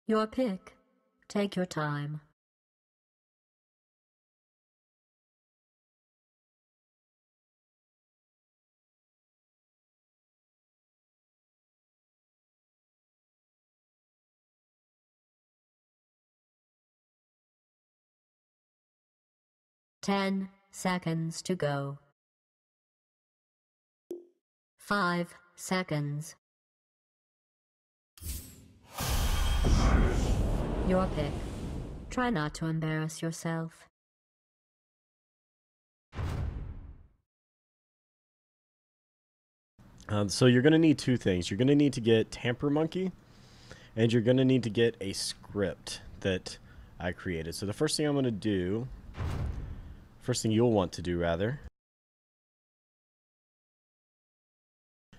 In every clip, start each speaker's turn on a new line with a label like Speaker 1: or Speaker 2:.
Speaker 1: Your pick. Take your time. Ten seconds to go. 5 seconds. Your pick. Try not to embarrass yourself.
Speaker 2: So you're going to need two things. You're going to need to get Tamper Monkey, and you're going to need to get a script that I created. So the first thing I'm going to do, first thing you'll want to do rather,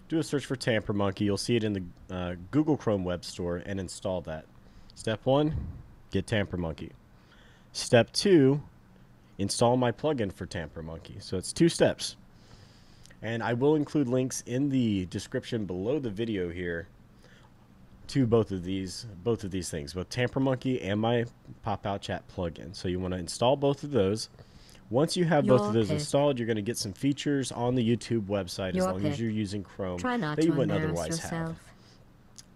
Speaker 2: do a search for Tamper Monkey. You'll see it in the Google Chrome Web Store and install that. Step 1, get Tamper Monkey. Step 2, install my plugin for Tamper Monkey. So it's 2 steps. And I will include links in the description below the video here to both of these things, both Tamper Monkey and my pop-out chat plugin. So you want to install both of those. Once you have both of those installed, you're going to get some features on the YouTube website as long as you're using Chrome that you wouldn't otherwise have.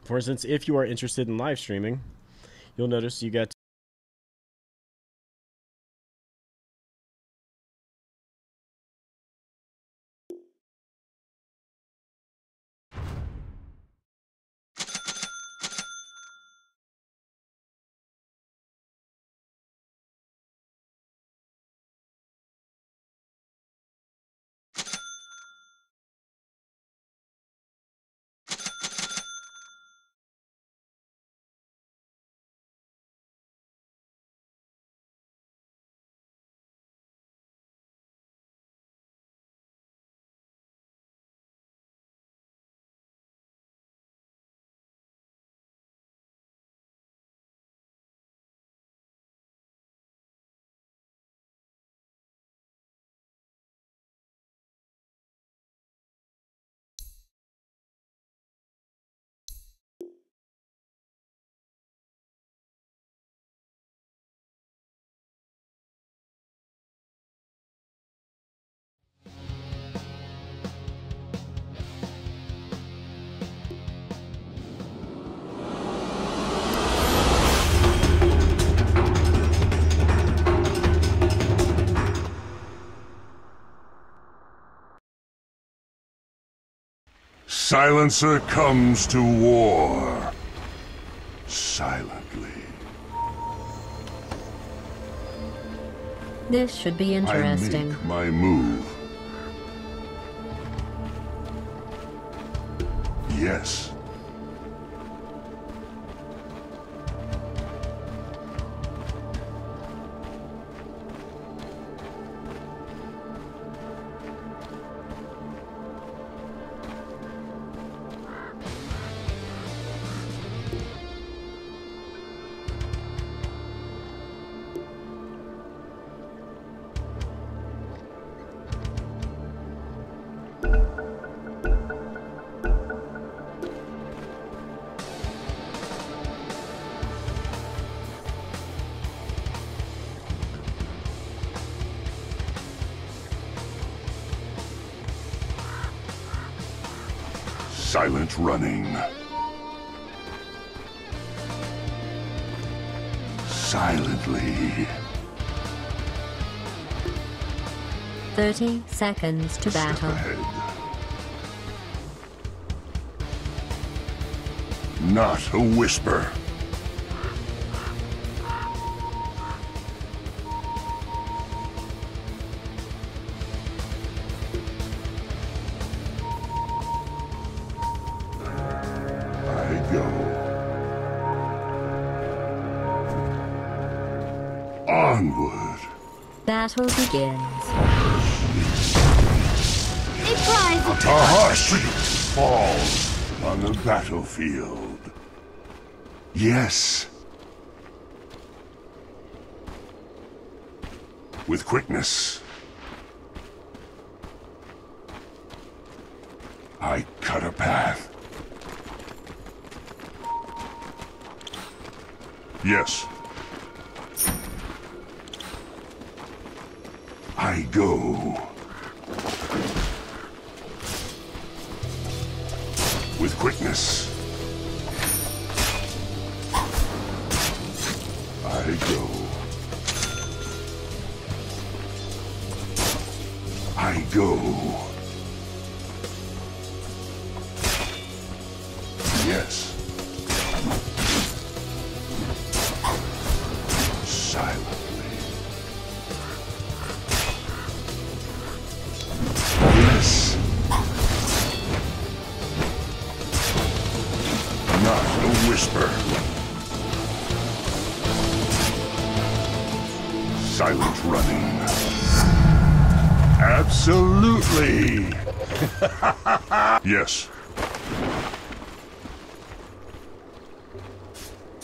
Speaker 2: For instance, if you are interested in live streaming, you'll notice you got
Speaker 3: Silencer comes to war. Silently.
Speaker 1: This should be interesting.
Speaker 3: I make my move. Yes. Silent running. Silently.
Speaker 1: 30 seconds to battle.
Speaker 3: Ahead. Not a whisper. Onward.
Speaker 1: Battle begins.
Speaker 4: A prize!
Speaker 3: A hush falls on the battlefield. Yes. With quickness. I cut a path. Yes. I go. With quickness. I go. I go. Yes. Silently. Yes. Not a whisper. Silent running. Absolutely. Yes.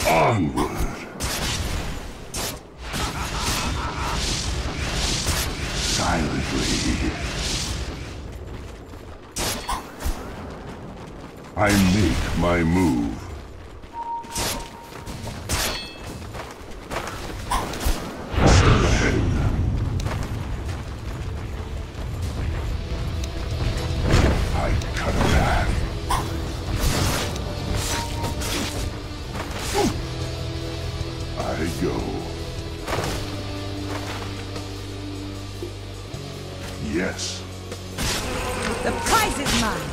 Speaker 3: Onward. Silently. I make my move. Step ahead. I cut a path. I go. Yes.
Speaker 4: The prize is mine.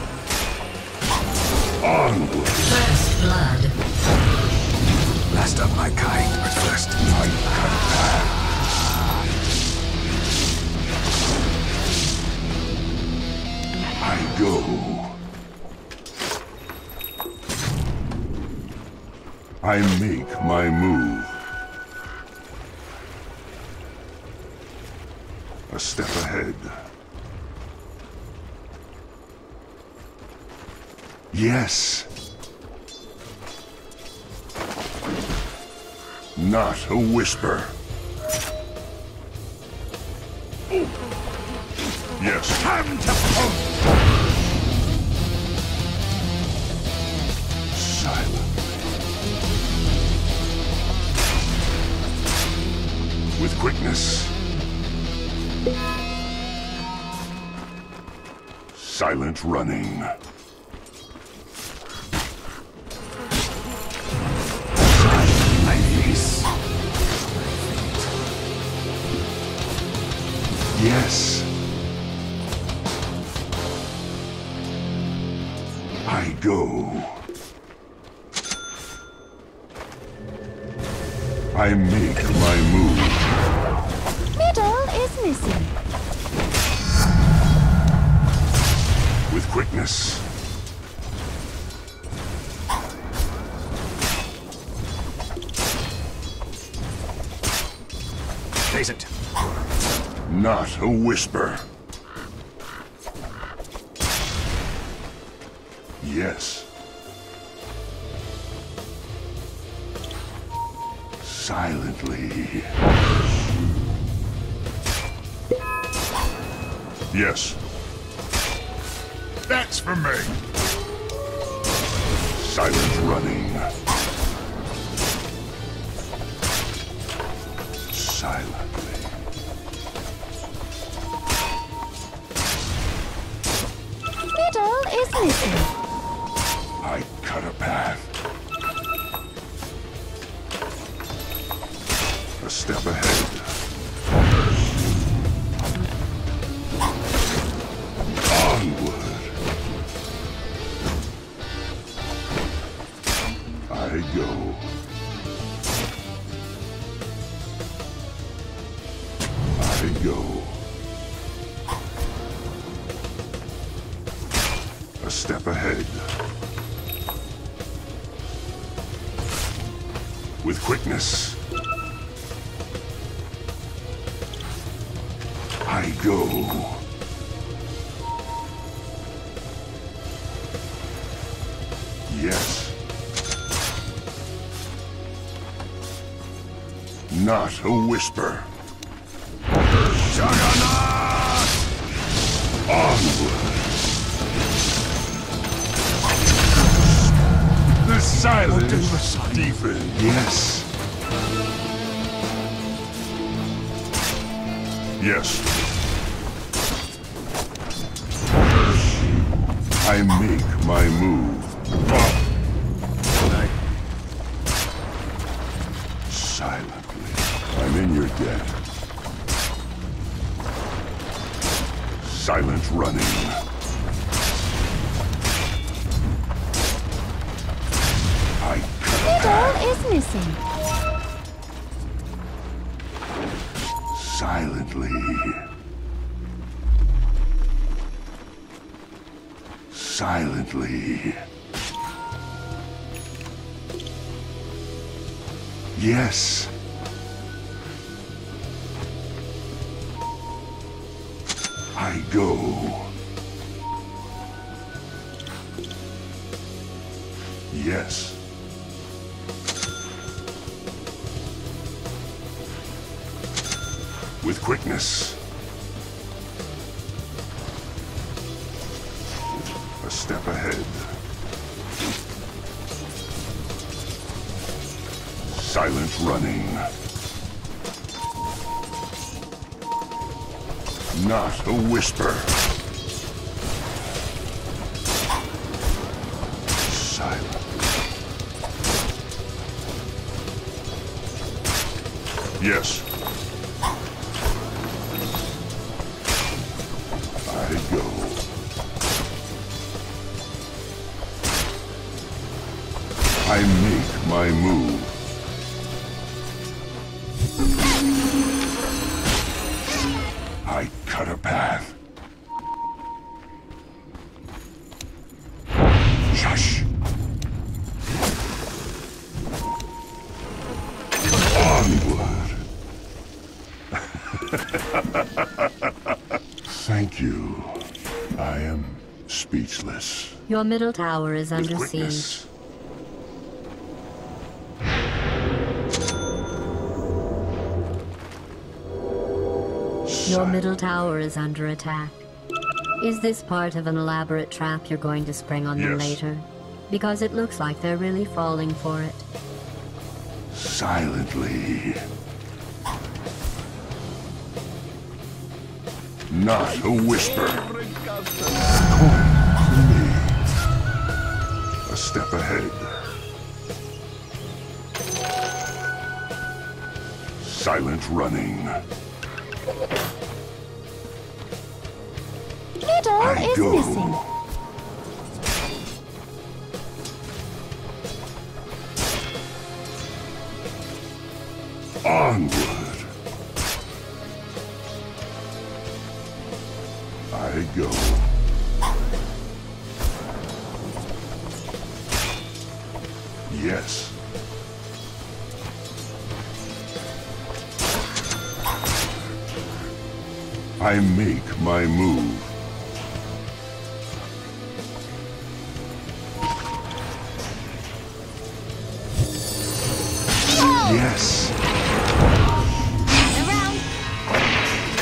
Speaker 3: Onward.
Speaker 1: First blood.
Speaker 5: Last of my kind, but first.
Speaker 3: I cut a path. I go. I make my move. A step ahead. Yes. Not a whisper. Yes. Time to pump. Silently. With quickness. Silent running.
Speaker 5: My face.
Speaker 3: Yes. I go. I make my move.
Speaker 4: Middle is missing.
Speaker 3: With quickness.
Speaker 5: Face it.
Speaker 3: Not a whisper. Yes. Silently. Yes. That's for me. Silent running. Silently.
Speaker 4: Middle is missing.
Speaker 3: I cut a path. A step ahead. Onward. I go. I go. A step ahead. With quickness. I go. Yes. Not a whisper. Juggernaut! Onward. The silence deepen. Yes. Yes. I make my move. Silently. I'm in your debt. Silent running. I cut a path.
Speaker 4: Middle is missing.
Speaker 3: Silently. Silently. Yes. I go. Yes. With quickness. A step ahead. Silent running. Not a whisper. Silent. Yes. I go. I make my move. I cut a path. Shush. Onward. Thank you. I am speechless.
Speaker 1: Your middle tower is
Speaker 3: With
Speaker 1: under
Speaker 3: quickness.
Speaker 1: siege. Your middle tower is under attack. Is this part of an elaborate trap you're going to spring on them
Speaker 3: Yes.
Speaker 1: later? Because it looks like they're really falling for it.
Speaker 3: Silently. Not a whisper. Come to me. A step ahead. Silent running.
Speaker 4: Middle
Speaker 3: I
Speaker 4: is
Speaker 3: go.
Speaker 4: missing.
Speaker 3: Onward. I go. Yes. I make my move. Yes.
Speaker 4: Around.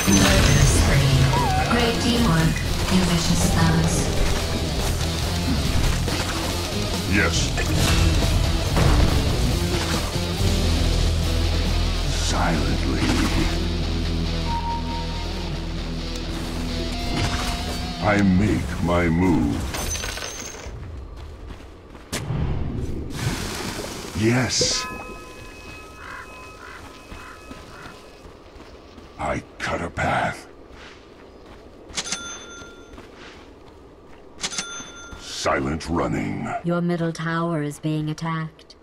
Speaker 6: Murder spree. Great teamwork, you vicious thugs.
Speaker 3: Yes. Silently. I make my move. Yes. I cut a path. Silent running.
Speaker 1: Your middle tower is being attacked.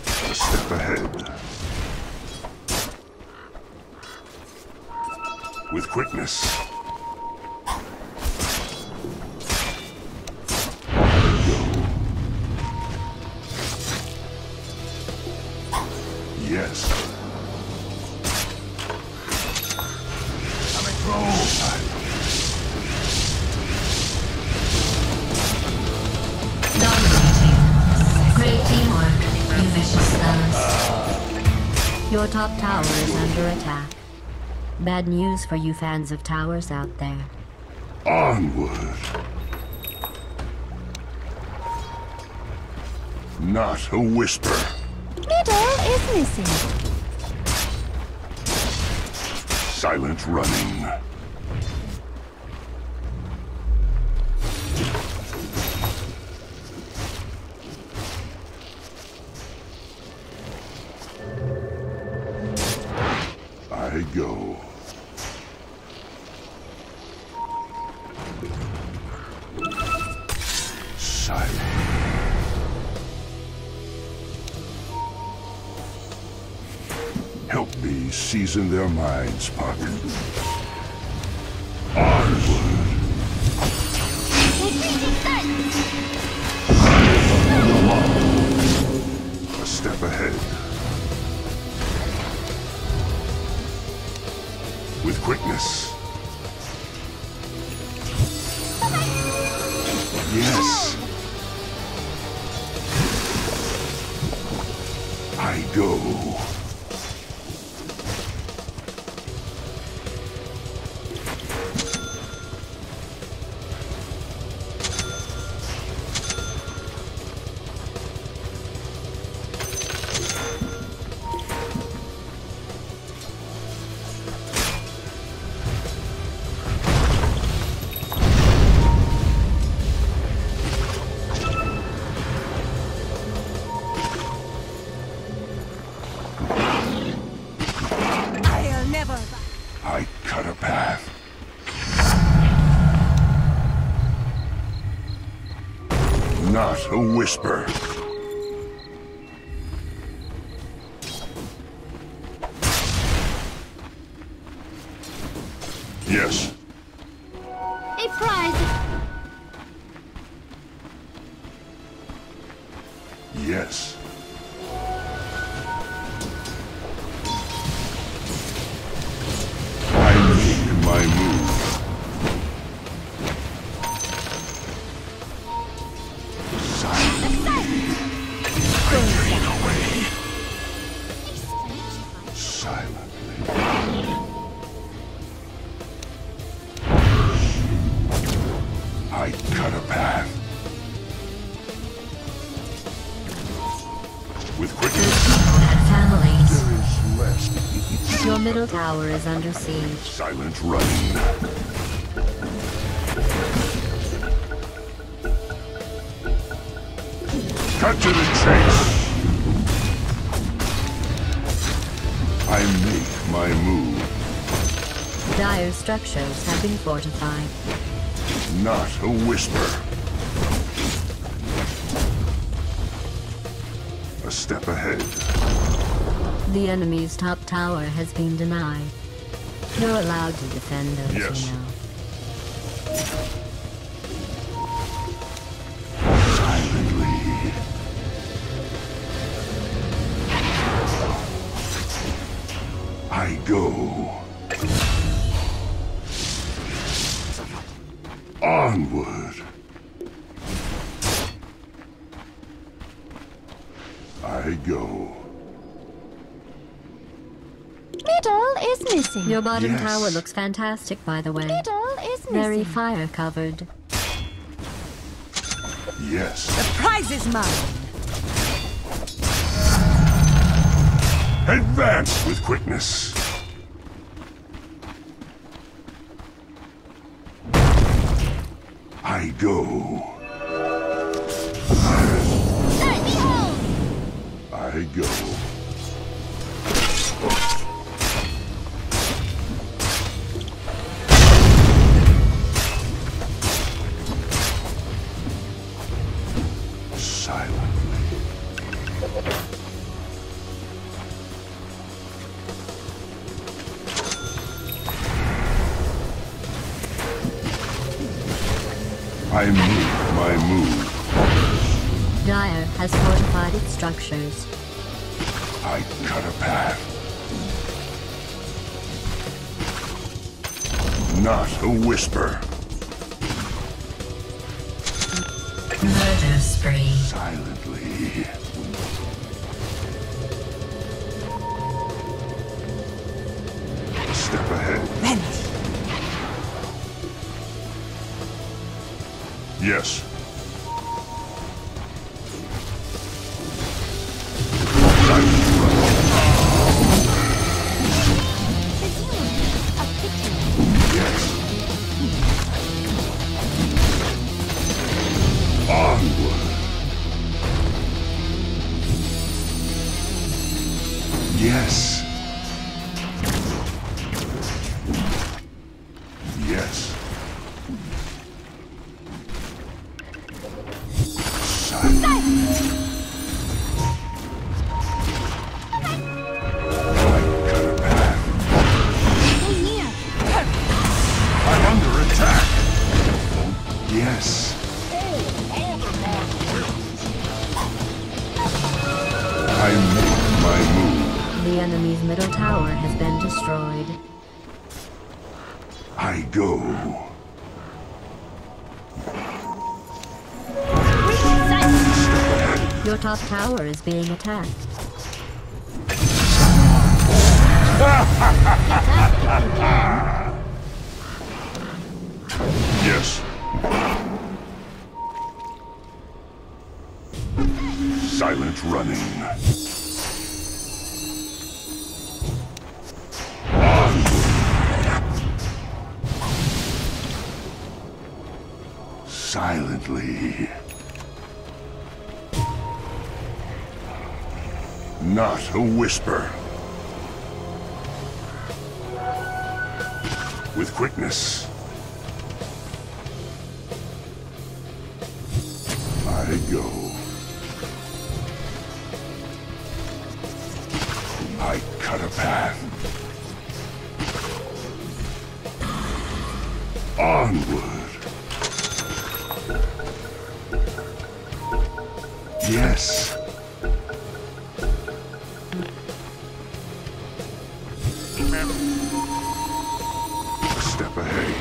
Speaker 3: A step ahead. With quickness. Yes. Coming through.
Speaker 6: Dominating. Great teamwork, you vicious thugs.
Speaker 1: Your top tower is under attack. Bad news for you fans of towers out there.
Speaker 3: Onward. Not a whisper.
Speaker 4: Middle missing?
Speaker 3: Silent running. I go. Silent. Help me season their minds, Puck. Onward. A step ahead. With quickness. Yes. I go. I cut a path. Not a whisper. Yes.
Speaker 4: A prize.
Speaker 3: Yes. I make my move. Silently. Silently. I cut a path. With quickness,
Speaker 6: Families.
Speaker 3: there is less.
Speaker 1: Your middle tower is under siege.
Speaker 3: Silent running. Cut to the chase. I make my move.
Speaker 1: Dire structures have been fortified.
Speaker 3: Not a whisper. A step ahead.
Speaker 1: The enemy's top tower has been denied. You're allowed to defend those
Speaker 3: Yes.
Speaker 1: you know.
Speaker 3: Silently. I go. Onward. I go.
Speaker 4: Middle is missing.
Speaker 1: Your bottom
Speaker 3: Yes.
Speaker 1: tower looks fantastic, by the way.
Speaker 4: Middle is
Speaker 1: Very
Speaker 4: missing.
Speaker 1: fire covered.
Speaker 3: Yes.
Speaker 4: Prize is mine.
Speaker 3: Advance with quickness. I go. I go. Silently. I make my move.
Speaker 1: Dire has fortified its structures.
Speaker 3: I cut a path. Not a whisper.
Speaker 6: Murder spree.
Speaker 3: Silently. A step ahead. Yes. Silent running. I make my move.
Speaker 1: The enemy's middle tower has been destroyed.
Speaker 3: I go.
Speaker 1: Your top tower is being attacked.
Speaker 3: Yes. Silent running. Silently. Not a whisper. With quickness. I go. I cut a path. Onward. Yes. Step ahead.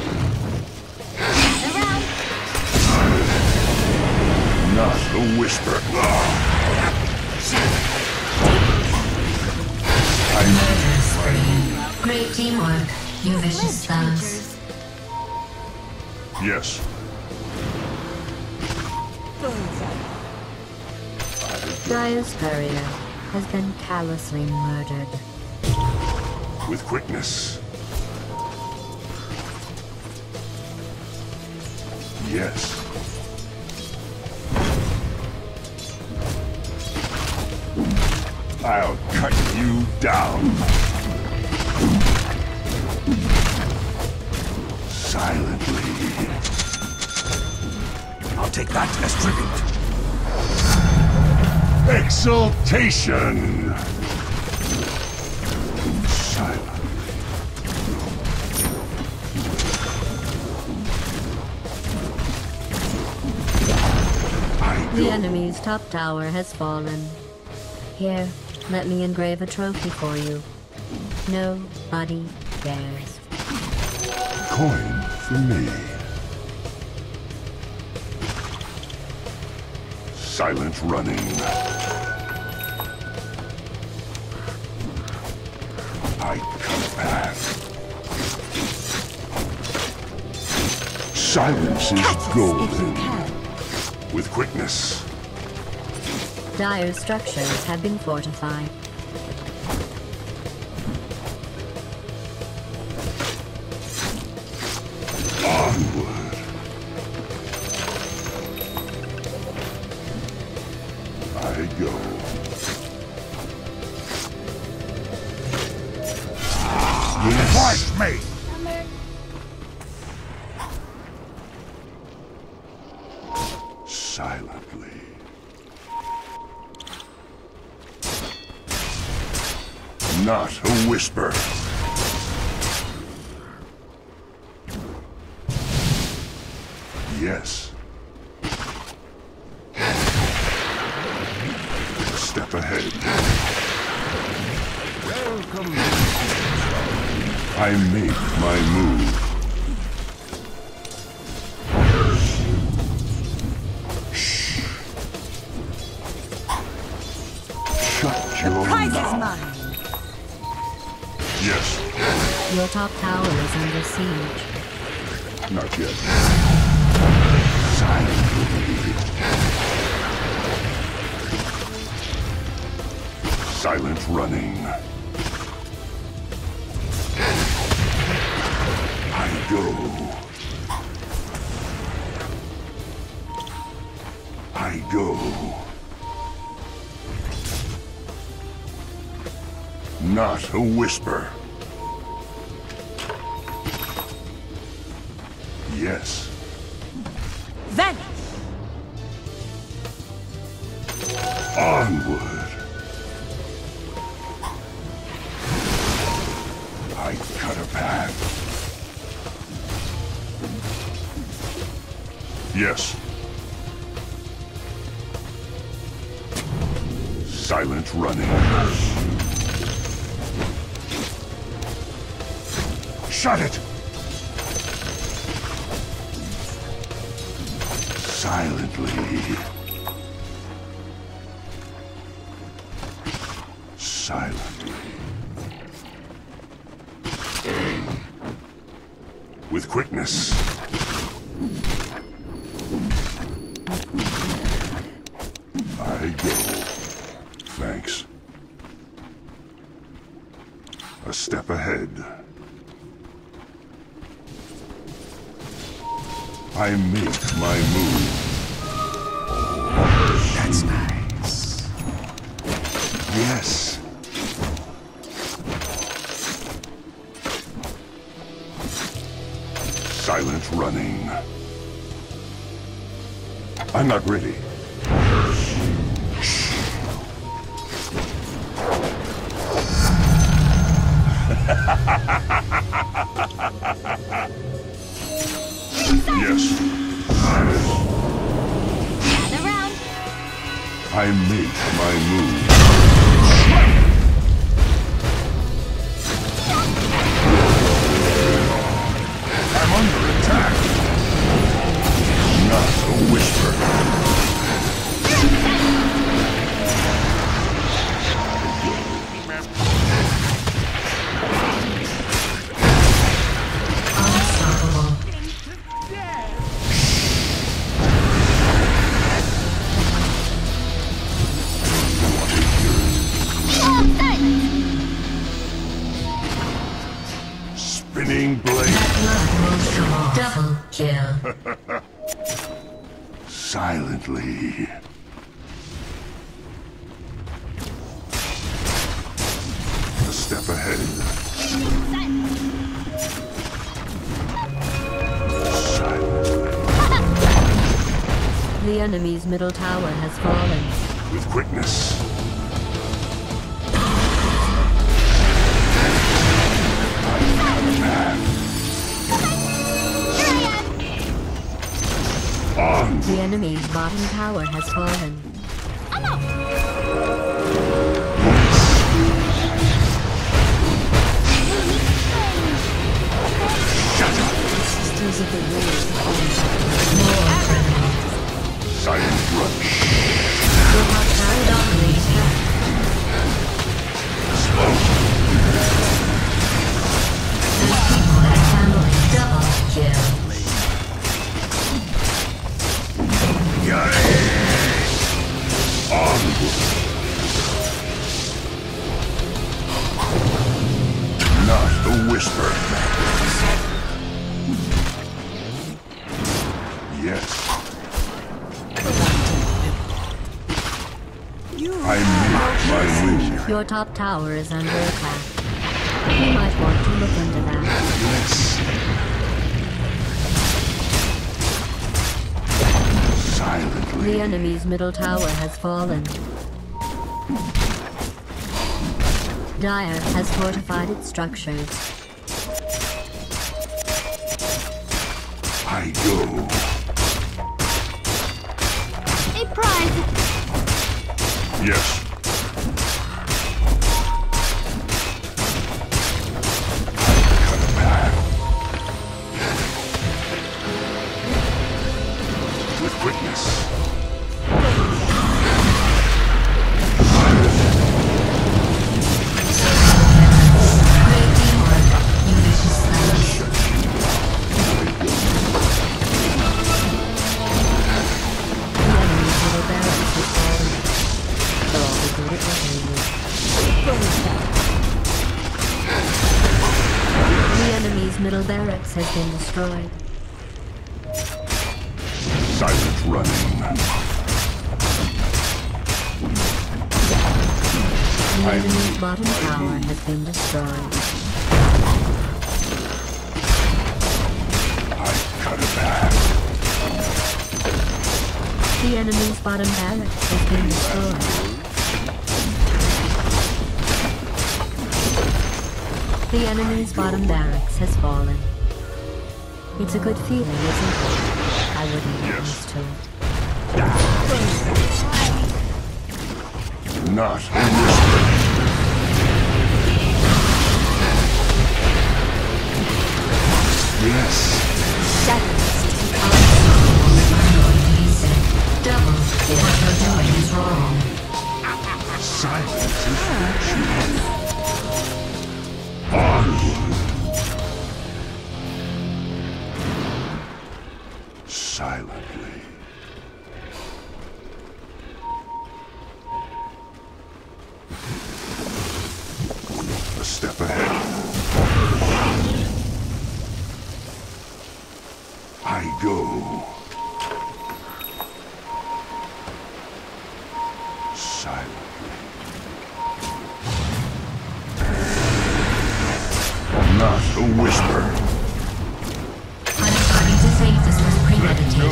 Speaker 3: Not a whisper.
Speaker 6: Great teamwork, you vicious thugs.
Speaker 3: Yes.
Speaker 1: Dire's courier has been callously murdered.
Speaker 3: With quickness. Yes. I'll cut you down. Silently.
Speaker 5: I'll take that as tribute.
Speaker 3: Exaltation! Silent.
Speaker 1: The enemy's top tower has fallen. Here, let me engrave a trophy for you. Nobody dares.
Speaker 3: Coin for me. Silent running. I cut a path. Silence is golden. With quickness.
Speaker 1: Dire's structures have been fortified.
Speaker 3: Onward. I go. Yes. Fight me! Silently. Not a whisper. Yes. Step ahead. Welcome. I make my move. Shh. Shut your
Speaker 4: Prize is
Speaker 3: mouth.
Speaker 4: mine.
Speaker 3: Yes.
Speaker 1: Your top tower is under siege.
Speaker 3: Not yet. Silently. Silent running. I go. I go. Not a whisper. Yes.
Speaker 4: Vanish.
Speaker 3: Onward. I cut a path. Yes. Silent running. Shut it! Silently. Silently. With quickness. I go. Thanks. A step ahead. I make my move.
Speaker 5: That's nice.
Speaker 3: Yes. Silent running. I'm not ready. Yes.
Speaker 6: Gather round.
Speaker 3: I make my move. I'm under attack. Not a whisper.
Speaker 6: Unstoppable.
Speaker 3: Spinning blade.
Speaker 6: Double kill.
Speaker 3: Silently. A step ahead. Silently.
Speaker 1: The enemy's middle tower has fallen.
Speaker 3: With quickness. On.
Speaker 1: The enemy's bottom tower has fallen. Sisters of the Wolves
Speaker 3: Silent rush.
Speaker 1: will have carried on the attack.
Speaker 3: Slow.
Speaker 6: Double kill.
Speaker 3: Got it. Onward. Not a whisper. Yes. I make my move.
Speaker 1: Your top tower is under attack. You might want to look into that.
Speaker 3: Yes. Silently.
Speaker 1: The enemy's middle tower has fallen. Dire has fortified its structures.
Speaker 3: I go.
Speaker 6: A prize.
Speaker 3: Yes. Cut a path. With quickness.
Speaker 6: Great teamwork. You wish us luck.
Speaker 1: The enemy's middle barracks has fallen. They're all good at the enemy's middle barracks has been destroyed.
Speaker 3: Silent running.
Speaker 1: The enemy's bottom tower has been destroyed.
Speaker 3: I cut a path.
Speaker 1: The enemy's bottom barracks has been destroyed. The enemy's bottom barracks has fallen. It's a good feeling, isn't it? I wouldn't get
Speaker 3: Yes.
Speaker 1: used to it.
Speaker 3: Not a whisper. Yes.
Speaker 6: Double. What you're doing is wrong.
Speaker 3: Silence is virtue. Onward. Silently. A step ahead. I go. Silently. Not a whisper.
Speaker 6: I'm starting to think this was premeditated.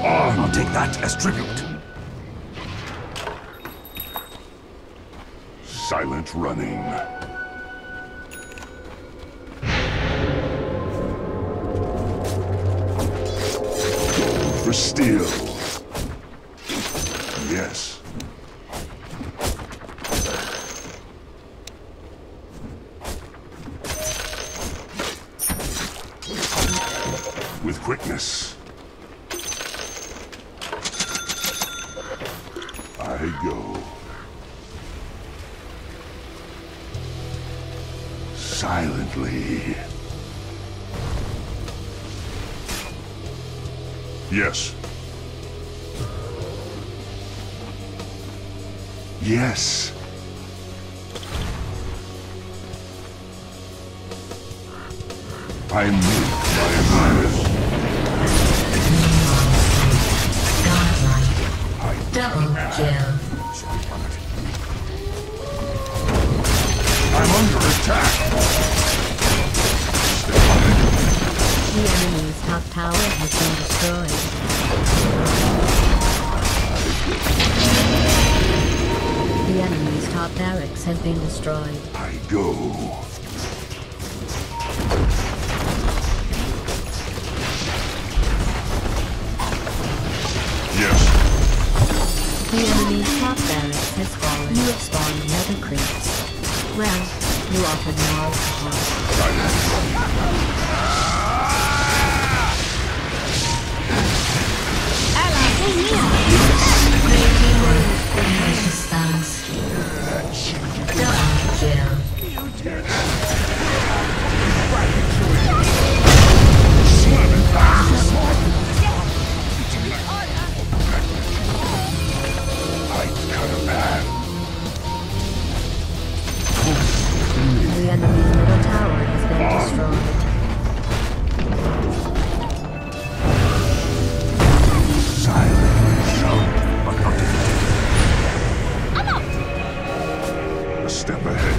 Speaker 5: I'll take that as tribute.
Speaker 3: Silent running. For steel. Yes. With quickness. I go. Silently. Yes. Yes. I meet my virus.
Speaker 6: Double kill.
Speaker 3: I'm under attack.
Speaker 1: The enemy's top tower has been destroyed. The enemy's top barracks have been destroyed.
Speaker 3: I go. Yes.
Speaker 1: The enemy's top barracks has fallen. You have spawned nether creeps. Well, you offered no alcohol.
Speaker 6: Precious thumbs. Double kill.
Speaker 3: I cut a path.
Speaker 1: The enemy's middle tower has been destroyed.
Speaker 3: A step ahead.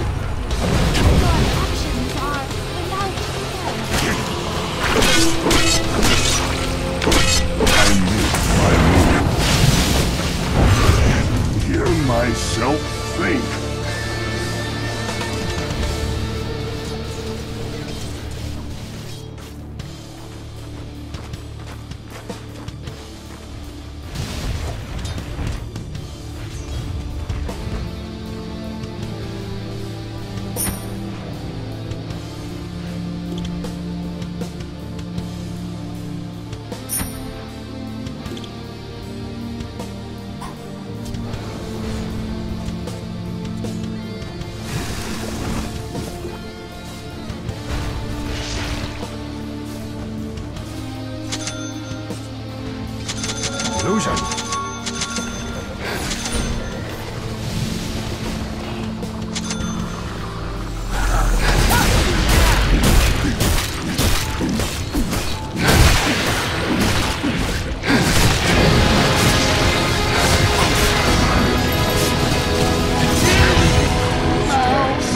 Speaker 3: I move my move. Hear myself think.
Speaker 5: Illusion.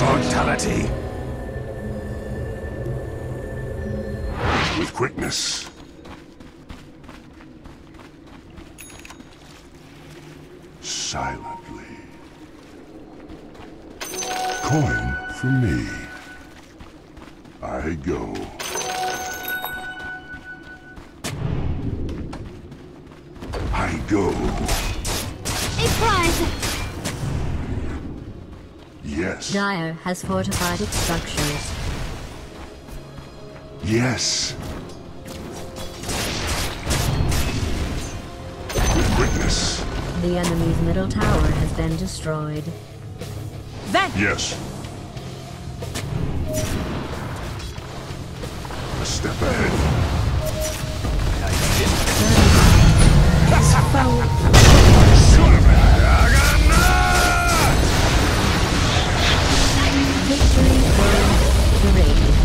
Speaker 5: Mortality.
Speaker 3: With quickness. Silently. Coin for me. I go. Go.
Speaker 6: A prize!
Speaker 3: Yes.
Speaker 1: Dire has fortified its structures.
Speaker 3: Yes. Witness.
Speaker 1: The enemy's middle tower has been destroyed.
Speaker 4: Then
Speaker 3: Yes. A step ahead.
Speaker 1: Victory for the Radiant.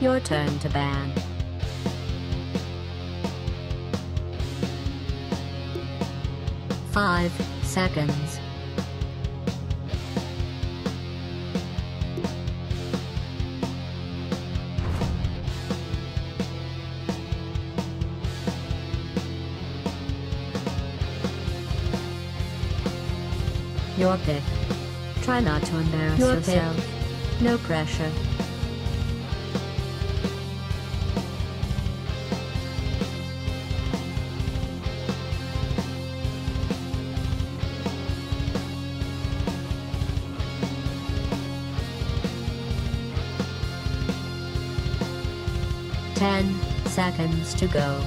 Speaker 1: Your turn to ban. Five seconds. Your pick. Try not to embarrass yourself. No pressure. Ten seconds to go.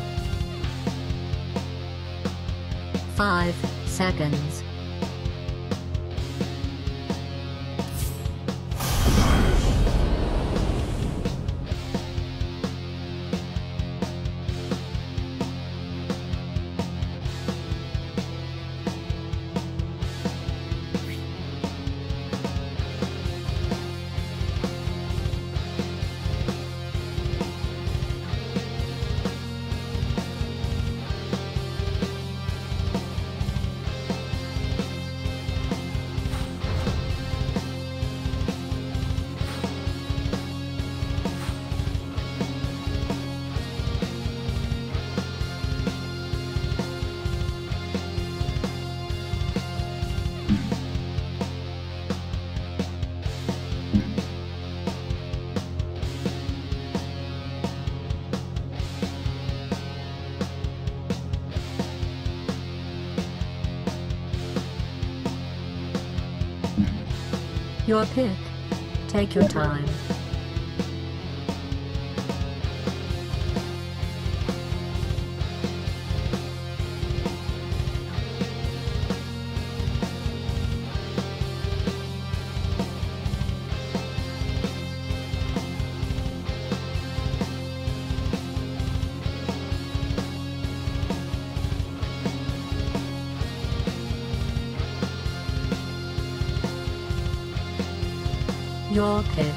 Speaker 1: 5 seconds. Your pick. Take your time. Your pick.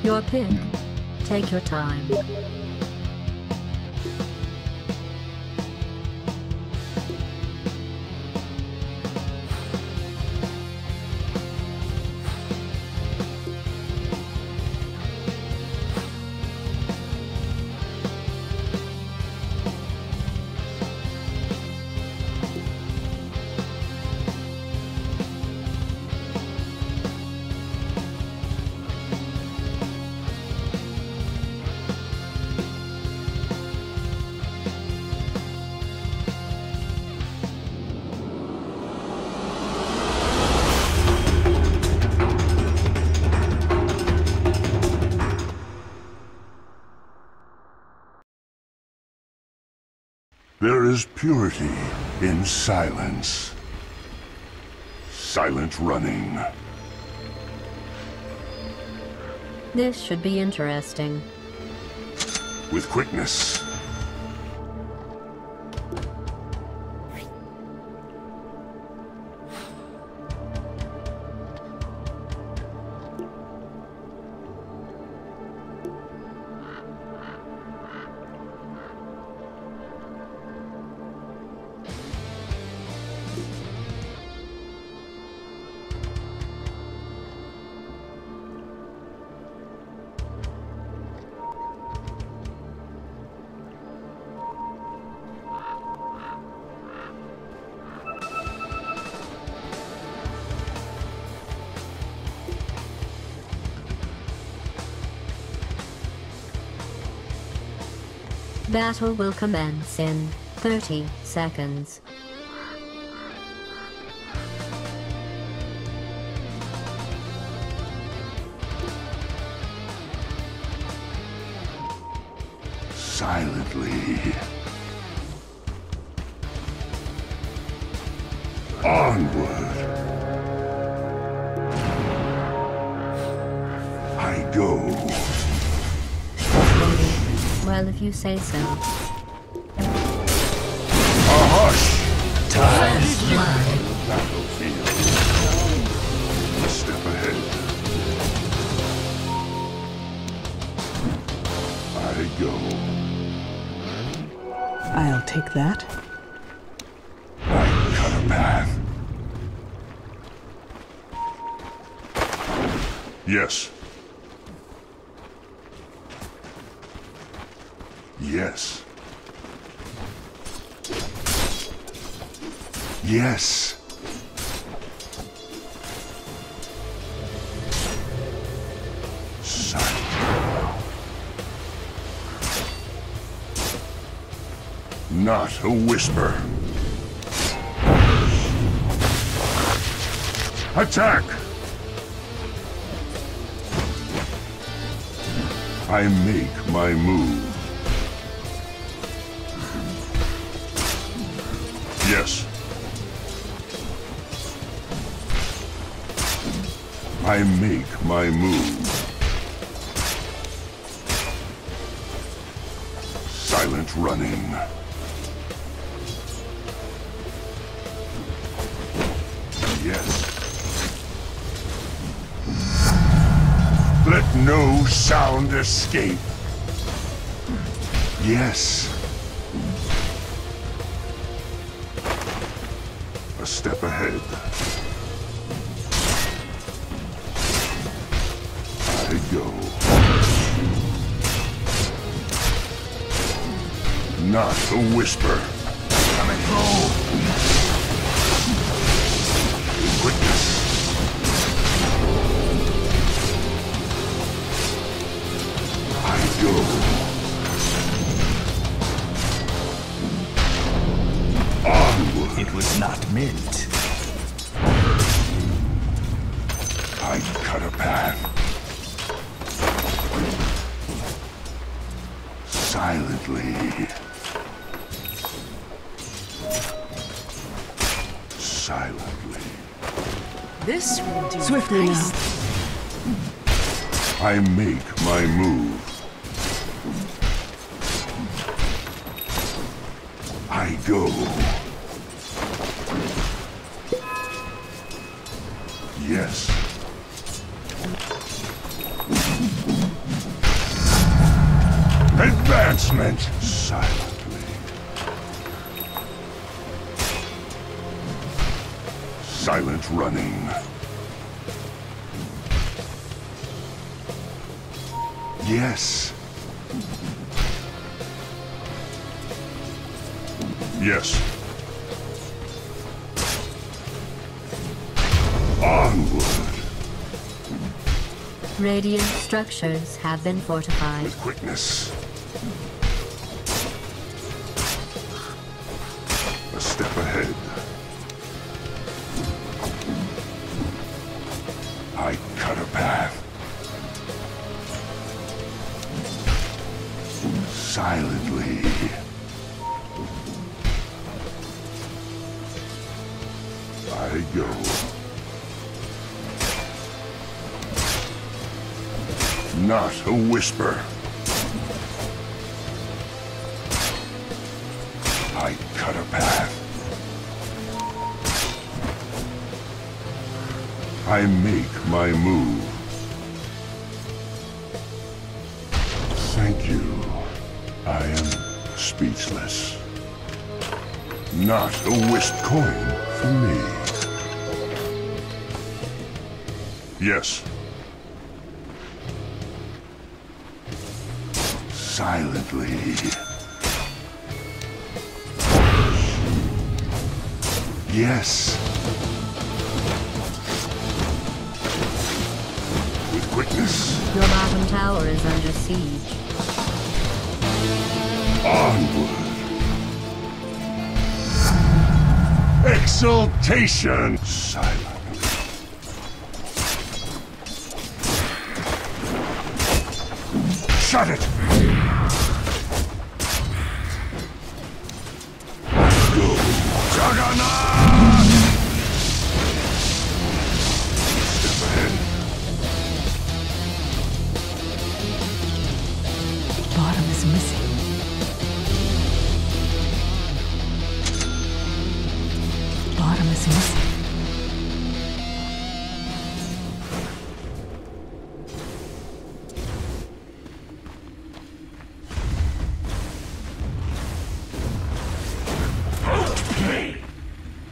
Speaker 1: Your pick. Take your time.
Speaker 3: There is purity in silence. Silent running.
Speaker 1: This should be interesting.
Speaker 3: With quickness.
Speaker 1: Battle will commence in 30 seconds.
Speaker 3: Silently. Onward. I go.
Speaker 1: Well, if you say so.
Speaker 3: A hush!
Speaker 6: First blood.
Speaker 3: Battlefield. A step ahead. I go.
Speaker 4: I'll take that.
Speaker 3: I cut a path. Yes. Yes. Yes. Silent. Not a whisper. Attack! I make my move. Yes. I make my move. Silent running. Yes. Let no sound escape. Yes. A step ahead. go. Not a whisper.
Speaker 5: Coming home.
Speaker 3: Quickness. I go. Onward.
Speaker 5: It was not meant.
Speaker 3: I cut a path. Silently. Silently.
Speaker 4: This will do.
Speaker 6: Swiftly now.
Speaker 3: I make my move. I go. Yes. Advancement! Silently. Silent running. Yes. Yes. Onward.
Speaker 1: Radiant structures have been fortified.
Speaker 3: With quickness. A step ahead. I cut a path. Silently. I go. Not a whisper. I cut a path. I make my move. Thank you. I am speechless. Not a wisp coin for me. Yes. Silently. Yes. With quickness.
Speaker 1: Your bottom tower is under siege.
Speaker 3: Onward. Exaltation. Silently. Shut it. Go. Juggernaut! Step ahead.
Speaker 6: Bottom is missing. Bottom is missing.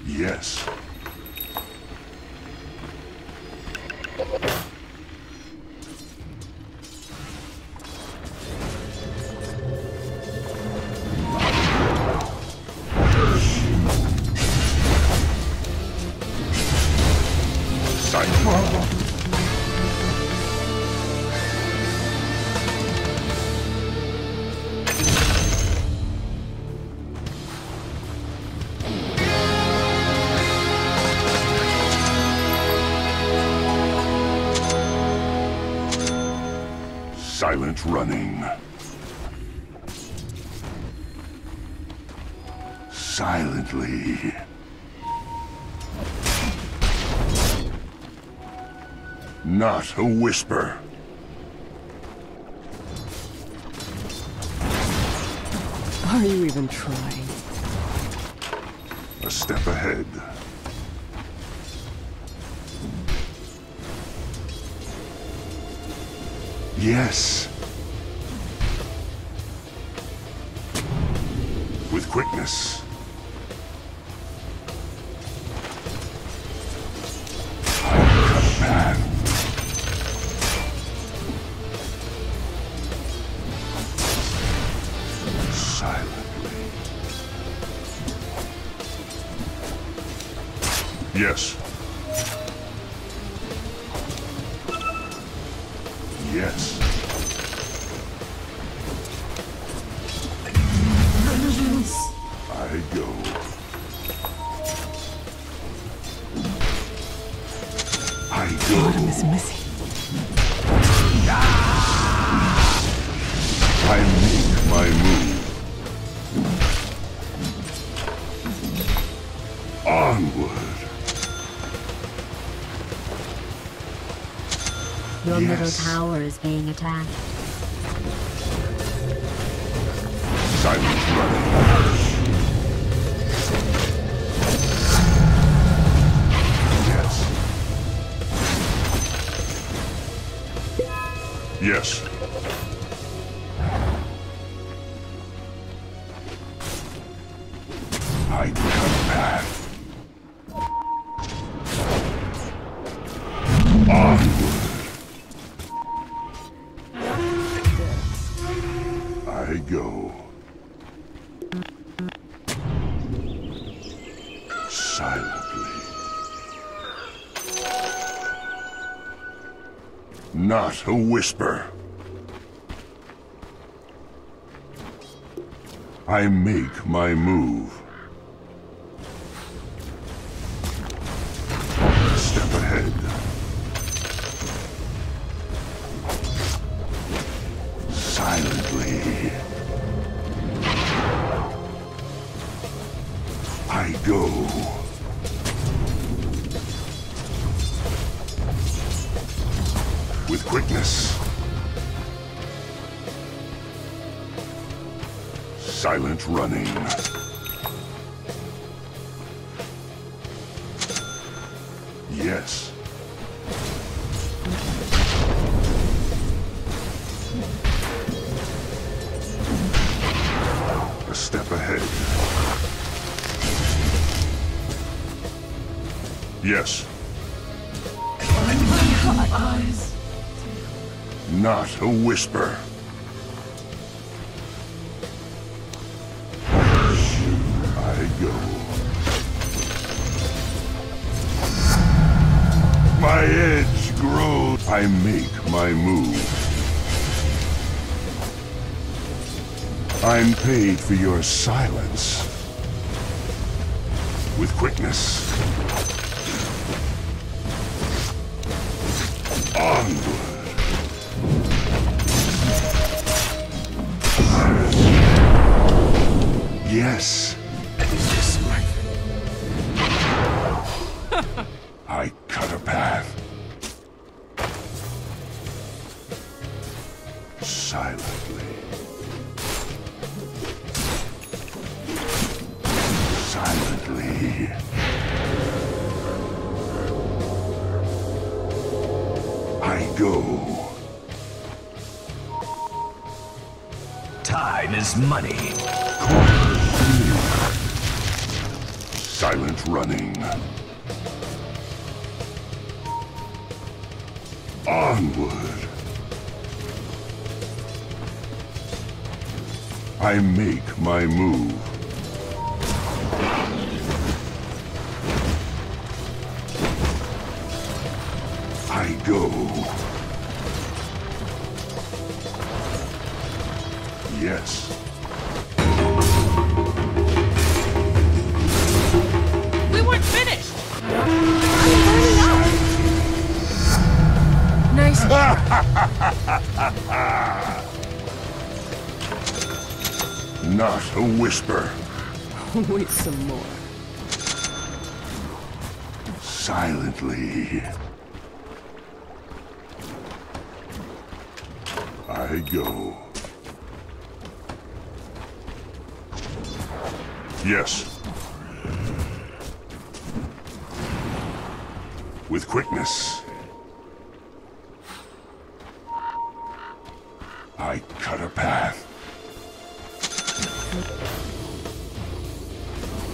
Speaker 3: Yes. Silent running. Silently. Not a whisper.
Speaker 6: Are you even trying?
Speaker 3: A step ahead. Yes. With quickness. I cut a path. Yes. Yes. I go. I go.
Speaker 4: Bottom is missing.
Speaker 3: I make my move. Onward.
Speaker 1: Your middle
Speaker 3: Yes.
Speaker 1: tower is being attacked.
Speaker 3: Silent running. Yes. Yes. I cut a path. Onward. I go. Silently. Not a whisper. I make my move. Step ahead. Silently. I go. With quickness. Silent running. Yes. A step ahead. Yes.
Speaker 4: Eyes.
Speaker 3: Not a whisper. I go. My edge grows. I make my move. I'm paid for your silence. With quickness. Onward. Yes.
Speaker 5: This might
Speaker 3: I cut a path. Silently. Silently. I go.
Speaker 5: Time is money.
Speaker 3: Silent running. Onward. I make my move. I go. Yes.
Speaker 4: We weren't finished. Nice.
Speaker 3: Not a whisper.
Speaker 4: Wait some more.
Speaker 3: Silently. I go. Yes. With quickness. I cut a path.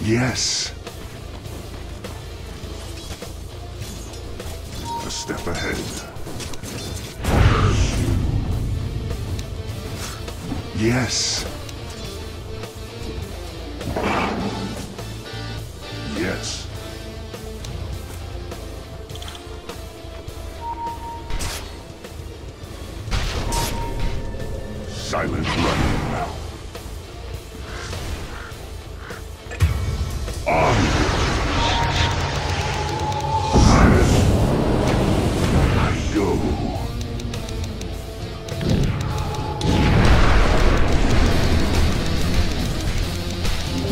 Speaker 3: Yes. A step ahead. Yes. Yes. Silent running. Onward. I go.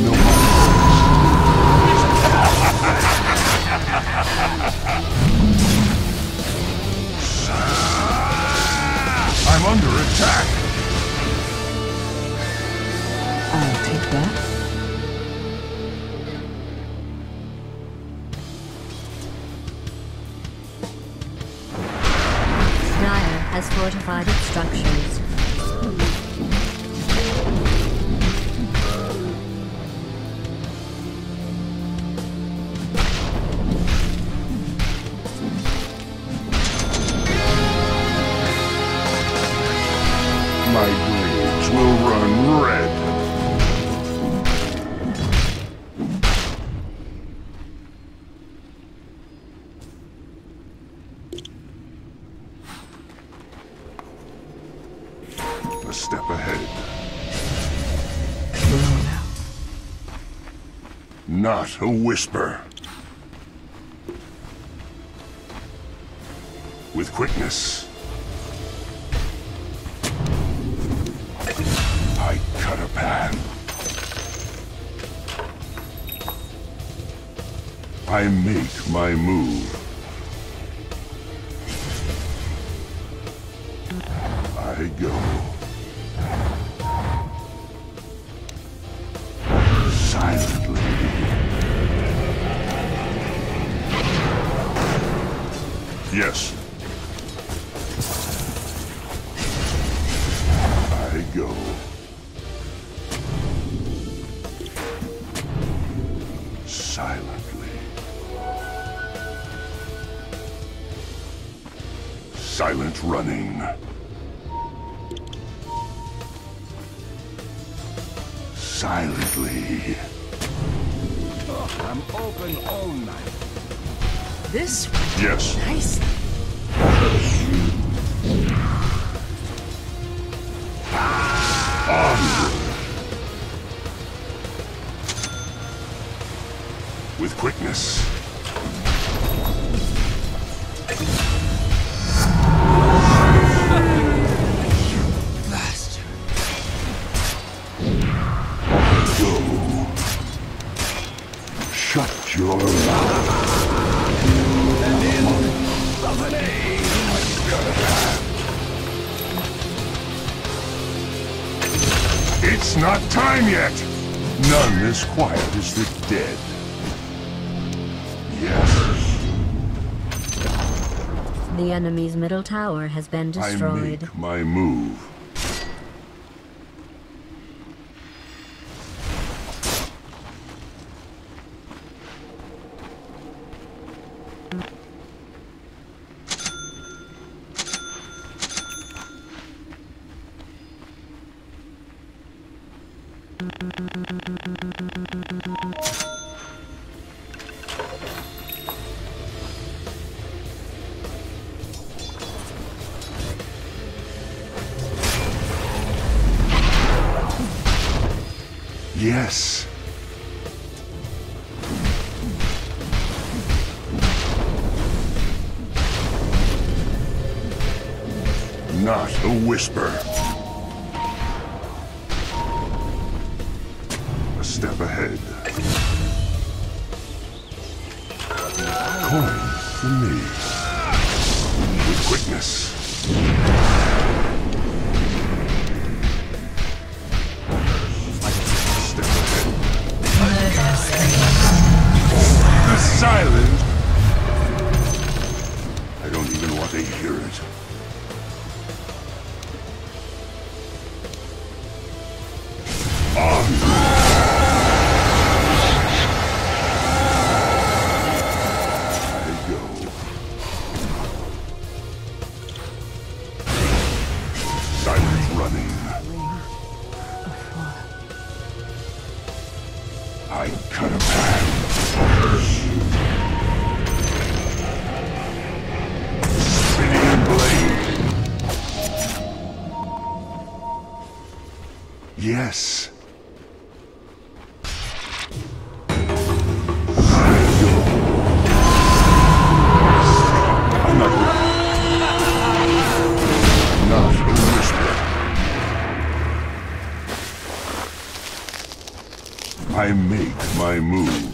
Speaker 3: No. I'm under attack.
Speaker 4: I'll take that.
Speaker 1: Dire has fortified its structures.
Speaker 3: My graves will run red. A step ahead. Not a whisper. With quickness. I cut a path. I make my move. I go. Silently. Yes. I go. Silently. Silent running. Silently.
Speaker 5: I'm open all night.
Speaker 4: This
Speaker 3: Yes.
Speaker 4: nice.
Speaker 3: Onward. With quickness.
Speaker 5: Blaster.
Speaker 3: Go. Shut your mouth. It's not time yet. None as quiet as the dead. Yes.
Speaker 1: The enemy's middle tower has been
Speaker 3: I
Speaker 1: destroyed.
Speaker 3: make my move. Yes. Not a whisper. A step ahead. Coin for me. With quickness. Step ahead. The silence. I don't even want to hear it. I go. Silent running. I cut a path. Yes. I'm not ready. Not a whisper. I make my move.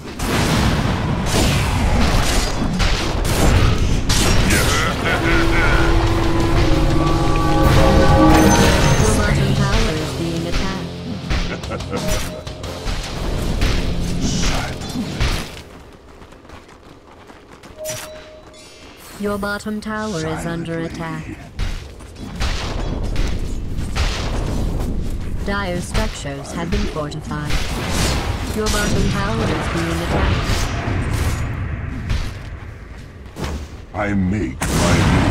Speaker 3: Yes.
Speaker 1: Your bottom tower is being attacked. Your bottom tower is under attack. Dire structures have been fortified. Your bottom tower is being attacked.
Speaker 3: I make my move.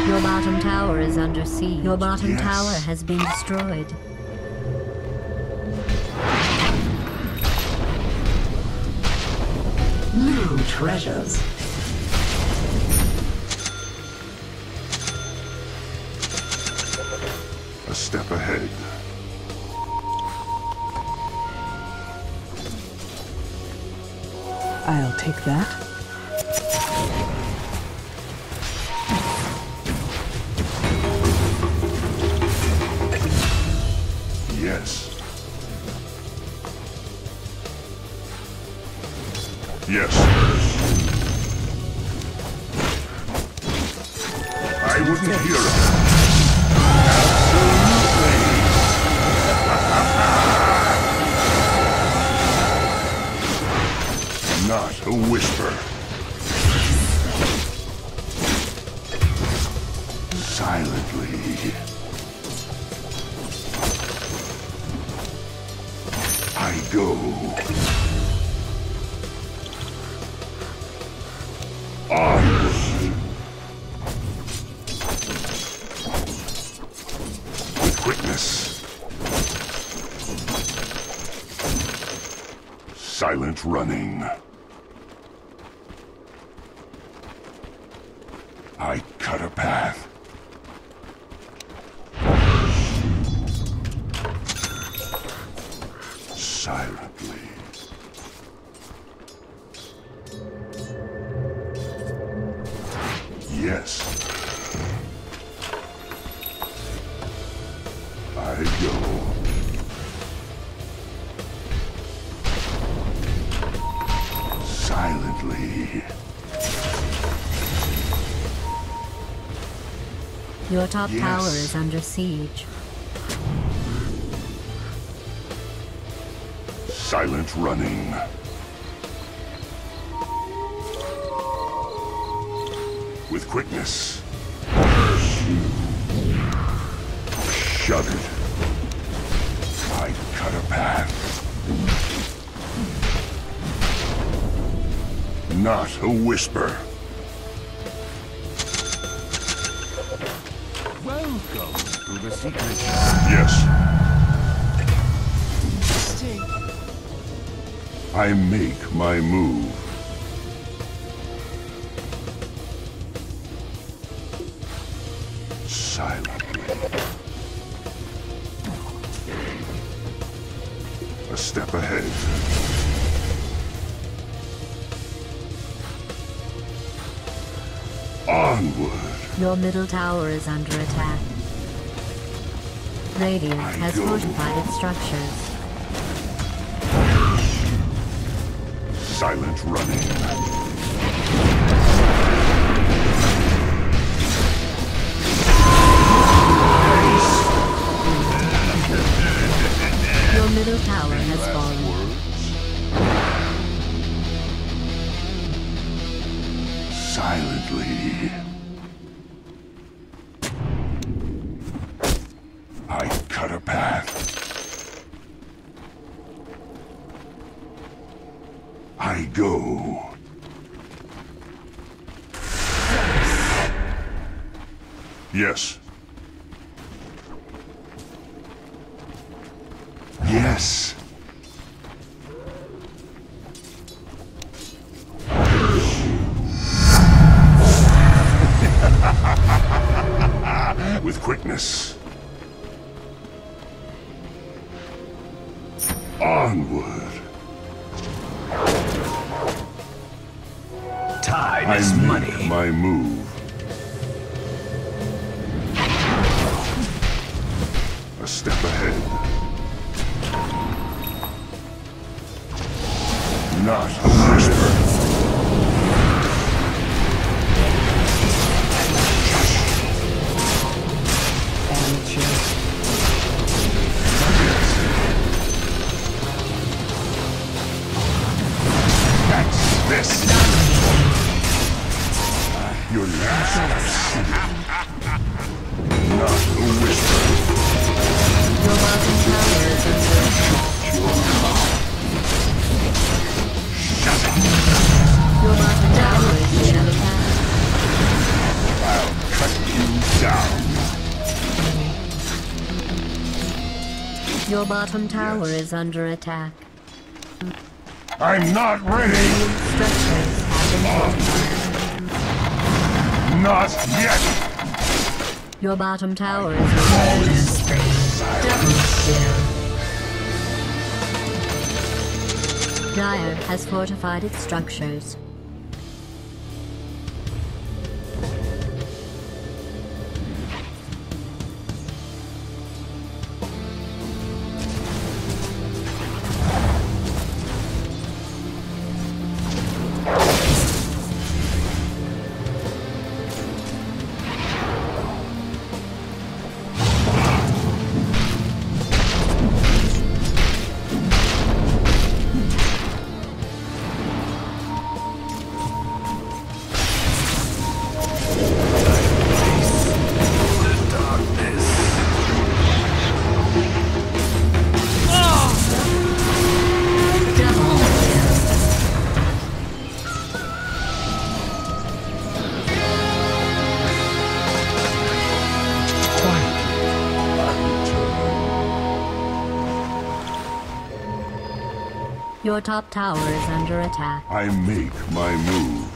Speaker 1: Your bottom tower is under siege. Your bottom
Speaker 3: Yes.
Speaker 1: tower has been destroyed.
Speaker 4: New treasures.
Speaker 3: A step ahead.
Speaker 4: I'll take that.
Speaker 3: Yes. Yes. I wouldn't hear of it. Absolutely. Not a whisper. Silently. I go. Onward. With quickness. Silent running. I cut a path. Silently. Yes. I go. Silently.
Speaker 1: Your top
Speaker 3: Yes.
Speaker 1: tower is under siege.
Speaker 3: Silent running. With quickness. Shuddered. I cut a path. Not a whisper.
Speaker 5: Welcome to the secret.
Speaker 3: Yes. I make my move. Silently. A step ahead. Onward.
Speaker 1: Your middle tower is under attack. Radiant has
Speaker 3: go.
Speaker 1: fortified its structures.
Speaker 3: Silent running.
Speaker 1: Your middle tower has fallen.
Speaker 3: Silently. I cut a path. I go. Yes. Yes. With quickness. Onward.
Speaker 5: Time
Speaker 3: I
Speaker 5: is
Speaker 3: make
Speaker 5: money.
Speaker 3: my move. A step ahead. Not a whisper. That's this. Your last shoot. Not a whisper.
Speaker 1: Your bottom tower is under attack. Your bottom tower is being attacked.
Speaker 3: I'll cut you down.
Speaker 1: Your bottom tower
Speaker 3: Yes.
Speaker 1: is under attack.
Speaker 3: I'm not ready.
Speaker 1: Structures have been fortified.
Speaker 3: Not yet.
Speaker 1: Your bottom tower is under attack. Double kill. Dire has fortified its structures. Your top tower is under attack.
Speaker 3: I make my move.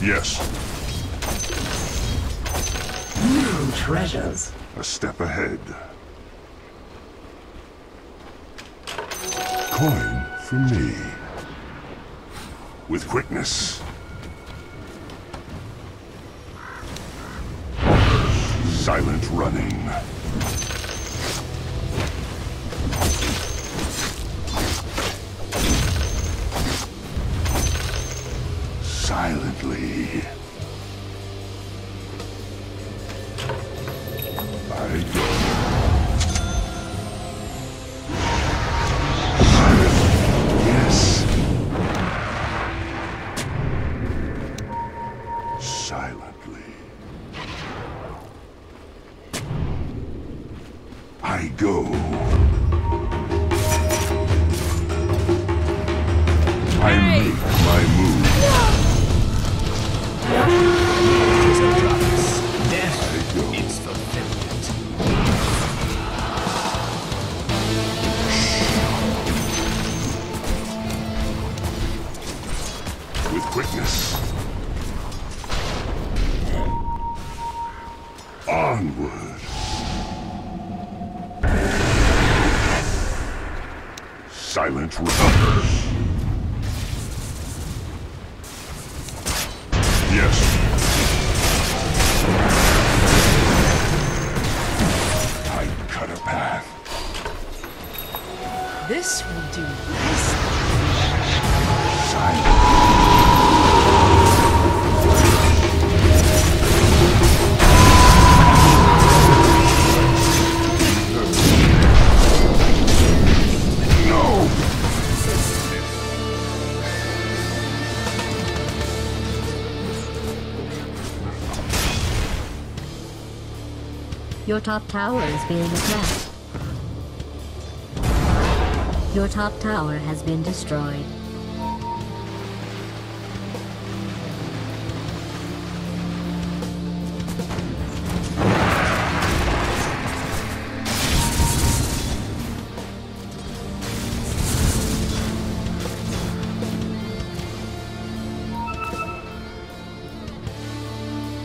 Speaker 3: Yes,
Speaker 4: New treasures.
Speaker 3: a step ahead. Coin for me. With quickness. Silent running. Silently. I go. Yes. Silently. I go. I make my move.
Speaker 5: Is a promise. Death
Speaker 3: I go.
Speaker 5: is fulfillment.
Speaker 3: With quickness. Onward. Silent run. Yes. I cut a path.
Speaker 6: This will do nicely.
Speaker 3: Silent. No.
Speaker 1: Your top tower is being attacked. Your top tower has been destroyed.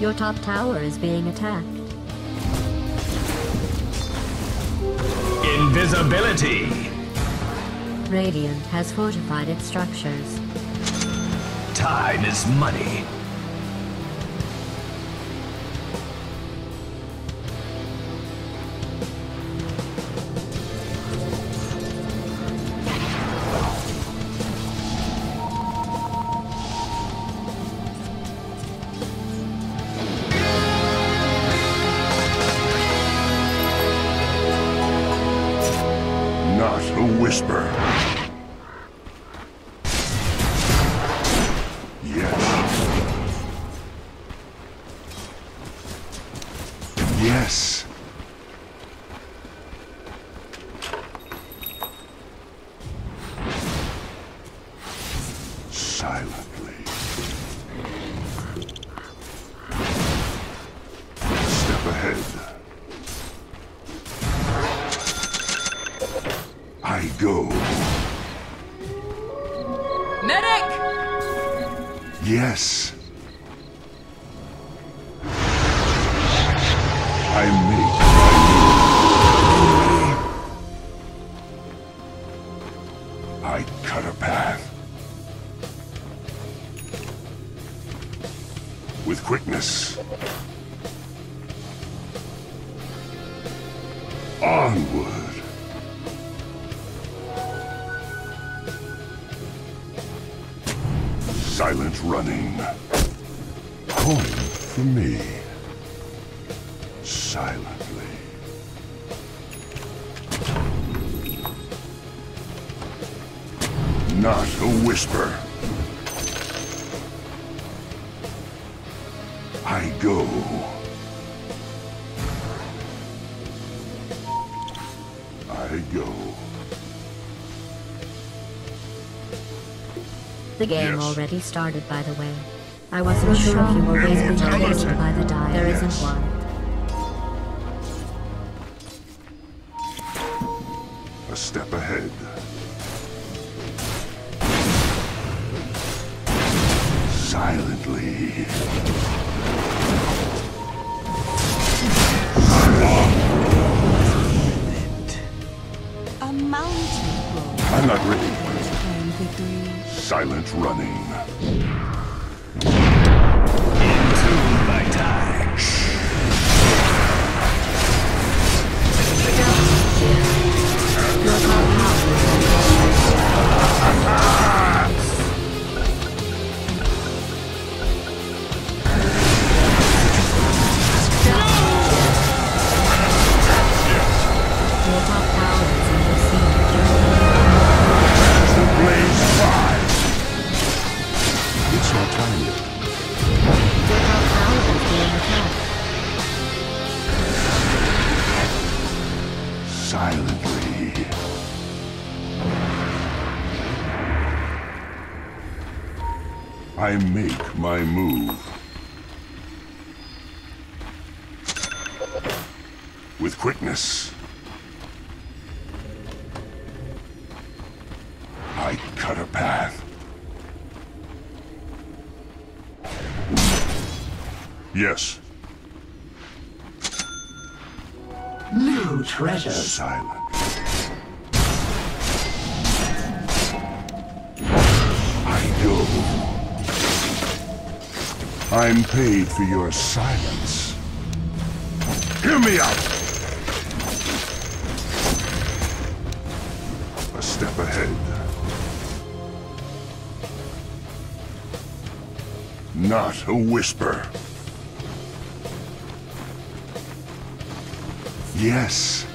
Speaker 1: Your top tower is being attacked.
Speaker 5: Invisibility.
Speaker 1: Radiant has fortified its structures.
Speaker 5: Time is money.
Speaker 3: Not a whisper. Yes. Yes. Silently. Step ahead. I go.
Speaker 6: Medic!
Speaker 3: Yes. I make I cut a path. With quickness. Onward. Silent running. Coin for me. Silently. Not a whisper. I go. I go.
Speaker 1: The game
Speaker 3: Yes.
Speaker 1: already started, by the way. I wasn't sure if you were waiting to targeted by the die. There isn't one.
Speaker 3: A step ahead. Silently.
Speaker 6: A mountain
Speaker 3: I'm not ready.
Speaker 6: and victory.
Speaker 3: Silent running.
Speaker 5: Into my time.
Speaker 1: Your top tower is under siege.
Speaker 3: Blaze fire. It's not time yet.
Speaker 1: Your top tower is being attacked.
Speaker 3: Silently. I make my move. With quickness. I cut a path. Yes.
Speaker 4: New treasures.
Speaker 3: Silent. I go. I'm paid for your silence. Hear me out! A step ahead. Not a whisper. Yes.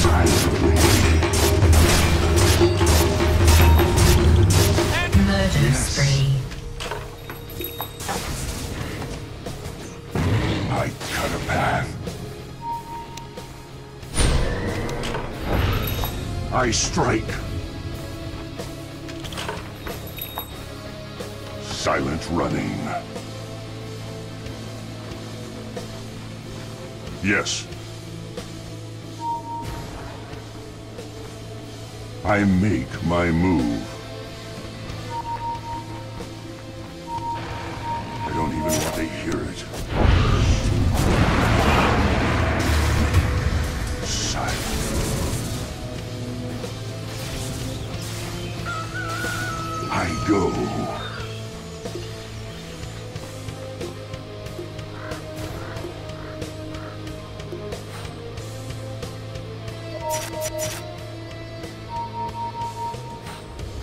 Speaker 3: Silently.
Speaker 6: Murder spree.
Speaker 3: I cut a path. I strike. Silent running. Yes. I make my move. I don't even want to hear it.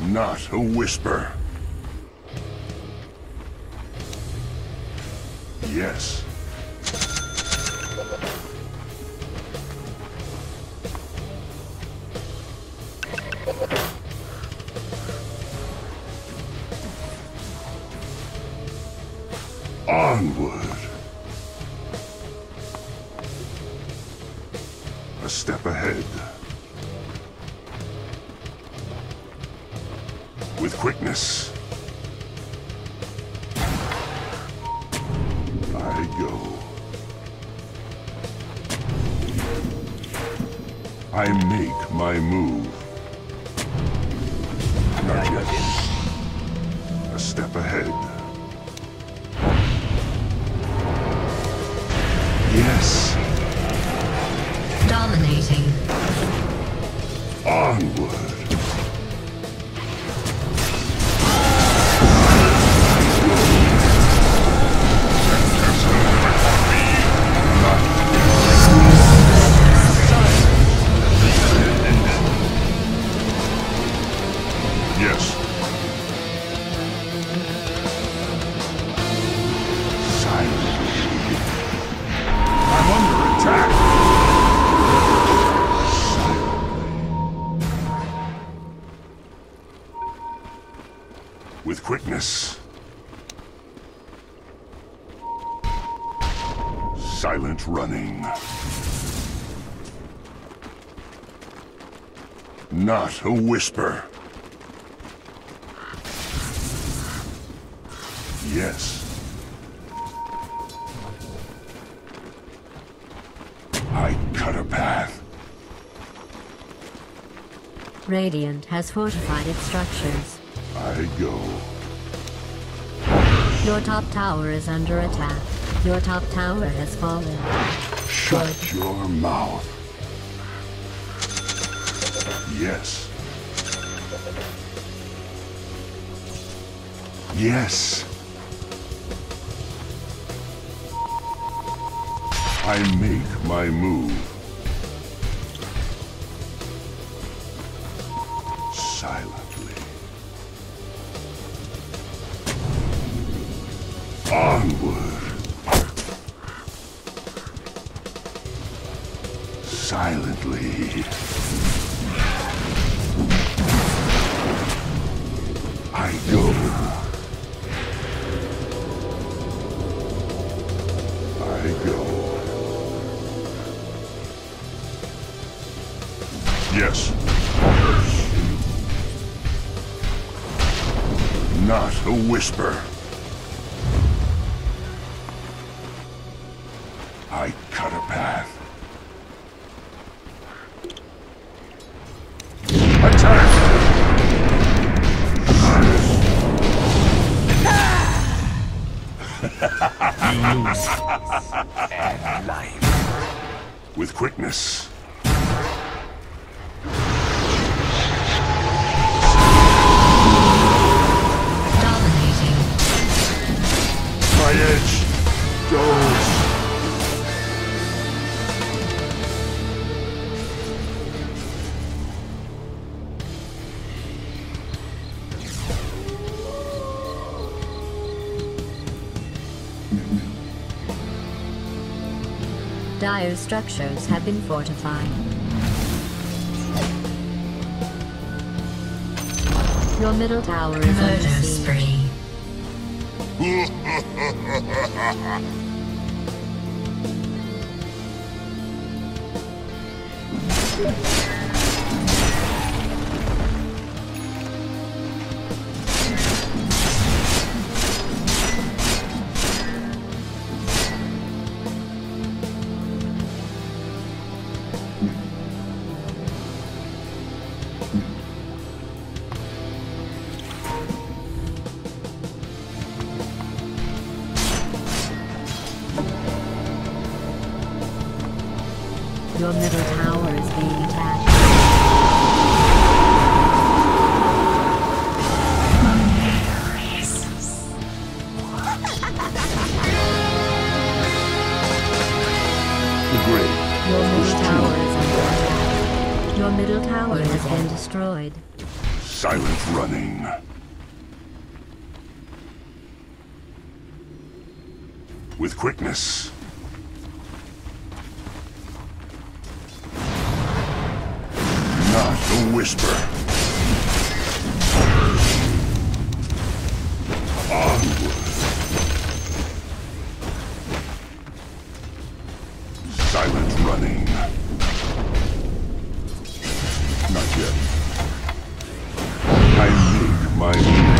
Speaker 3: Not a whisper. Yes. Onward. A step ahead. With quickness. I go. I make my move. Not yet. A step ahead. Yes.
Speaker 6: Dominating.
Speaker 3: Onward. Yes. Silently. I'm under attack. Silently. With quickness. Silent running. Not a whisper. Yes. I cut a path.
Speaker 1: Radiant has fortified its structures.
Speaker 3: I go.
Speaker 1: Your top tower is under attack. Your top tower has fallen.
Speaker 3: Shut your mouth. Yes. Yes. I make my move. Silently. Onward. Silently. I go. I go. Yes. Not a whisper. I cut a path. Attack!
Speaker 5: And life.
Speaker 3: With quickness.
Speaker 6: Dominating.
Speaker 3: My edge goes.
Speaker 1: Dire's structures have been fortified. Your middle tower is under
Speaker 6: Murder
Speaker 1: siege.
Speaker 6: spree.
Speaker 1: Your middle tower is being attacked.
Speaker 3: The grave
Speaker 1: Your
Speaker 3: was
Speaker 1: middle tower
Speaker 3: too.
Speaker 1: is under attack. Your middle tower has been destroyed.
Speaker 3: Silent running. With quickness. Not a whisper. Onward. Silent running. Not yet. I make my move.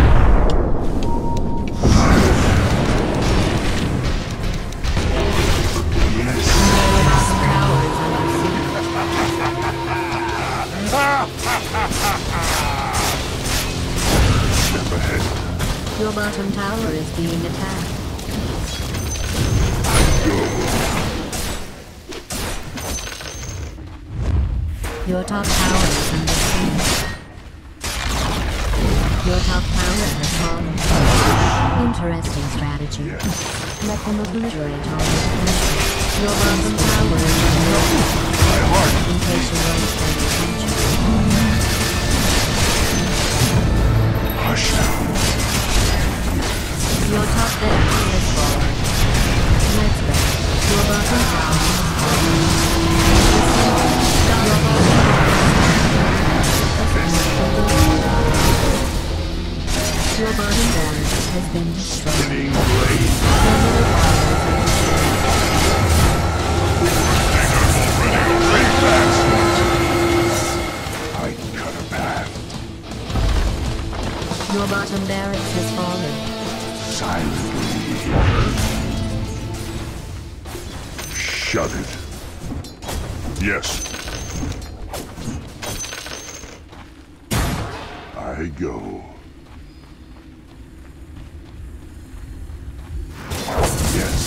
Speaker 3: Step ahead.
Speaker 1: Your bottom tower is being attacked.
Speaker 3: Go.
Speaker 1: Your top tower is under siege. Your top tower has fallen. Interesting strategy.
Speaker 3: Yes.
Speaker 1: Let them obliterate all the defenses. Your bottom tower is under siege.
Speaker 3: My heart.
Speaker 1: In case you weren't paying attention.
Speaker 3: Hush now.
Speaker 1: Your top barracks has fallen. Let's go. Your bottom tower has fallen. Your bottom Your bottom barracks has been destroyed.
Speaker 3: Spinning blade. Very fast. I cut a path.
Speaker 1: Your bottom barracks has fallen.
Speaker 3: Silently. Shut it. Yes. I go. Yes.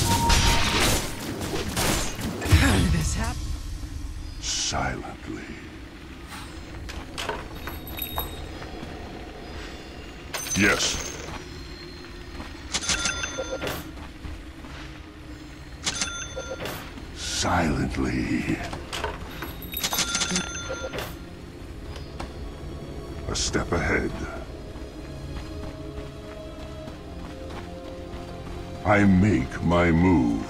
Speaker 5: How did this happen?
Speaker 3: Silently. Yes. Silently. A step ahead. I make my move.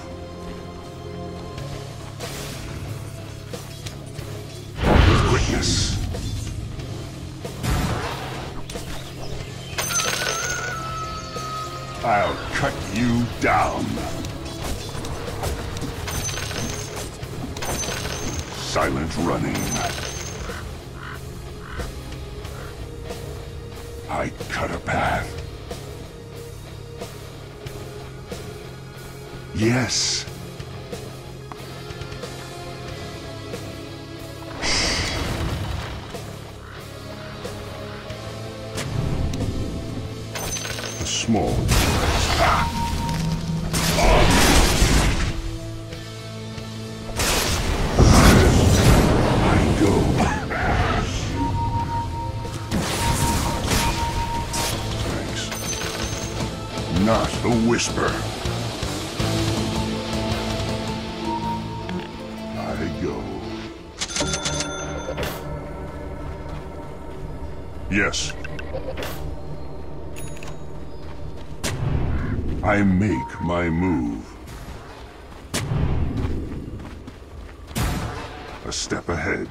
Speaker 3: With quickness. I'll cut you down. Silent running. I cut a path. Yes. A small. I go. Thanks. Not a whisper. I go. Yes. I make my move. A step ahead.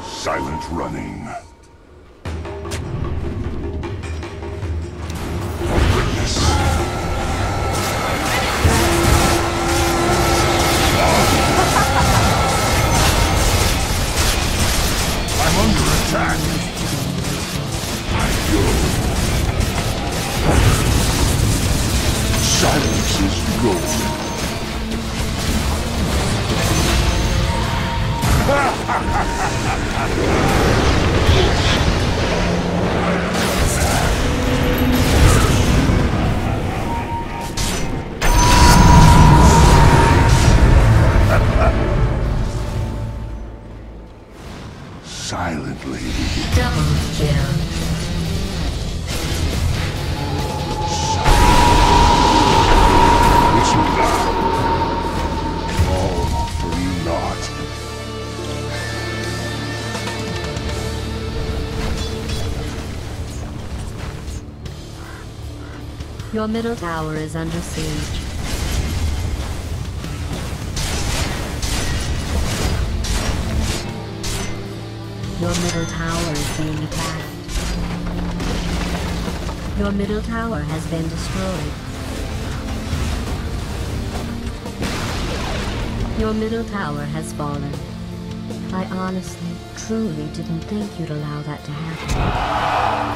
Speaker 3: Silent running. Witness. I'm under attack. I go. Silence is gold. Silently.
Speaker 6: Double kill.
Speaker 3: It's not. All
Speaker 1: Your middle tower is under siege. Your middle tower is being attacked. Your middle tower has been destroyed. Your middle tower has fallen. I honestly, truly didn't think you'd allow that to happen.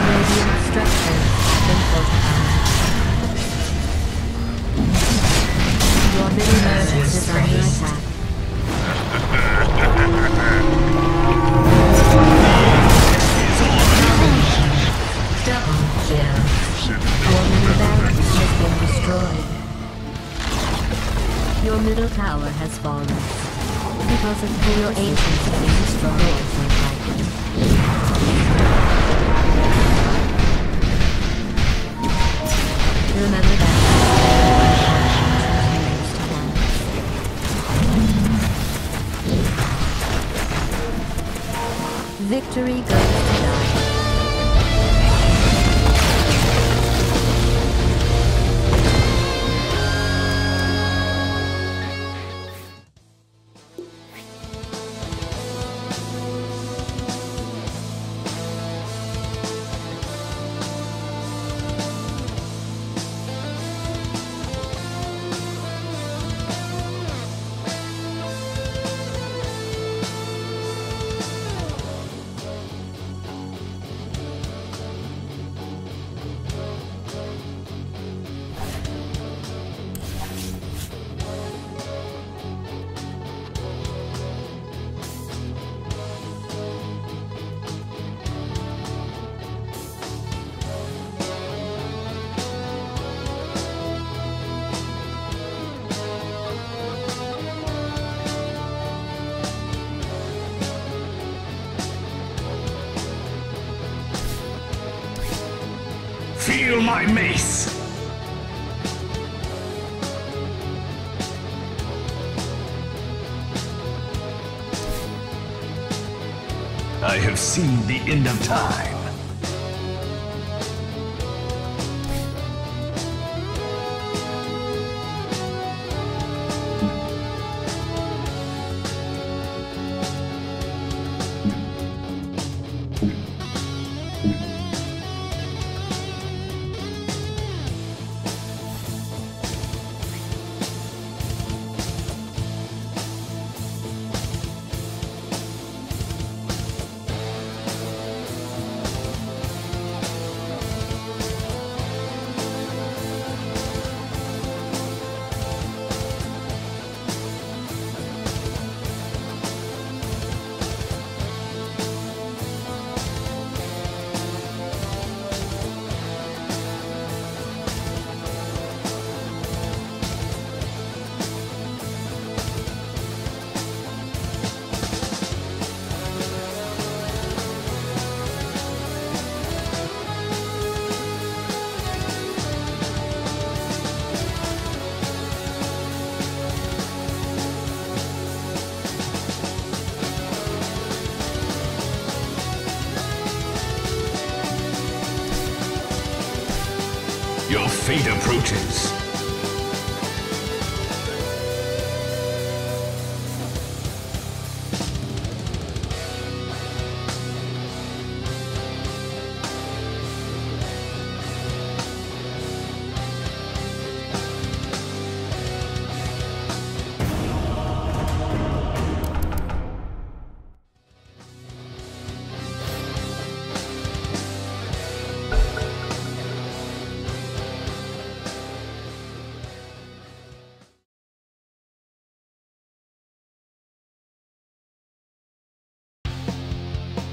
Speaker 1: Radiant structures have been fortified. Your middle node is under attack. Double kill. Your middle barracks has been destroyed. Your middle tower has fallen because of your ancients getting destroyed. Remember that. Victory goes to die.
Speaker 5: Feel my mace! I have seen the end of time. Your fate approaches.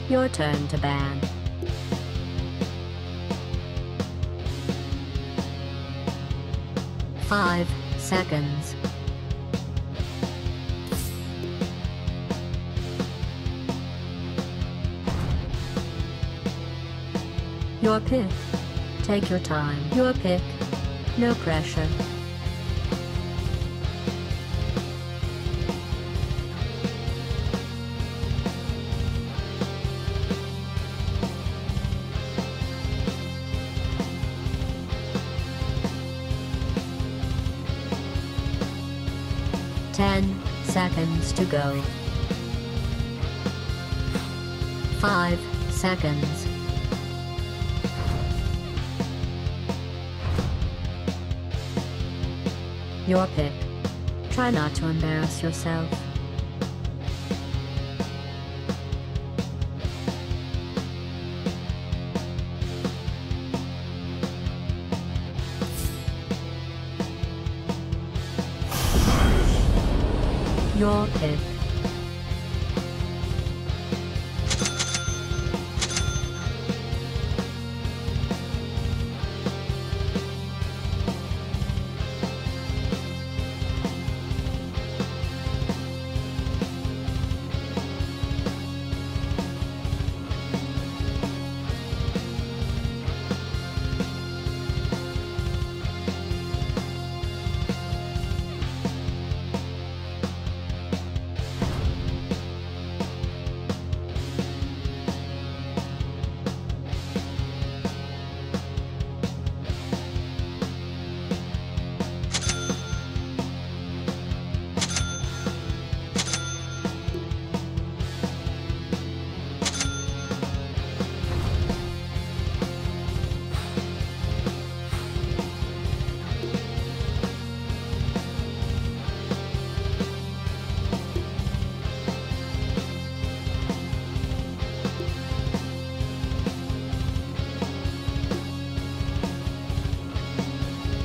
Speaker 1: Your turn to ban. Five seconds. Your pick. Take your time. Your pick. No pressure. 10 seconds to go. 5 seconds. Your pick. Try not to embarrass yourself. Your pick.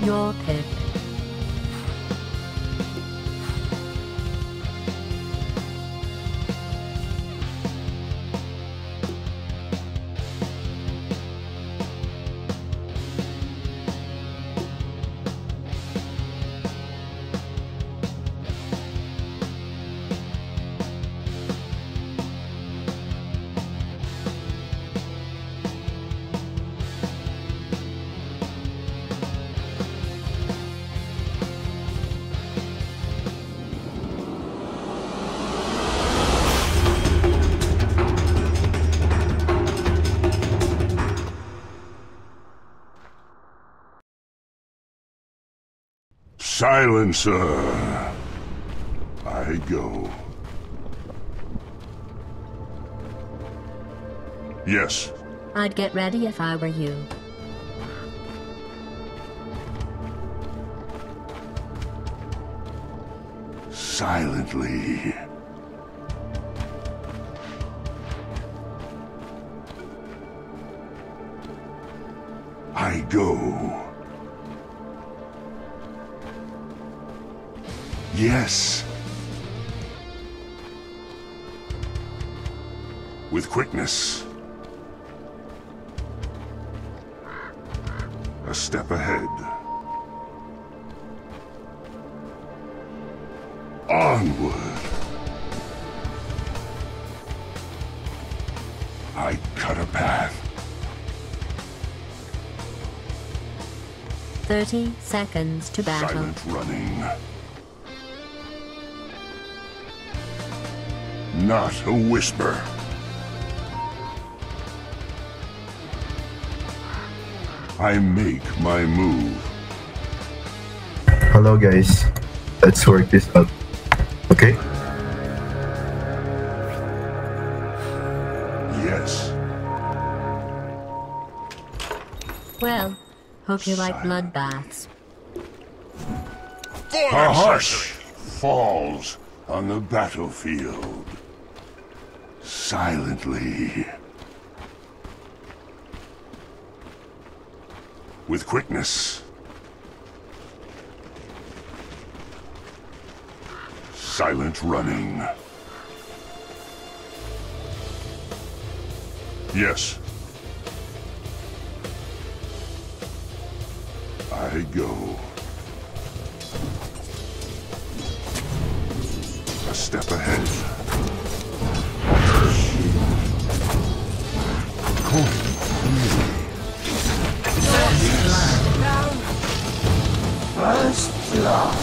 Speaker 1: Your pick.
Speaker 3: Silencer. I go. Yes.
Speaker 1: I'd get ready if I were you.
Speaker 3: Silently. I go. Yes. With quickness. A step ahead. Onward. I cut a path.
Speaker 1: 30 seconds to battle.
Speaker 3: Silent running. Not a whisper. I make my move.
Speaker 7: Hello guys, let's work this out. Okay?
Speaker 3: Yes.
Speaker 1: Well, hope you like bloodbaths.
Speaker 3: A hush falls on the battlefield. Silently. With quickness. Silent running. Yes. I go. A step ahead.
Speaker 4: First blood.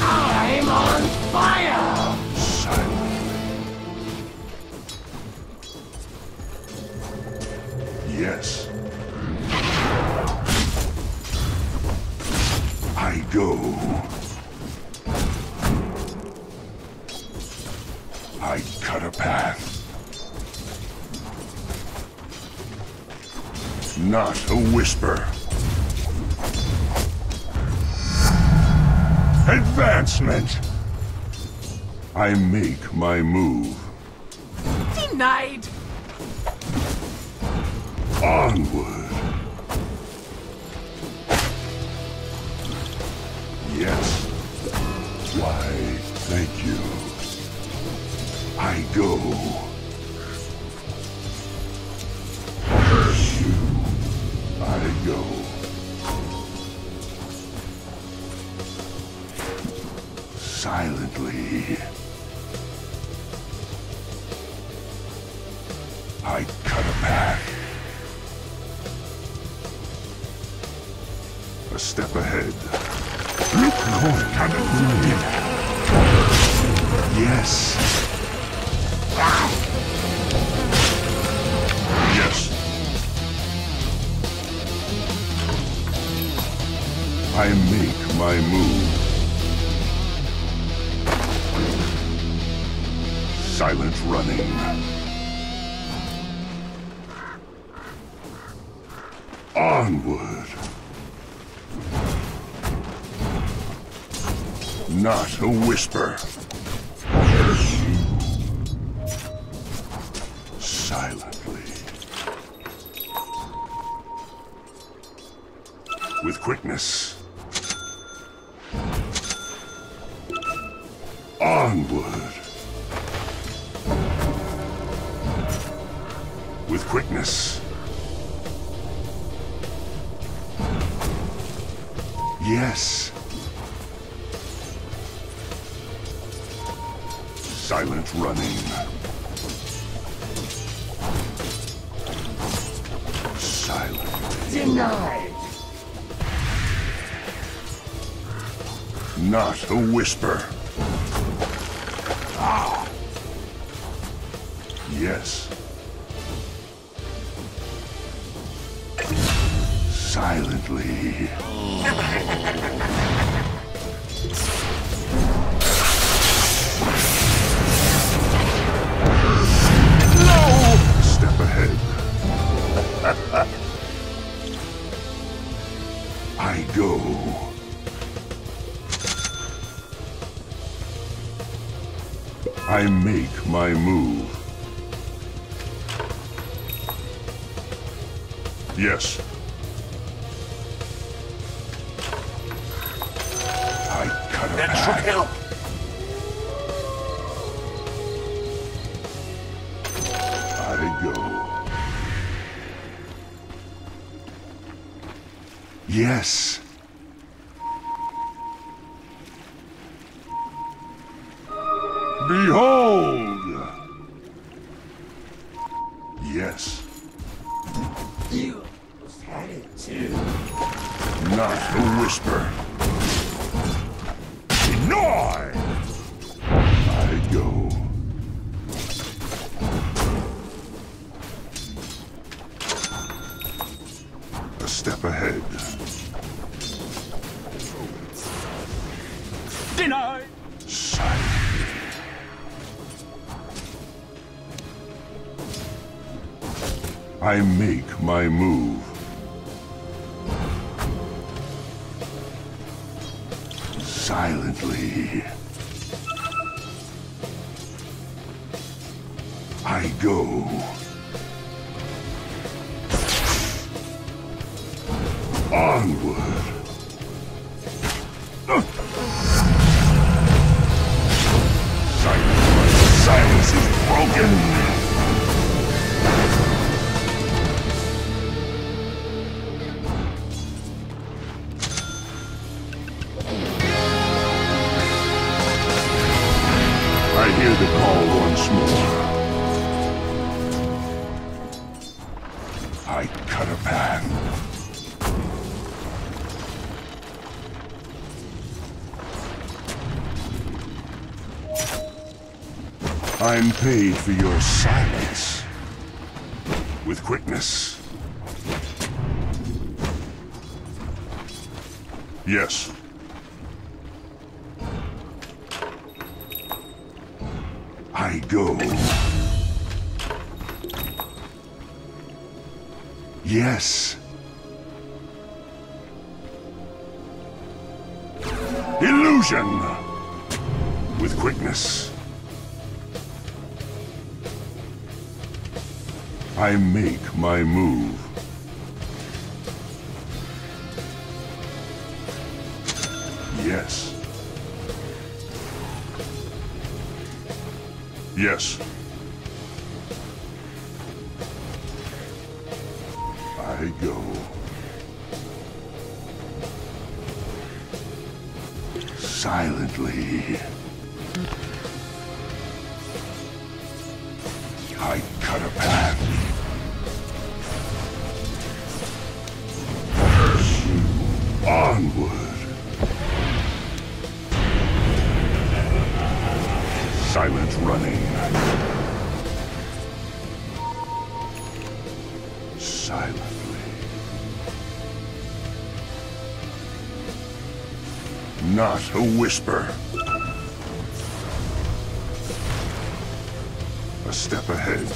Speaker 4: I'm on fire!
Speaker 3: Silently. Yes. I go. Not a whisper. Advancement. I make my move.
Speaker 4: Denied.
Speaker 3: Onward. Yes. Why, thank you. I go. Pursue. I go. Silently. I cut a path. A step ahead. Yes. Yes. I make my move. Silent running. Onward. Not a whisper. Silently. With quickness. Onward. With quickness. Yes. Silent running. Silent.
Speaker 4: Denied.
Speaker 3: Not a whisper. Ah. Yes. Silently. No! Step ahead. I go. I make my move. Yes. I cut a path.
Speaker 4: Help.
Speaker 3: I go. Yes. Behold! Yes.
Speaker 4: You had it too.
Speaker 3: Not a whisper. Deny! I go. A step ahead.
Speaker 4: Denied.
Speaker 3: Silent. I make my move. Silently. I go. Onward. Silence is broken. I hear the call once more. I cut a path. I'm paid for your silence. With quickness. Yes. I go. Yes. Illusion! With quickness. I make my move. Yes. Yes. I go. Silently. I cut a path. Onward. Silent running. Silently. Not a whisper. A step ahead.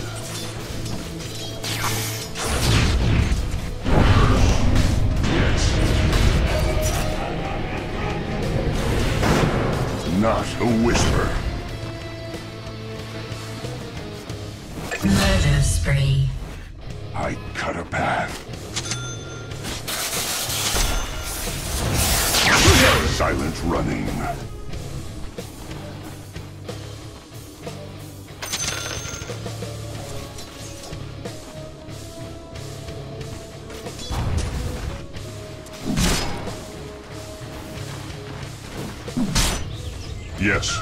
Speaker 3: Yes. Not a whisper.
Speaker 6: Murder spree.
Speaker 3: I cut a path. Silent running. Yes.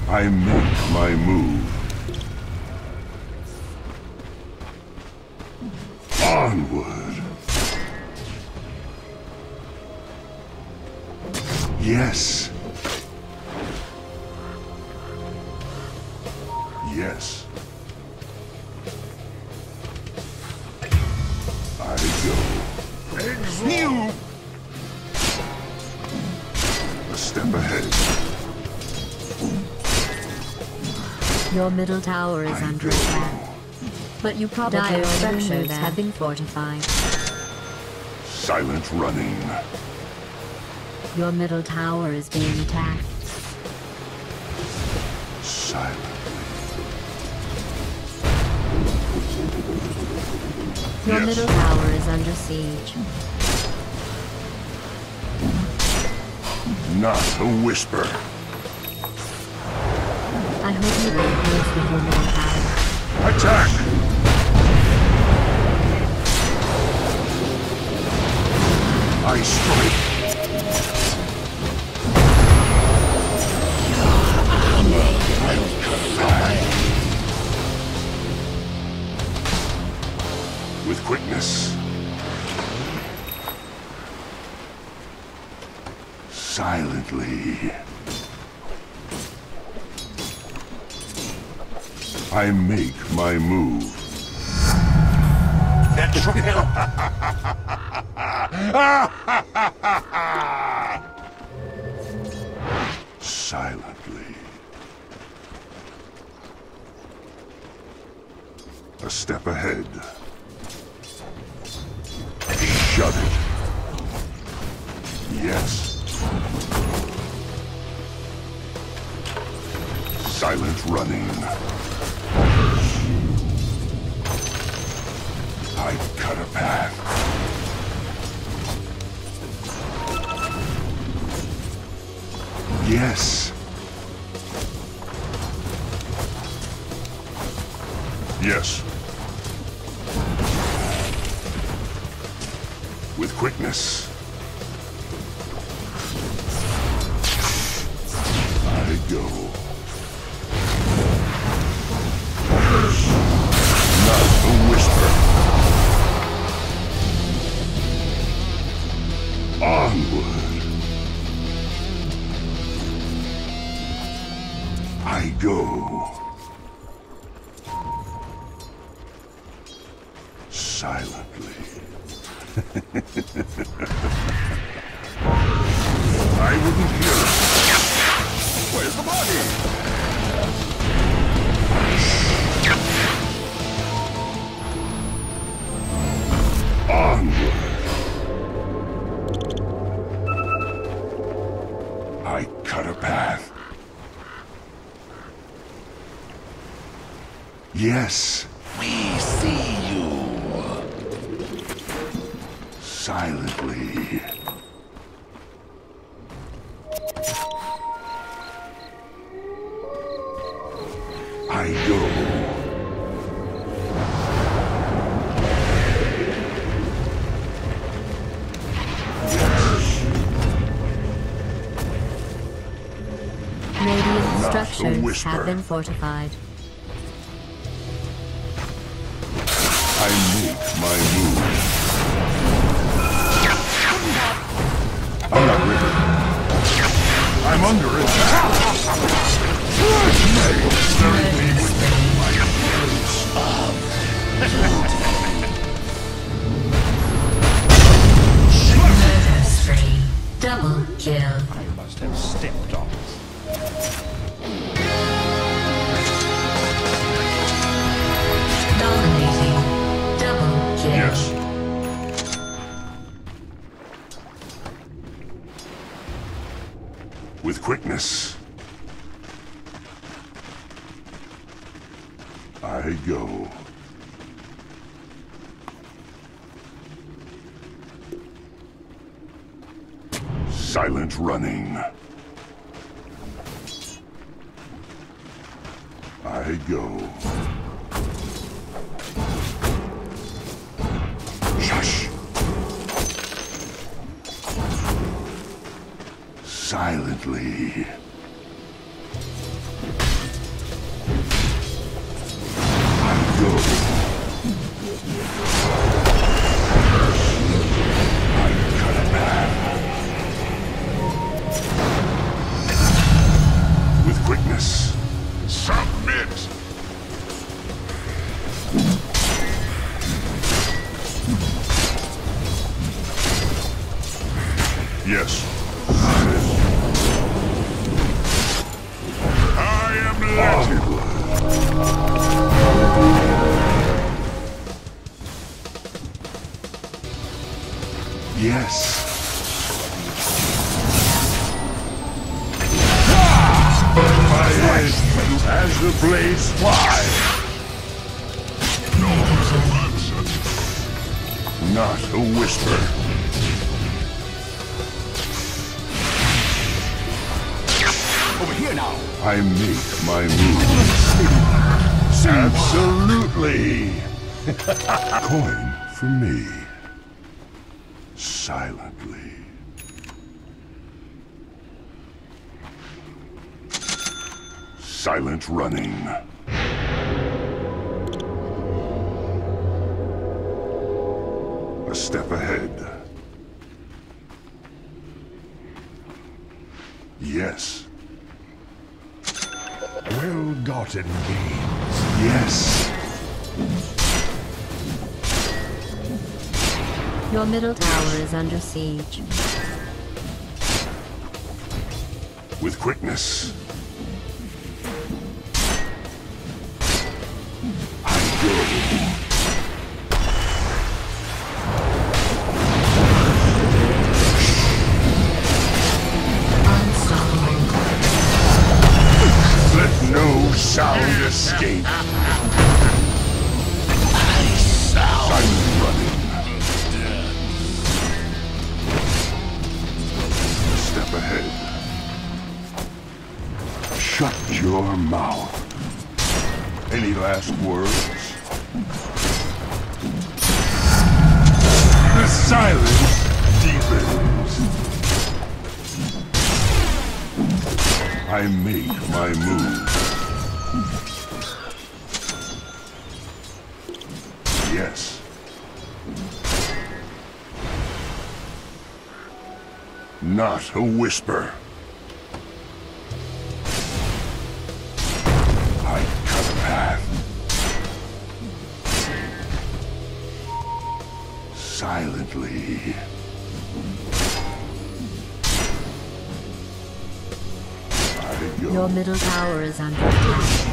Speaker 3: I make my move. Onward. Yes. Yes. I go. You. A step ahead.
Speaker 1: Your middle tower is under attack. But you probably
Speaker 6: Dire
Speaker 1: structures
Speaker 6: that.
Speaker 1: have been fortified.
Speaker 3: Silent running.
Speaker 1: Your middle tower is being attacked.
Speaker 3: Silently.
Speaker 1: Your
Speaker 3: Yes.
Speaker 1: middle tower is under siege.
Speaker 3: Not a whisper.
Speaker 1: I hope you will close with your middle tower.
Speaker 3: Attack! I strike. With quickness. Silently. I make my move. Silently. A step ahead. Shut it. Yes. Silent running. I cut a path. Yes. Yes. With quickness. I go. Not a whisper. Onward. I go. Silently. I wouldn't hear it. Where's the body? Onward. I cut a path. Yes.
Speaker 5: We see you.
Speaker 3: Silently. I go.
Speaker 1: Radiant
Speaker 3: Not a
Speaker 1: structures
Speaker 3: whisper.
Speaker 1: have been fortified.
Speaker 3: I make my move. I'm not ready. I'm under attack.
Speaker 6: Murder spree. Double kill.
Speaker 4: I must have stepped on it.
Speaker 6: Dominating. Double kill.
Speaker 3: Yes. With quickness. I go. Silent running. I go. Shush. Silently. I go. I cut a path. With quickness. Submit! Yes. I am legend. Yes. My head as the blades fly. Not a whisper.
Speaker 5: Over here now.
Speaker 3: I make my moves. Absolutely. Coin for me. Silently. Silent running. A step ahead. Yes. Well-gotten gains. Yes.
Speaker 1: Your middle tower is under siege.
Speaker 3: With quickness. I go. Let no sound escape. Silent running. A step ahead. your mouth. Any last words? The silence deepens. I make my move. Yes. Not a whisper. I cut a path. Silently. I go.
Speaker 1: Your middle tower is under attack.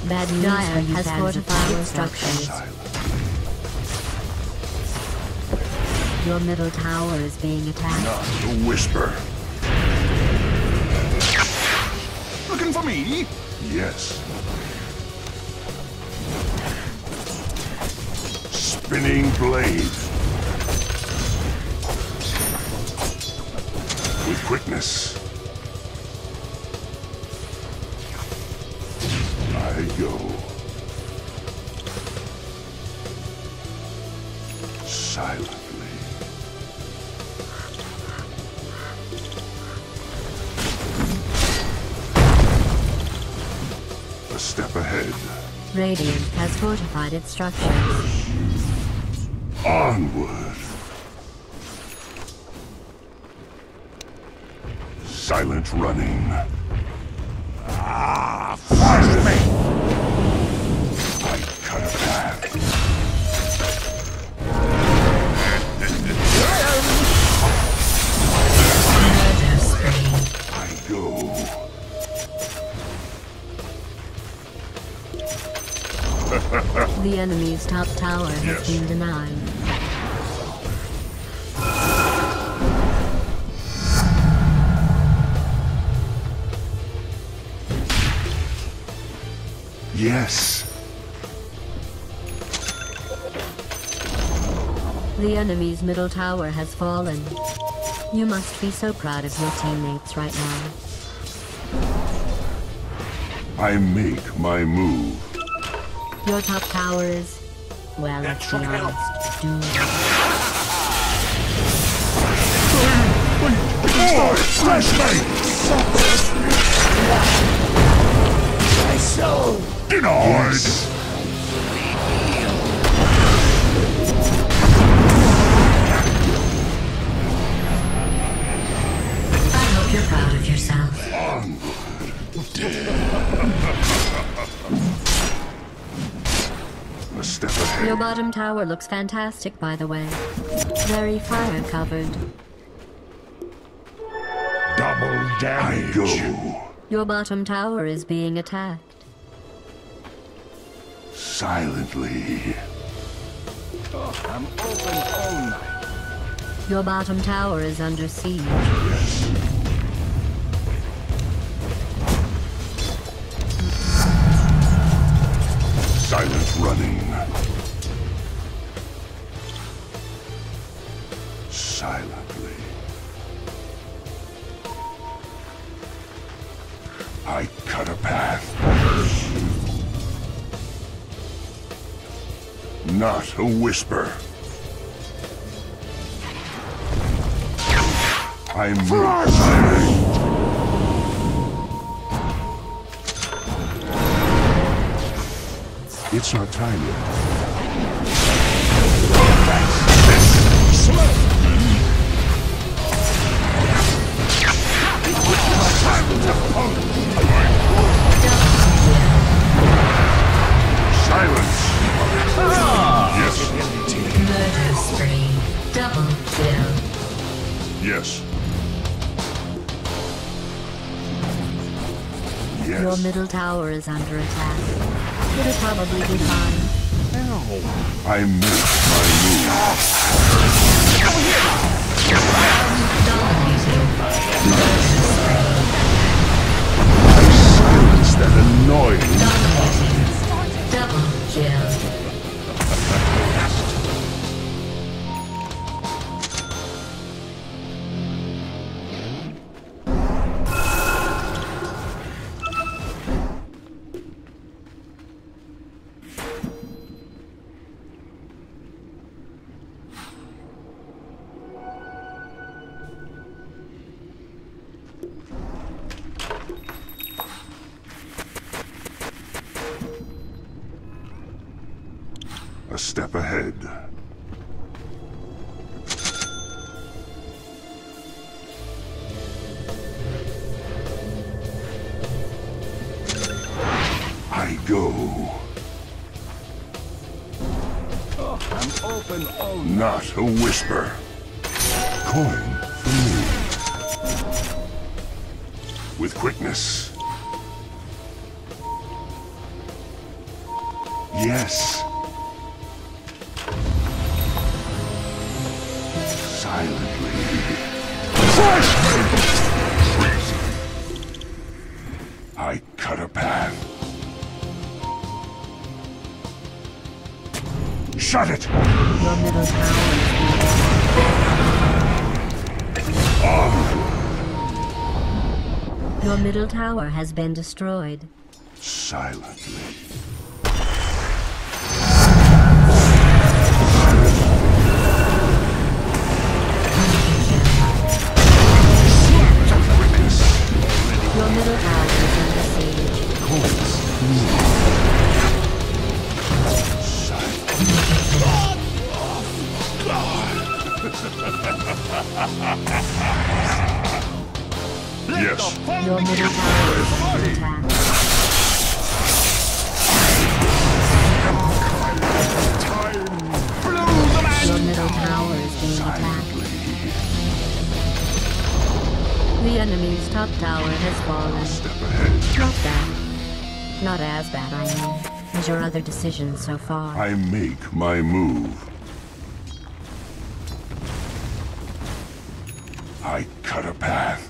Speaker 1: Bad news for you has fortified structures.
Speaker 3: Silent.
Speaker 1: Your middle tower is being attacked.
Speaker 3: Not a whisper.
Speaker 4: Looking for me?
Speaker 3: Yes. Spinning blade. With quickness. I go. Silently. A step ahead.
Speaker 1: Radiant has fortified its structures.
Speaker 3: Onward. Silent running. Flash me! I cut a path. I go.
Speaker 1: The enemy's top tower has
Speaker 3: Yes.
Speaker 1: been denied.
Speaker 3: Yes.
Speaker 1: The enemy's middle tower has fallen. You must be so proud of your teammates right now.
Speaker 3: I make my move.
Speaker 1: Your top tower is, well, let's be honest, doomed.
Speaker 3: Flash me! My soul! Denied! Yes.
Speaker 6: I hope you're proud of yourself.
Speaker 3: A step ahead.
Speaker 1: Your bottom tower looks fantastic, by the way. Very fire covered.
Speaker 3: Double damage. I go.
Speaker 1: Your bottom tower is being attacked.
Speaker 3: Silently.
Speaker 4: I'm open all night.
Speaker 1: Your bottom tower is under siege.
Speaker 3: Yes. Silent running. Silently. I cut a path. Not a whisper. I move silent. It's not time yet. Silence. Yes.
Speaker 6: Murder spree. Double kill.
Speaker 3: Yes.
Speaker 1: Your
Speaker 3: Yes.
Speaker 1: middle tower is under attack. It'll probably be fine.
Speaker 3: I make my move. I silence that annoying.
Speaker 6: Double kill.
Speaker 3: A step ahead. I go.
Speaker 4: I'm open all night.
Speaker 3: Not a whisper. Coin for me. With quickness. Yes. Silently. I cut a path. Shut it!
Speaker 1: Your middle tower is Your middle tower has been destroyed.
Speaker 3: Silently.
Speaker 1: Your middle tower is under siege.
Speaker 3: Yes.
Speaker 1: Your middle tower is under attack. Your middle tower is being attacked. The enemy's top tower has fallen.
Speaker 3: Step ahead.
Speaker 1: Not bad. Not as bad, I mean, as your other decisions so far.
Speaker 3: I make my move. I cut a path.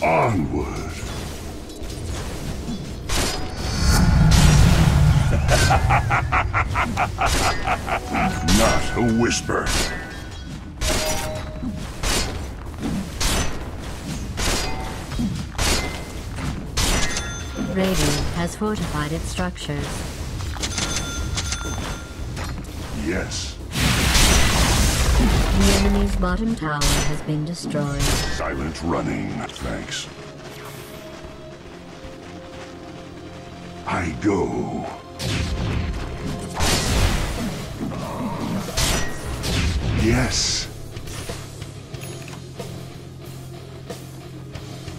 Speaker 3: Onward. Not a whisper.
Speaker 1: Radiant has fortified its structures.
Speaker 3: Yes.
Speaker 1: The enemy's bottom tower has been destroyed.
Speaker 3: Silent running. Thanks. I go. Yes.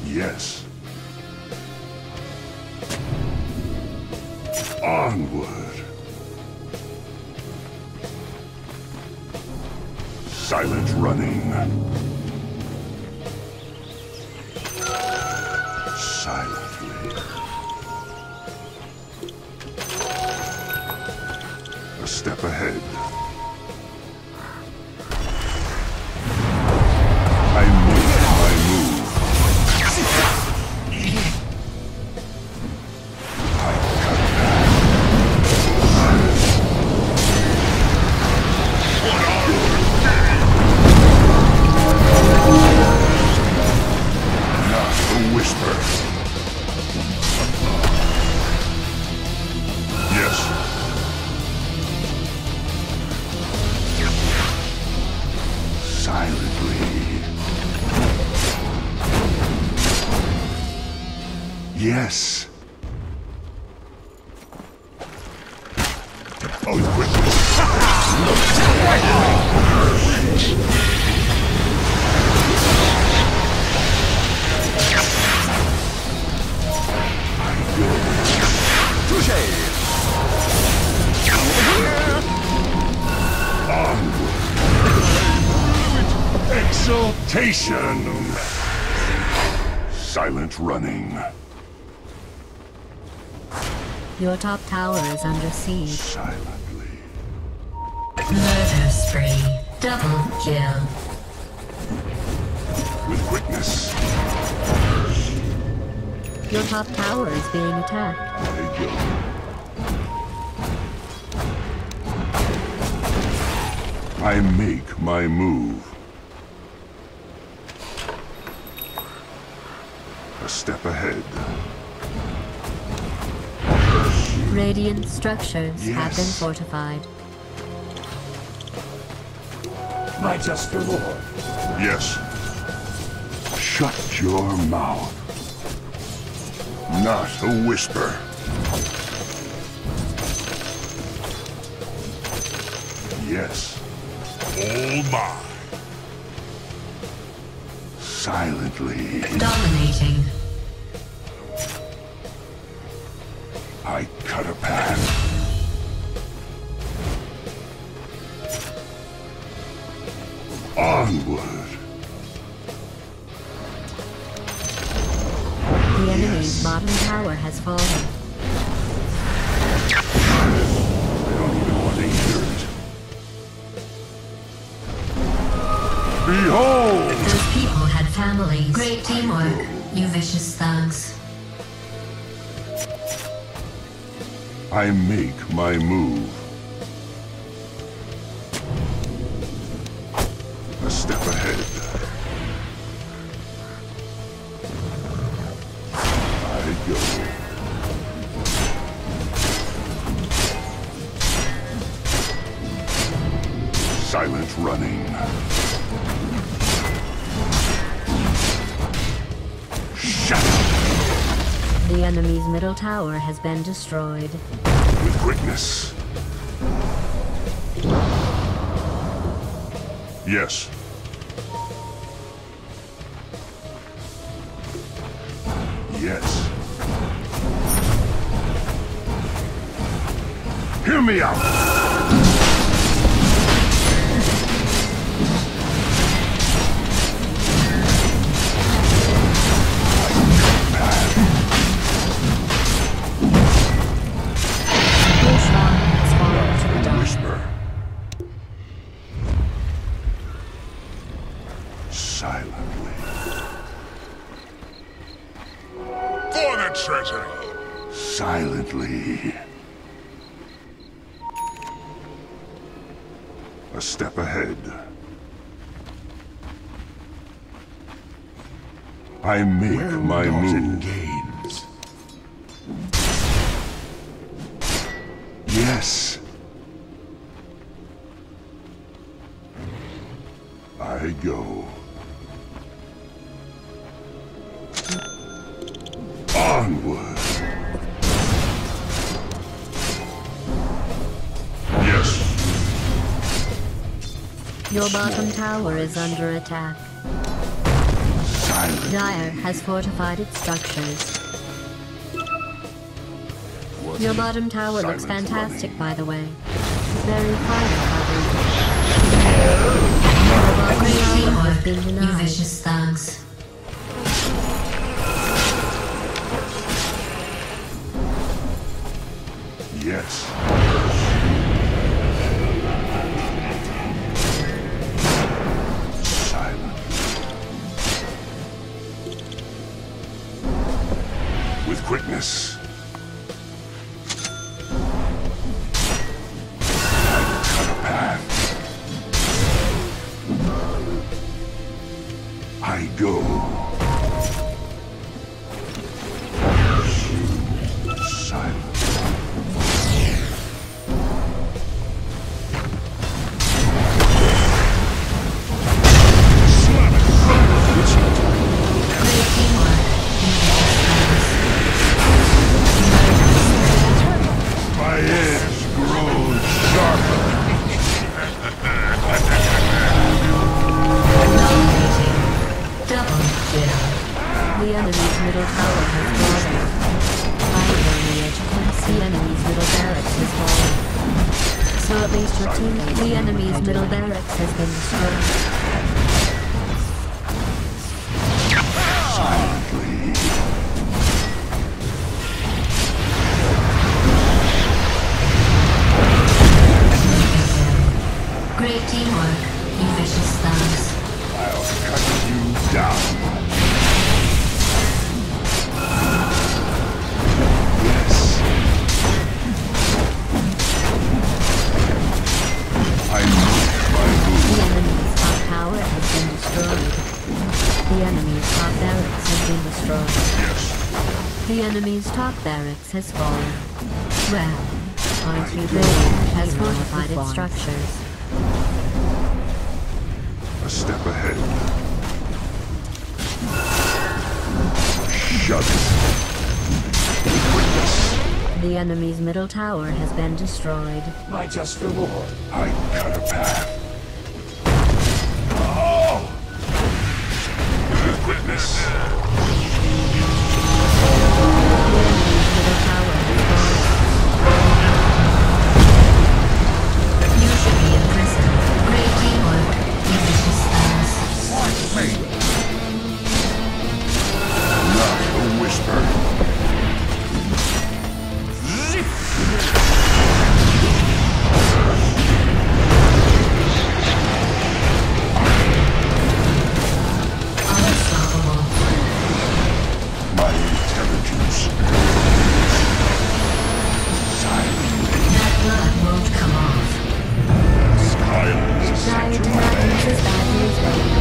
Speaker 3: Yes. Onward. Silent running. Silently. A step ahead. I make my move. Yes. Oh, quickly.
Speaker 4: Touché!
Speaker 3: Exaltation. Silent running.
Speaker 1: Your top tower is under siege.
Speaker 3: Silently.
Speaker 6: Murder spree. Double kill.
Speaker 3: With quickness.
Speaker 1: Your top tower is being attacked.
Speaker 3: I go. I make my move. A step ahead.
Speaker 1: Radiant structures have been
Speaker 3: Yes.
Speaker 1: fortified.
Speaker 5: My just reward.
Speaker 3: Yes. Shut your mouth. Not a whisper. Yes. All mine. Silently.
Speaker 6: Dominating.
Speaker 3: I cut a path. Onward.
Speaker 1: The enemy's bottom tower has fallen.
Speaker 3: I don't even want to hear it. Behold!
Speaker 6: Those people had families. Great teamwork, you vicious thugs.
Speaker 3: I make my move. A step ahead. I go. Silent running. Shut up!
Speaker 1: The enemy's middle tower has been destroyed.
Speaker 3: With quickness. Yes. Yes. Hear me out! Whisper. Silently.
Speaker 4: For the treasury!
Speaker 3: Silently. A step ahead. I make my move.
Speaker 5: Games.
Speaker 3: Yes. I go. Onward. Yes.
Speaker 1: Your bottom tower is under attack.
Speaker 3: Silent.
Speaker 1: Dire has fortified its structures. Your bottom tower looks
Speaker 3: Silent
Speaker 1: fantastic,
Speaker 3: running.
Speaker 1: by the way. Very fiber covered.
Speaker 6: Great
Speaker 1: Your bottom tower has
Speaker 6: teamwork,
Speaker 1: been
Speaker 6: you
Speaker 1: denied.
Speaker 6: vicious thugs.
Speaker 3: Yes. Silent. With quickness. I cut a path. I go. Silent.
Speaker 6: Great teamwork, you vicious thugs.
Speaker 3: My edge grows sharper.
Speaker 6: Dominating. Double kill.
Speaker 1: The enemy's middle tower has fallen. Fire on the edge. The enemy's middle barracks has fallen. So at least your team, the enemy's middle barracks has been destroyed.
Speaker 3: Silently.
Speaker 6: Great teamwork, you vicious thugs.
Speaker 3: I'll cut you down. Yes. I make my
Speaker 1: The
Speaker 3: move.
Speaker 1: enemy's top tower has been destroyed. The enemy's top barracks has been destroyed.
Speaker 3: Yes.
Speaker 1: The enemy's top barracks has fallen. Well, aren't you ready? Has fortified its structures.
Speaker 3: A step ahead. Shut it. With quickness.
Speaker 1: The enemy's middle tower has been destroyed.
Speaker 3: My just reward. I cut a path. Witness.
Speaker 1: Middle tower has
Speaker 6: You should be in prison. Great teamwork. Delicious stars.
Speaker 3: Not a whisper.
Speaker 6: Unstoppable.
Speaker 3: My intelligence.
Speaker 6: That blood won't come off.
Speaker 3: Silence.
Speaker 1: Dire do not use his bad news radio.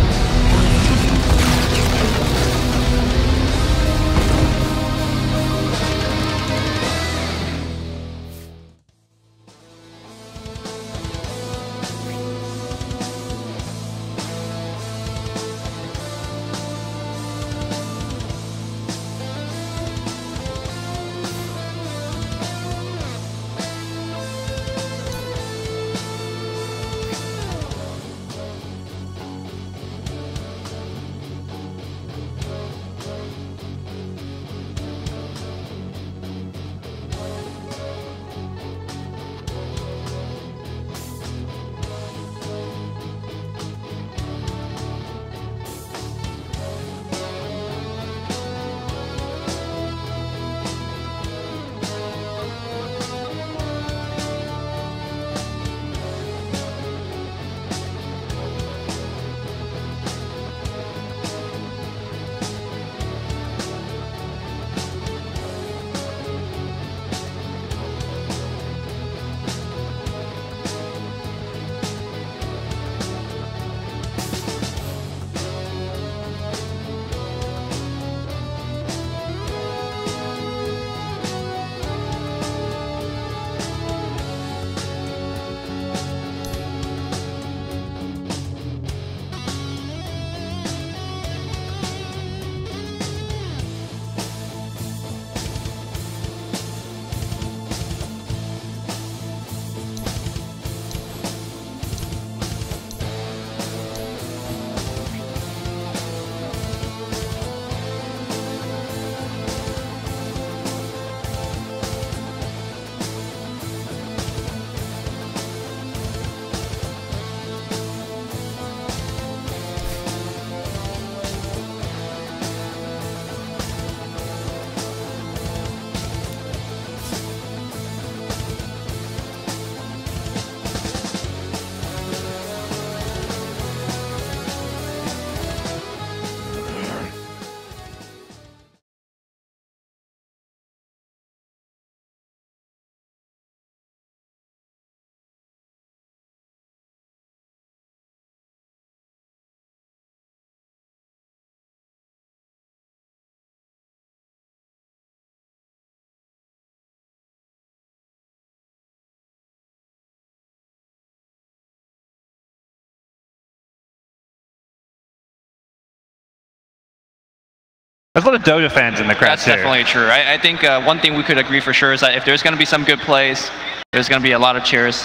Speaker 8: There's a lot of Dota fans in the crowd
Speaker 9: That's
Speaker 8: too.
Speaker 9: definitely true. I think one thing we could agree for sure is that if there's going to be some good plays, there's going to be a lot of cheers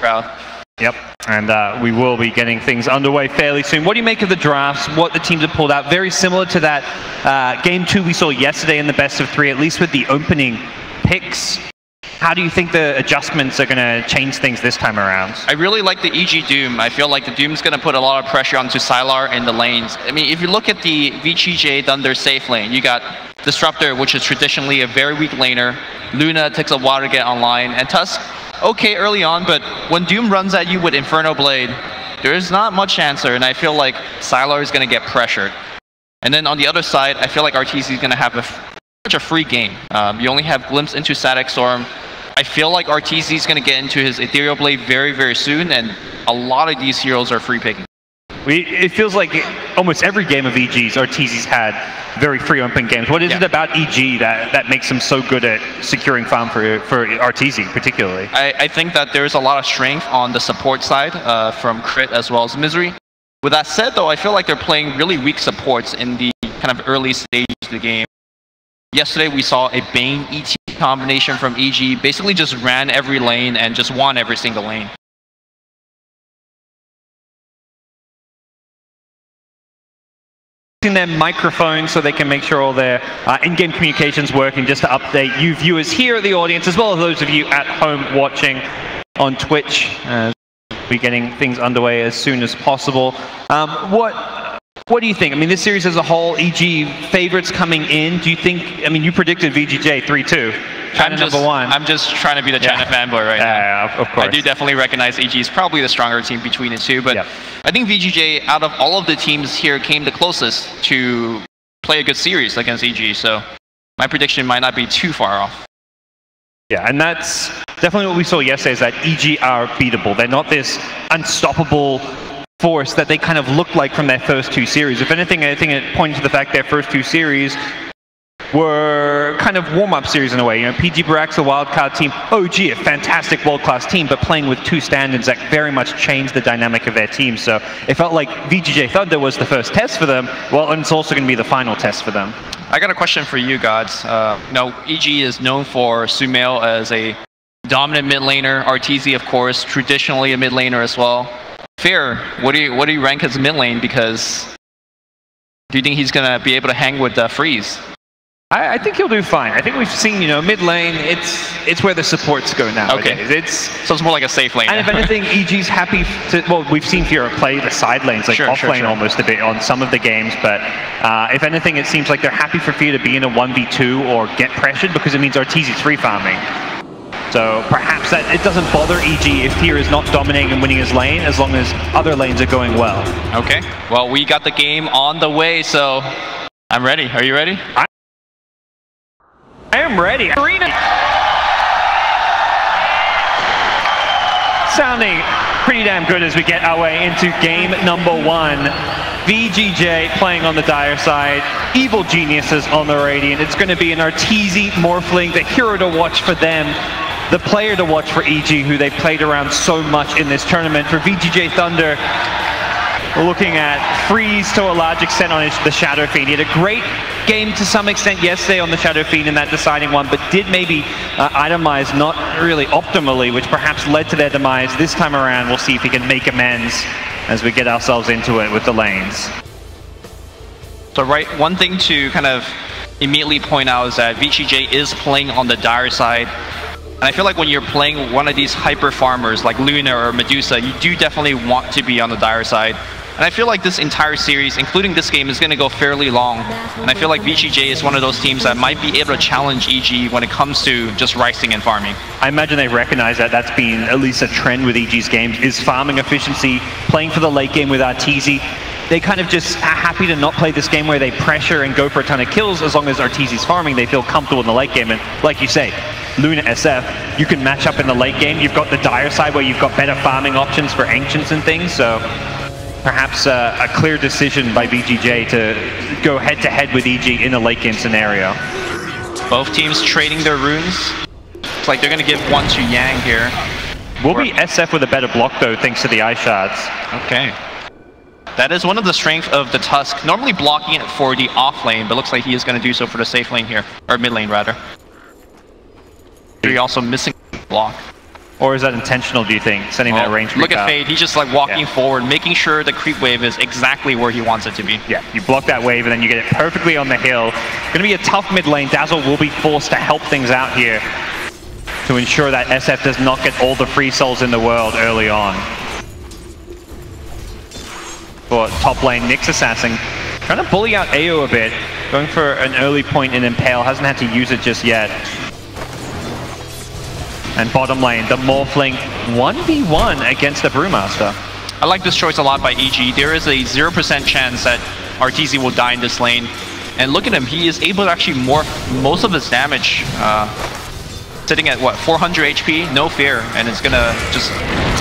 Speaker 9: crowd.
Speaker 8: Yep, and we will be getting things underway fairly soon. What do you make of the drafts, what the teams have pulled out? Very similar to that Game 2 we saw yesterday in the best of 3, at least with the opening picks. How do you think the adjustments are going to change things this time around?
Speaker 9: I really like the EG Doom. I feel like the Doom's going to put a lot of pressure onto Sylar in the lanes. I mean, if you look at the VGJ Thunder safe lane, you got Disruptor, which is traditionally a very weak laner. Luna takes a while to get online, and Tusk, okay early on, but when Doom runs at you with Inferno Blade, there's not much answer, and I feel like Sylar is going to get pressured. And then on the other side, I feel like RTC is going to have a free game. You only have Glimpse into Static Storm. I feel like RTC is going to get into his Ethereal Blade very, very soon, and a lot of these heroes are free picking.
Speaker 8: It feels like almost every game of EG's, RTC's had very free open games. What is it about EG that makes them so good at securing farm for RTC particularly?
Speaker 9: I think that there's a lot of strength on the support side from Crit as well as Misery. With that said, though, I feel like they're playing really weak supports in the kind of early stages of the game. Yesterday, we saw a Bane ET combination from EG basically just ran every lane and just won every single lane.
Speaker 8: Their microphones so they can make sure all their in-game communications working, just to update you viewers here at the audience, as well as those of you at home watching on Twitch. We're getting things underway as soon as possible. What do you think? I mean, this series as a whole, EG favorites coming in. Do you think, I mean, you predicted VGJ 3-2. China number one.
Speaker 9: I'm just trying to be the China fanboy right now.
Speaker 8: Yeah, of course.
Speaker 9: I do definitely recognize EG is probably the stronger team between the two, but I think VGJ, out of all of the teams here, came the closest to play a good series against EG, so my prediction might not be too far off.
Speaker 8: Yeah, and that's definitely what we saw yesterday, is that EG are beatable. They're not this unstoppable force that they kind of looked like from their first two series. If anything, I think it pointed to the fact their first two series were kind of warm-up series in a way. You know, PG Barak's a wildcard team. OG, a fantastic world-class team, but playing with two standards that very much changed the dynamic of their team. So it felt like VGJ Thunder was the first test for them. Well, and it's also going to be the final test for them.
Speaker 9: I got a question for you, Gods. EG is known for Sumail as a dominant mid laner. RTZ, of course, traditionally a mid laner as well. Fear, what do you rank as mid lane? Because do you think he's gonna be able to hang with Freeze?
Speaker 8: I think he'll do fine. I think we've seen, you know, mid lane. It's where the supports go now.
Speaker 9: Okay, so it's more like a safe lane.
Speaker 8: And if anything, EG's happy to. Well, we've seen Fear play the side lanes, like off lane almost a bit on some of the games. But if anything, it seems like they're happy for Fear to be in a 1v2 or get pressured, because it means RTZ's free farming. So perhaps that it doesn't bother EG if Fear is not dominating and winning his lane, as long as other lanes are going well.
Speaker 9: Okay. Well, we got the game on the way, so I'm ready. Are you ready?
Speaker 8: I am ready. Arena sounding pretty damn good as we get our way into game number one. VGJ playing on the Dire side, Evil Geniuses on the Radiant. It's going to be an RTZ Morphling, the hero to watch for them, the player to watch for EG, who they've played around so much in this tournament. For VGJ Thunder, we're looking at Freeze to a large extent on the Shadow Fiend. He had a great game to some extent yesterday on the Shadow Fiend in that deciding one, but did maybe itemize not really optimally, which perhaps led to their demise. This time around, we'll see if he can make amends as we get ourselves into it with the lanes.
Speaker 9: So one thing to kind of immediately point out is that VGJ is playing on the Dire side. And I feel like when you're playing one of these hyper farmers like Luna or Medusa, you do definitely want to be on the Dire side. And I feel like this entire series, including this game, is going to go fairly long. And I feel like VGJ is one of those teams that might be able to challenge EG when it comes to just ricing and farming.
Speaker 8: I imagine they recognize that that's been at least a trend with EG's games, is farming efficiency, playing for the late game with RTZ. They kind of just are happy to not play this game where they pressure and go for a ton of kills. As long as RTZ's farming, they feel comfortable in the late game. And like you say, Luna SF, you can match up in the late game. You've got the Dire side where you've got better farming options for Ancients and things. So perhaps a clear decision by VGJ to go head-to-head with EG in a late game scenario.
Speaker 9: Both teams trading their runes. It's like they're going to give one to Yang here.
Speaker 8: Will be SF with a better block though, thanks to the Ice Shards.
Speaker 9: Okay. That is one of the strengths of the Tusk. Normally blocking it for the off lane, but looks like he is going to do so for the safe lane here. Or mid lane, rather. He's also missing block.
Speaker 8: Or is that intentional, do you think? Sending that range
Speaker 9: look at Fade. He's just like walking forward, making sure the creep wave is exactly where he wants it to be.
Speaker 8: Yeah, you block that wave and then you get it perfectly on the hill. Going to be a tough mid lane. Dazzle will be forced to help things out here to ensure that SF does not get all the free souls in the world early on. For top lane, Nyx Assassin trying to bully out AO a bit, going for an early point in Impale, hasn't had to use it just yet. And bottom lane, the Morphling 1v1 against the Brewmaster.
Speaker 9: I like this choice a lot by EG. There is a 0% chance that RTZ will die in this lane. And look at him, he is able to actually morph most of his damage. Sitting at what, 400 HP, no fear, and it's gonna just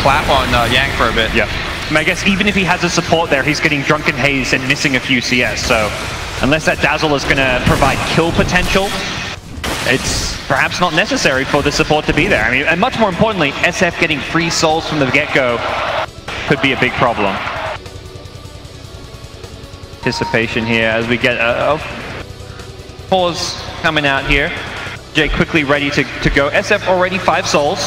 Speaker 9: clap on Yang for a bit.
Speaker 8: Yeah. I guess even if he has a support there, he's getting Drunken Haze and missing a few CS, so unless that Dazzle is going to provide kill potential, it's perhaps not necessary for the support to be there. I mean, and much more importantly, SF getting free souls from the get-go could be a big problem. Anticipation here as we get a pause coming out here. Jay quickly ready to go. SF already 5 souls.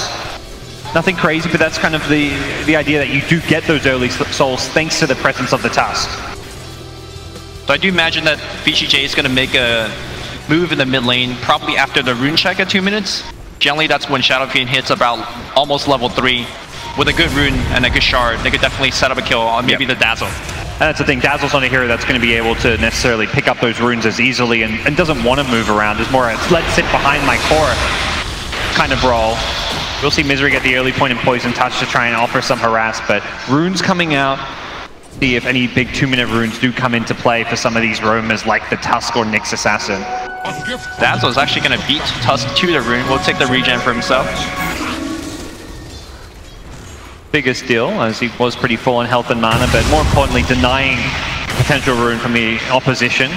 Speaker 8: Nothing crazy, but that's kind of the idea that you do get those early souls thanks to the presence of the Tusk.
Speaker 9: So I do imagine that VGJ is going to make a move in the mid lane, probably after the rune check at 2 minutes. Generally, that's when Shadow Fiend hits about almost level 3. With a good rune and a good shard, they could definitely set up a kill on maybe the Dazzle.
Speaker 8: And that's the thing, Dazzle's not a hero that's going to be able to necessarily pick up those runes as easily and doesn't want to move around. It's more a let's sit behind my core kind of role. We'll see Misery get the early point in Poison Touch to try and offer some harass, but runes coming out. See if any big 2-minute runes do come into play for some of these roamers like the Tusk or Nyx Assassin.
Speaker 9: Dazzle is actually going to beat Tusk to the rune. We'll take the regen for himself.
Speaker 8: Biggest deal, as he was pretty full on health and mana, but more importantly, denying potential rune from the opposition.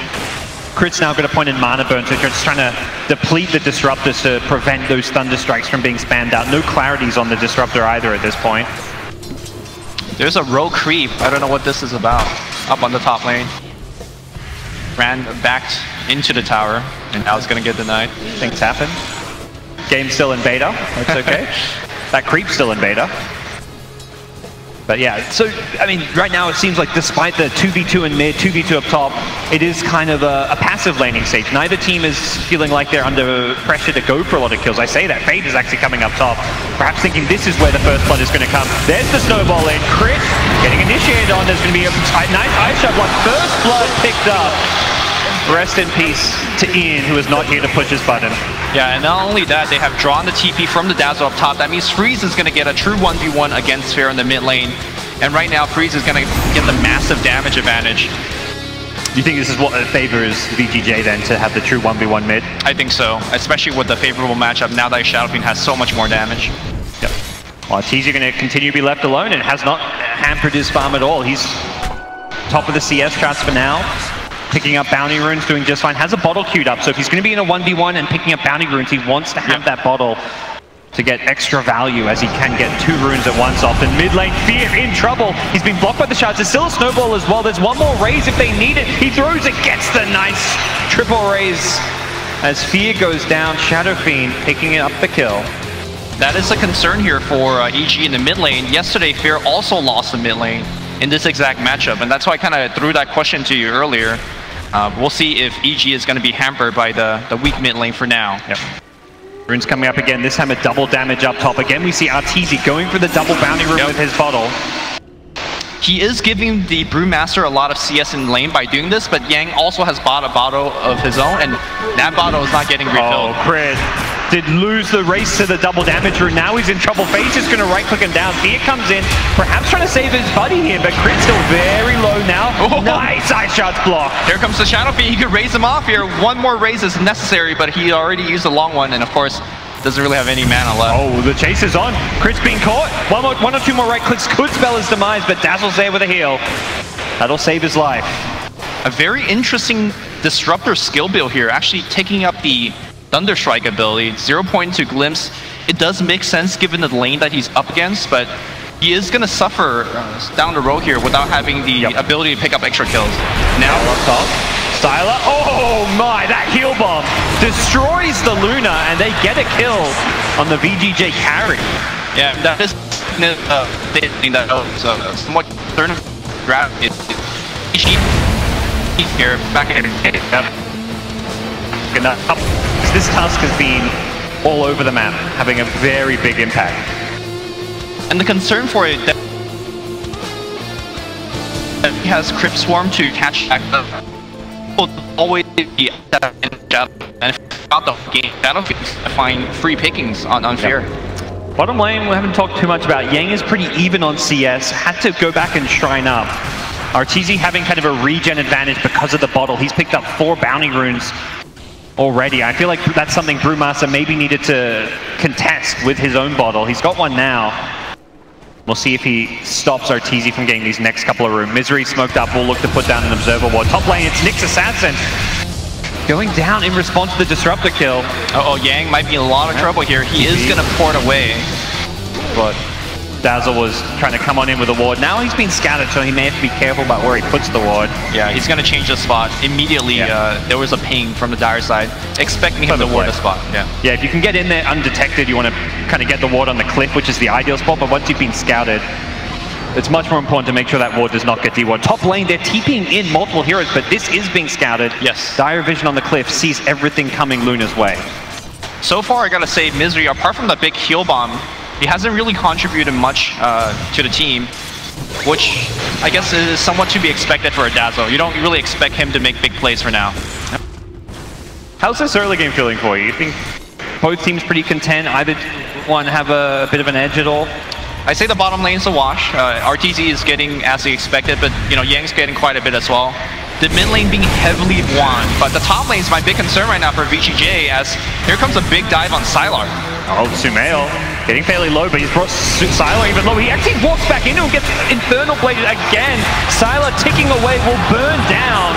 Speaker 8: Crit's now got a point in mana burn, so just trying to deplete the Disruptors to prevent those Thunder Strikes from being spammed out. No clarities on the Disruptor either at this point.
Speaker 9: There's a rogue creep. I don't know what this is about. Up on the top lane. Ran back into the tower, and now it's going to get denied.
Speaker 8: Things happen. Game's still in beta. That's okay. That creep's still in beta. But yeah, so, I mean, right now it seems like despite the 2v2 in mid, 2v2 up top, it is kind of a passive laning stage. Neither team is feeling like they're under pressure to go for a lot of kills. I say that, Fade is actually coming up top, perhaps thinking this is where the first blood is going to come. There's the snowball in, Crit getting initiated on, there's going to be a nice ice shot block, first blood picked up. Rest in peace to Ian, who is not here to push his button.
Speaker 9: Yeah, and not only that, they have drawn the TP from the Dazzle up top. That means Freeze is going to get a true 1v1 against Fair in the mid lane. And right now, Freeze is going to get the massive damage advantage.
Speaker 8: Do you think this is what favors VGJ then, to have the true 1v1 mid?
Speaker 9: I think so, especially with the favorable matchup now that Shadow Fiend has so much more damage.
Speaker 8: Yep. Well, TZ going to continue to be left alone and has not hampered his farm at all. He's top of the CS charts for now. Picking up bounty runes, doing just fine. Has a bottle queued up, so if he's going to be in a 1v1 and picking up bounty runes, he wants to have that bottle to get extra value, as he can get 2 runes at once off. And mid lane, Fear in trouble. He's been blocked by the shards. There's still a snowball as well. There's one more raise if they need it. He throws it, gets the nice triple raise. As Fear goes down, Shadow Fiend picking up the kill.
Speaker 9: That is a concern here for EG in the mid lane. Yesterday, Fear also lost the mid lane in this exact matchup, and that's why I kind of threw that question to you earlier. We'll see if EG is going to be hampered by the weak mid lane for now.
Speaker 8: Yep. Runes coming up again, this time a double damage up top. Again, we see Arteezy going for the double bounty rune with his bottle.
Speaker 9: He is giving the Brewmaster a lot of CS in lane by doing this, but Yang also has bought a bottle of his own, and that bottle is not getting refilled.
Speaker 8: Oh, Crit did lose the race to the double damage rune. Now he's in trouble. Fade's just going to right-click him down. Fear comes in, perhaps trying to save his buddy here, but Crit's still very low now. Oh. Nice ice shots blocked.
Speaker 9: Here comes the Shadow Fiend. He could raise him off here. One more raise is necessary, but he already used a long one, and of course, doesn't really have any mana left.
Speaker 8: Oh, the chase is on. Crit's being caught. One or two more right clicks could spell his demise, but Dazzle's there with a heal. That'll save his life.
Speaker 9: A very interesting Disruptor skill build here, actually taking up the Thunderstrike ability. 0.2 Glimpse. It does make sense given the lane that he's up against, but he is going to suffer down the road here without having the ability to pick up extra kills. Now,
Speaker 8: up top. Styler, oh my, that heal bomb destroys the Luna, and they get a kill on the VGJ carry.
Speaker 9: Yeah, that is the thing that somewhat concerned grab it. Here, back in.
Speaker 8: This Tusk has been all over the map, having a very big impact.
Speaker 9: And the concern for it that he has Crypt Swarm to catch back up. Will always be and throughout the game, Shadow Fiend to find free pickings on Fear.
Speaker 8: Bottom lane, we haven't talked too much about. Yang is pretty even on CS, had to go back and shrine up. Arteezy having kind of a regen advantage because of the bottle. He's picked up 4 bounty runes already. I feel like that's something Brewmaster maybe needed to contest with his own bottle. He's got one now. We'll see if he stops Arteezy from getting these next couple of rooms. Misery smoked up, will look to put down an Observer Ward. Top lane, it's Nyx Assassin going down in response to the Disruptor kill.
Speaker 9: Uh-oh, Yang might be in a lot of trouble here. He is going to port away.
Speaker 8: But Dazzle was trying to come on in with a ward. Now he's been scattered, so he may have to be careful about where he puts the ward.
Speaker 9: Yeah, he's going to change the spot. Immediately, there was a ping from the Dire side, expecting him to ward the spot.
Speaker 8: Yeah, if you can get in there undetected, you want to kind of get the ward on the cliff, which is the ideal spot, but once you've been scouted, it's much more important to make sure that ward does not get de-ward. Top lane, they're TPing in multiple heroes, but this is being scouted.
Speaker 9: Yes.
Speaker 8: Dire Vision on the cliff sees everything coming Luna's way.
Speaker 9: So far, I gotta say, Misery, apart from the big heal bomb, he hasn't really contributed much to the team, which I guess is somewhat to be expected for a Dazzle. You don't really expect him to make big plays for now.
Speaker 8: How's this early game feeling for you? You think both teams pretty content? Either one have a bit of an edge at all?
Speaker 9: I say the bottom lane's a wash. RTZ is getting as they expected, but Yang's getting quite a bit as well. The mid lane being heavily won, but the top lane is my big concern right now for VGJ, as here comes a big dive on Sylar.
Speaker 8: Oh, Sumail getting fairly low, but he's brought Sylar even lower. He actually walks back into him, gets Infernal Bladed again. Sylar ticking away, will burn down.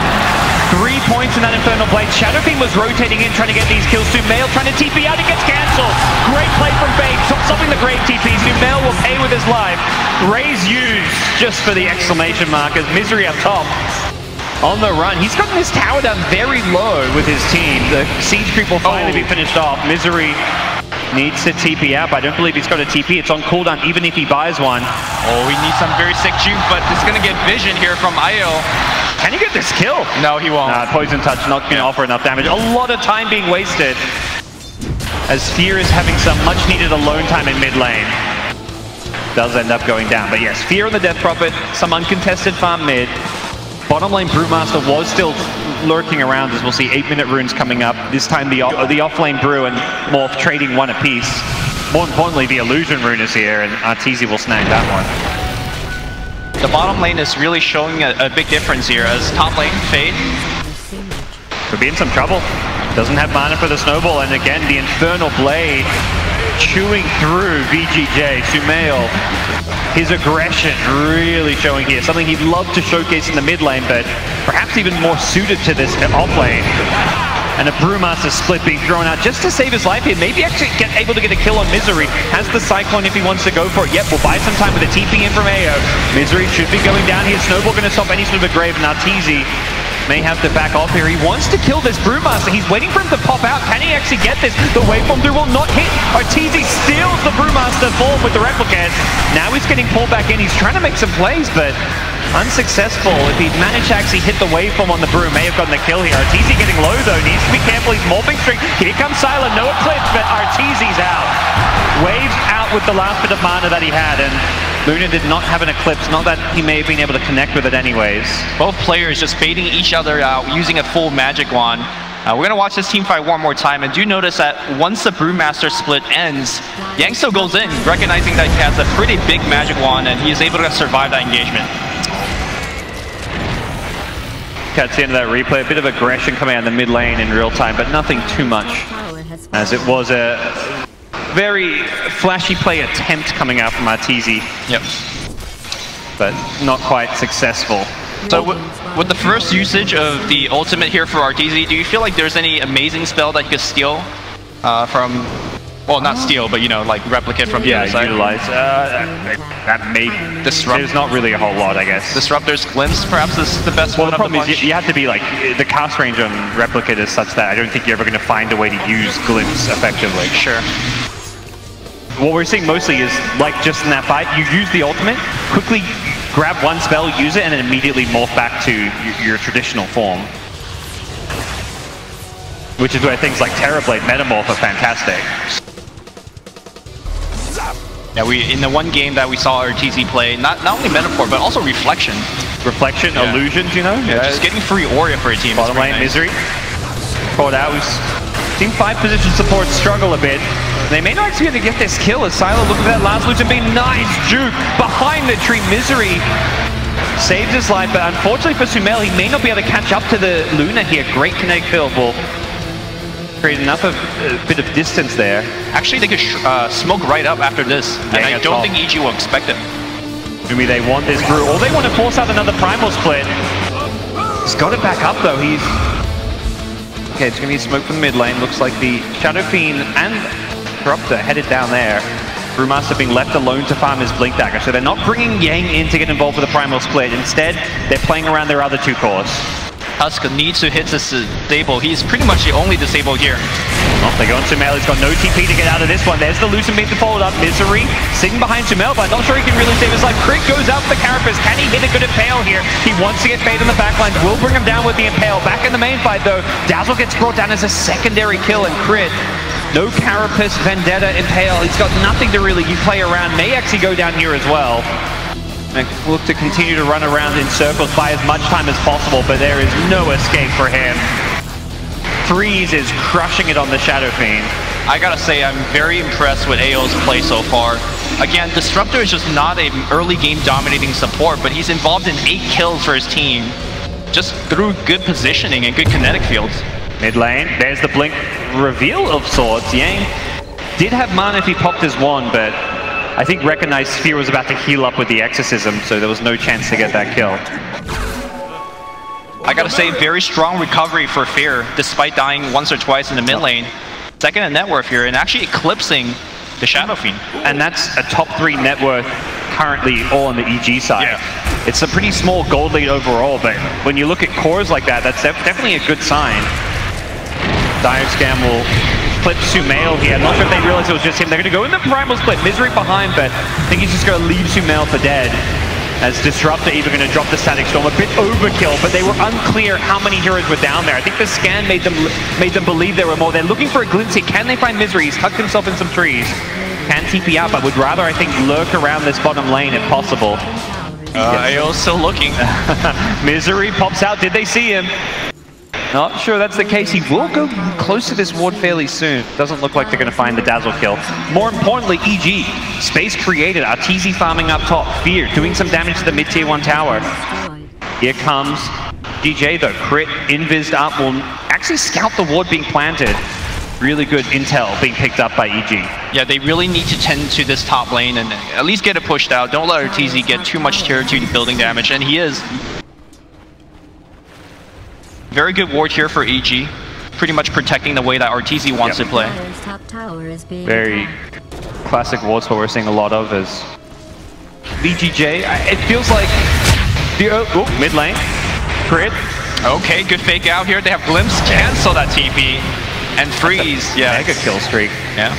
Speaker 8: 3 points in that Infernal Blade. Shadowfiend was rotating in, trying to get these kills. Sumail trying to TP out, it gets cancelled. Great play from Babe, stopping the Grave TP. Sumail will pay with his life. Raise used just for the exclamation mark as Misery up top. On the run, he's gotten his tower down very low with his team. The siege creep will finally be finished off. Misery needs to TP out, but I don't believe he's got a TP. It's on cooldown, even if he buys one.
Speaker 9: Oh, he needs some very sick juke, but it's gonna get vision here from Io.
Speaker 8: Can he get this kill?
Speaker 9: No, he won't.
Speaker 8: Poison touch not going to offer enough damage. A lot of time being wasted, as Fear is having some much needed alone time in mid lane. Does end up going down, but yes, Fear on the Death Prophet, some uncontested farm mid. Bottom lane Brewmaster was still lurking around, as we'll see 8-minute runes coming up. This time the off-lane Brew and Morph trading one apiece. More importantly, the Illusion rune is here, and Arteezy will snag that one.
Speaker 9: The bottom lane is really showing a big difference here, as top lane, Fade.
Speaker 8: Could be in some trouble. Doesn't have mana for the Snowball, and again, the Infernal Blade chewing through VGJ. Sumail, his aggression really showing here. Something he'd love to showcase in the mid lane, but perhaps even more suited to this off lane. And a Brewmaster split being thrown out just to save his life here. Maybe actually able to get a kill on Misery. Has the Cyclone if he wants to go for it. Yep, we'll buy some time with a TP in from AO. Misery should be going down here. Snowball going to stop any sort of a grave. And Arteezy may have to back off here. He wants to kill this Brewmaster. He's waiting for him to pop out. Can he actually get this? The waveform through will not hit. Arteezy steals the Brewmaster form with the Replicant. Now he's getting pulled back in. He's trying to make some plays, but unsuccessful. If he'd managed to actually hit the waveform on the Brew, may have gotten the kill here. Arteezy getting low though. Needs to be careful. He's morphing string. Here comes Sylar. No eclipse, but Arteezy's out. Waves out with the last bit of mana that he had, and Luna did not have an eclipse, not that he may have been able to connect with it anyways.
Speaker 9: Both players just fading each other out, using a full magic wand. We're going to watch this team fight one more time, and do notice that once the Brewmaster split ends, Yang still goes in, recognizing that he has a pretty big magic wand, and he is able to survive that engagement.
Speaker 8: Catch the end of that replay, a bit of aggression coming out in the mid lane in real time, but nothing too much, as it was a very flashy play attempt coming out from Arteezy.
Speaker 9: Yep.
Speaker 8: But not quite successful.
Speaker 9: So with the first usage of the ultimate here for Arteezy, do you feel like there's any amazing spell that you could steal from, well, not steal, but, you know, like replicate from the other side?
Speaker 8: Utilize. That may disrupt. There's not really a whole lot, I guess.
Speaker 9: Disruptor's Glimpse perhaps is the best one.
Speaker 8: Well, the problem is you have to be like, the cast range on Replicate is such that I don't think you're ever going to find a way to use Glimpse effectively.
Speaker 9: Sure.
Speaker 8: What we're seeing mostly is, like just in that fight, you use the ultimate, quickly grab one spell, use it, and then immediately morph back to your traditional form. Which is where things like Terrorblade Metamorph are fantastic.
Speaker 9: Yeah, in the one game that we saw Arteezy play, not only Metaphor, but also Reflection.
Speaker 8: Reflection, Illusions, you know?
Speaker 9: Yeah, just getting free Aura for a team.
Speaker 8: Bottom lane, nice. Misery. Caught out. Team 5 position support struggle a bit. They may not actually be able to get this kill as Sylar looking at that last loot and being nice juke behind the tree. Misery saves his life, but unfortunately for Sumail, he may not be able to catch up to the Luna here. Great kinetic field will create enough of a bit of distance there.
Speaker 9: Actually, they could smoke right up after this, and I don't think EG will expect it.
Speaker 8: Maybe they want this Brew, or they want to force out another Primal split. He's got it back up though. Okay, it's going to be smoke from the mid lane. Looks like the Shadow Fiend and Disruptor headed down there. Brewmaster being left alone to farm his Blink Dagger, so they're not bringing Yang in to get involved with the Primal Split. Instead, they're playing around their other 2 cores.
Speaker 9: Husk needs to hit this disable. He's pretty much the only disable here.
Speaker 8: Well, they go on Sumail. He's got no TP to get out of this one. There's the Lucent being followed up. Misery sitting behind Sumail, but not sure he can really save his life. Crit goes out for the Carapace. Can he hit a good Impale here? He wants to get Fade in the backline. Will bring him down with the Impale. Back in the main fight, though. Dazzle gets brought down as a secondary kill, and Crit, no Carapace, Vendetta, Impale. He's got nothing to really play around. May actually go down here as well. And look to continue to run around in circles, buy as much time as possible, but there is no escape for him. Freeze is crushing it on the Shadow Fiend.
Speaker 9: I gotta say, I'm very impressed with AO's play so far. Again, Disruptor is just not an early game dominating support, but he's involved in 8 kills for his team, just through good positioning and good kinetic fields.
Speaker 8: Mid lane, there's the Blink reveal of sorts. Yang did have mana if he popped his wand, but I think recognized Sphere was about to heal up with the Exorcism, so there was no chance to get that kill.
Speaker 9: I gotta say, very strong recovery for Fear, despite dying once or twice in the mid lane. Second in net worth here, and actually eclipsing the Shadow Fiend.
Speaker 8: And that's a top 3 net worth currently all on the EG side.
Speaker 9: Yeah.
Speaker 8: It's a pretty small gold lead overall, but when you look at cores like that, that's definitely a good sign. Dioscam will clip Sumail here. I'm not sure if they realize it was just him. They're going to go in the Primal Split. Misery behind, but I think he's just going to leave Sumail for dead. As Disruptor even going to drop the Static Storm. A bit overkill, but they were unclear how many heroes were down there. I think the scan made them believe there were more. They're looking for a glimpse here. Can they find Misery? He's tucked himself in some trees. Can TP out, but would rather, I think, lurk around this bottom lane if possible.
Speaker 9: AO's still looking.
Speaker 8: Misery pops out. Did they see him? Not sure that's the case. He will go close to this ward fairly soon. Doesn't look like they're going to find the Dazzle kill. More importantly, EG. Space created. Arteezy farming up top. Fear doing some damage to the mid-tier 1 tower. Here comes DJ though. Crit, invised up. Will actually scout the ward being planted. Really good intel being picked up by EG.
Speaker 9: Yeah, they really need to tend to this top lane and at least get it pushed out. Don't let Arteezy get too much tier 2 building damage, and he is. Very good ward here for EG. Pretty much protecting the way that Arteezy wants to play.
Speaker 8: Very classic ward spot we're seeing a lot of is VGJ. It feels like the mid lane. Crit.
Speaker 9: Okay, good fake out here. They have Glimpse, cancel that TP. And Freeze, yeah.
Speaker 8: Mega kill streak.
Speaker 9: Yeah,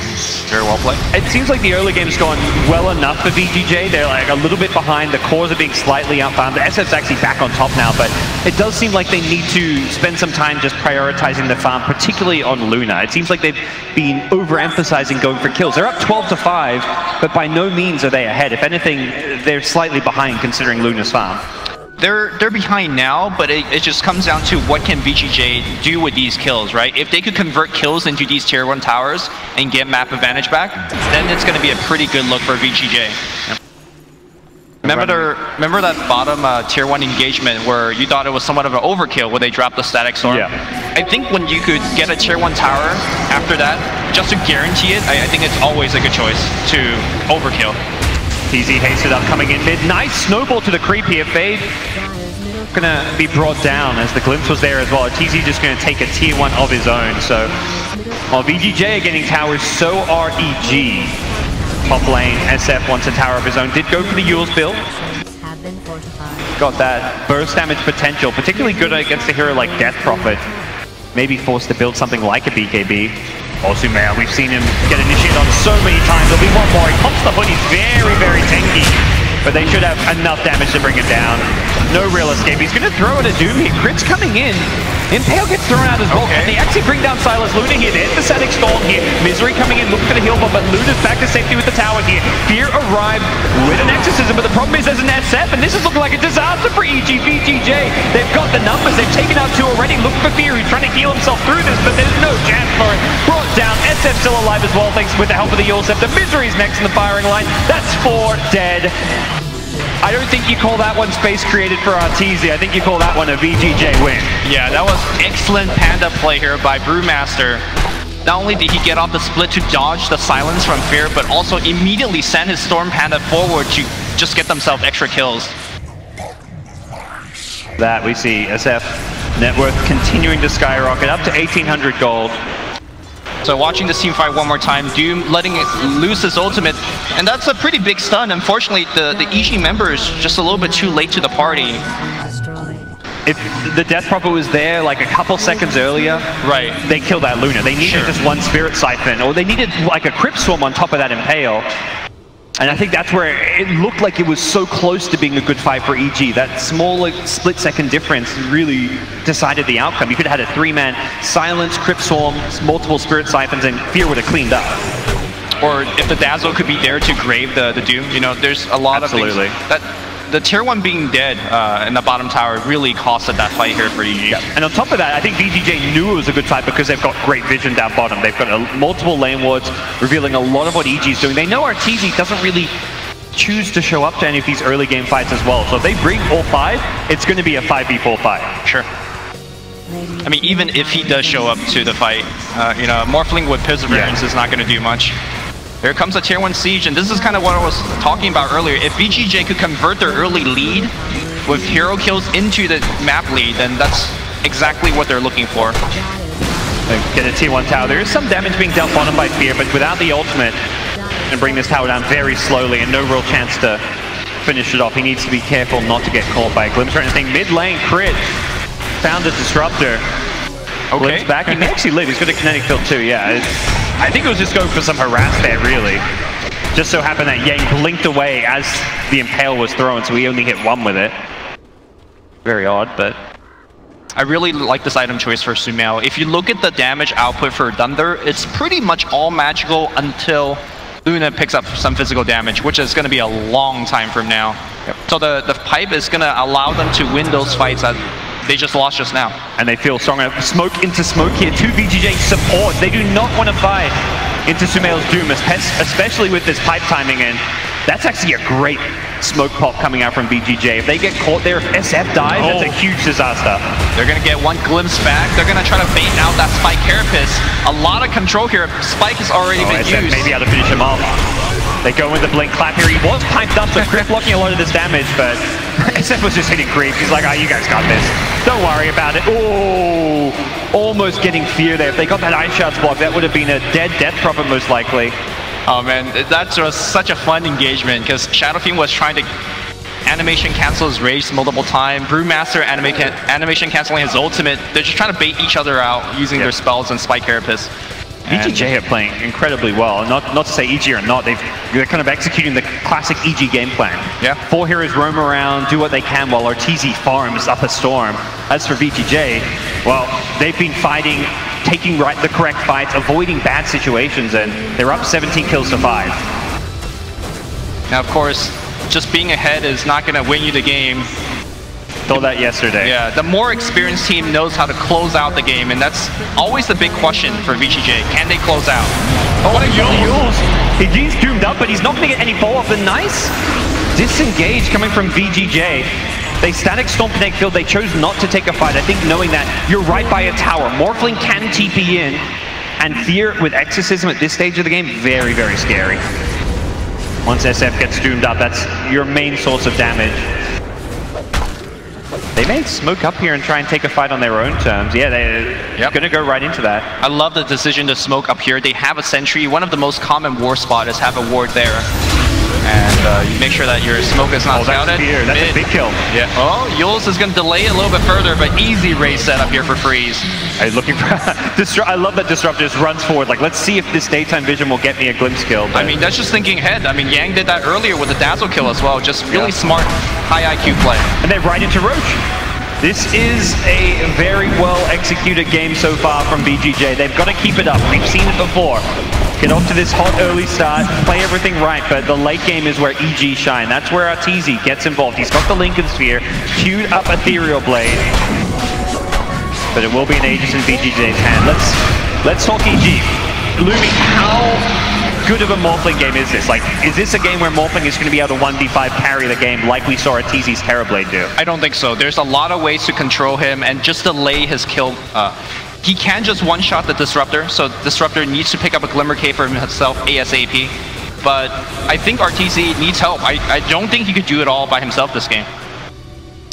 Speaker 9: very well played.
Speaker 8: It seems like the early game's gone well enough for VGJ. They're like a little bit behind. The cores are being slightly outfarmed. The SF's actually back on top now, but it does seem like they need to spend some time just prioritizing the farm, particularly on Luna. It seems like they've been overemphasizing going for kills. They're up 12-5, but by no means are they ahead. If anything, they're slightly behind considering Luna's farm.
Speaker 9: They're behind now, but it just comes down to what can VGJ do with these kills, right? If they could convert kills into these tier 1 towers and get map advantage back, then it's going to be a pretty good look for VGJ. Yep. Remember that bottom tier 1 engagement where you thought it was somewhat of an overkill where they dropped the Static Storm?
Speaker 8: Yeah.
Speaker 9: I think when you could get a tier 1 tower after that, just to guarantee it, I think it's always a good choice to overkill.
Speaker 8: TZ hasted up, coming in mid. Nice snowball to the creep here. Fade gonna be brought down as the Glimpse was there as well. TZ just gonna take a tier 1 of his own. So while VGJ are getting towers, so are EG. Top lane, SF wants a tower of his own. Did go for the Yule's build. Got that burst damage potential, particularly good against a hero like Death Prophet. Maybe forced to build something like a BKB. Sumail, we've seen him get initiated on so many times. There'll be one more. He pops the hood. He's very, very tanky. But they should have enough damage to bring him down. No real escape. He's going to throw in a Doom here. Crit's coming in. Impale gets thrown out as well. Okay. And they actually bring down Silas. Luna here. There's the Static Storm here. Misery coming in, looking for the heal bomb, but Luna's back to safety with the tower here. Fear arrived with an Exorcism, but the problem is there's an SF, and this is looking like a disaster for EG VGJ. They've got the numbers. They've taken out 2 already. Looking for Fear, who's trying to heal himself through this, but there's no chance for it. Brought down. SF still alive as well, thanks with the help of the Yulsef. The Misery's next in the firing line. That's 4 dead. I don't think you call that one space created for Arteezy. I think you call that one a VGJ win. Yeah, that was excellent Panda play here by Brewmaster. Not only did he get off the split to dodge the silence from Fear, but also immediately send his Storm Panda forward to just get themselves extra kills. That we see SF net worth continuing to skyrocket up to 1,800 gold.
Speaker 9: So watching this team fight one more time, Doom letting it lose his ultimate, and that's a pretty big stun. Unfortunately, the EG member is just a little bit too late to the party.
Speaker 8: If the Death Prophet was there like a couple seconds earlier,
Speaker 9: right,
Speaker 8: they killed that Luna. They needed just one Spirit Siphon, or they needed like a Crypt Swarm on top of that Impale. And I think that's where it looked like it was so close to being a good fight for EG. That small split-second difference really decided the outcome. You could have had a 3-man Silence, Crypt Swarm, multiple Spirit Siphons, and Fear would have cleaned up.
Speaker 9: Or if the Dazzle could be there to grave the Doom, you know, there's a lot of things that the tier 1 being dead in the bottom tower really costed that fight here for EG.
Speaker 8: Yeah. And on top of that, I think VGJ knew it was a good fight because they've got great vision down bottom. They've got multiple lane wards, revealing a lot of what EG's doing. They know RTZ doesn't really choose to show up to any of these early game fights as well. So if they bring all 5, it's going to be a 5v4 fight.
Speaker 9: Sure. I mean, even if he does show up to the fight, you know, Morphling with Perseverance is not going to do much. Here comes a tier 1 siege, and this is kind of what I was talking about earlier. If VGJ could convert their early lead with hero kills into the map lead, then that's exactly what they're looking for.
Speaker 8: Get a tier 1 tower. There is some damage being dealt bottom by Fear, but without the ultimate, and bring this tower down very slowly and no real chance to finish it off. He needs to be careful not to get caught by a glimpse or anything. Mid lane crit. Found a disruptor.
Speaker 9: Okay.
Speaker 8: Glimpse back. He may actually live. He's got a kinetic field too. Yeah. I think it was just going for some harass there, really. Just so happened that Yang blinked away as the Impale was thrown, so he only hit 1 with it. Very odd, but...
Speaker 9: I really like this item choice for Sumail. If you look at the damage output for Thunder, it's pretty much all magical until Luna picks up some physical damage, which is going to be a long time from now.
Speaker 8: Yep.
Speaker 9: So the pipe is going to allow them to win those fights that they just lost just now.
Speaker 8: And they feel stronger. Smoke into smoke here. 2 VGJ support. They do not want to fight into Sumail's Doom, especially with this pipe timing in. That's actually a great smoke pop coming out from VGJ. If they get caught there, if SF dies, that's a huge disaster.
Speaker 9: They're going to get 1 glimpse back. They're going to try to bait out that Spike Carapace. A lot of control here. Spike has already been
Speaker 8: SF
Speaker 9: used.
Speaker 8: maybe able to finish him off. They go with the blink clap here. He was piped up, so Crypt blocking a lot of this damage, but SF was just hitting creep. He's like, oh, you guys got this. Don't worry about it. Oh, almost getting Fear there. If they got that Ice Shards block, that would have been a dead Death Prophet most likely.
Speaker 9: Oh man, that was such a fun engagement because Shadow Fiend was trying to animation cancel his rage multiple times. Brewmaster animation canceling his ultimate. They're just trying to bait each other out using their spells and Spike Carapace.
Speaker 8: VGJ are playing incredibly well. Not to say EG are not. They're kind of executing the classic EG game plan.
Speaker 9: Yeah.
Speaker 8: 4 heroes roam around, do what they can while RTZ farms up a storm. As for VGJ, well, they've been fighting, taking the correct fights, avoiding bad situations, and they're up 17 kills to 5.
Speaker 9: Now, of course, just being ahead is not going to win you the game.
Speaker 8: Told that yesterday.
Speaker 9: Yeah, the more experienced team knows how to close out the game, and that's always the big question for VGJ. Can they close out?
Speaker 8: Oh, what a Yules! He's doomed up, but he's not going to get any follow-up. The nice disengage coming from VGJ. They static Stomp Connect Field. They chose not to take a fight. I think knowing that you're right by a tower. Morphling can TP in, and Fear with Exorcism at this stage of the game, very, very scary. Once SF gets doomed up, that's your main source of damage. They may smoke up here and try and take a fight on their own terms. Yeah, they're going to go right into that.
Speaker 9: I love the decision to smoke up here. They have a sentry. One of the most common war spot is have a ward there. And you make sure that your smoke is not scouted.
Speaker 8: That's a big kill.
Speaker 9: Yeah. Oh, Yules is going to delay it a little bit further, but easy raise setup here for Freeze.
Speaker 8: He's looking for... I love that Disruptor just runs forward. Like, let's see if this daytime vision will get me a glimpse kill. But...
Speaker 9: I mean, that's just thinking ahead. I mean, Yang did that earlier with the Dazzle kill as well. Just really smart, high IQ play.
Speaker 8: And then right into Roach. This is a very well executed game so far from VGJ. They've got to keep it up. We've seen it before. Get off to this hot early start, play everything right, but the late game is where EG shine. That's where RTZ gets involved. He's got the Lincoln Sphere, queued up Ethereal Blade, but it will be an Aegis in VGJ's hand. Let's talk EG. Lumi, how good of a Morphling game is this? Like, is this a game where Morphling is going to be able to 1v5 carry the game like we saw RTZ's Terrorblade do?
Speaker 9: I don't think so. There's a lot of ways to control him and just delay his kill. He can just one-shot the Disruptor, so Disruptor needs to pick up a Glimmer Cape for himself ASAP. But I think RTZ needs help. I don't think he could do it all by himself this game.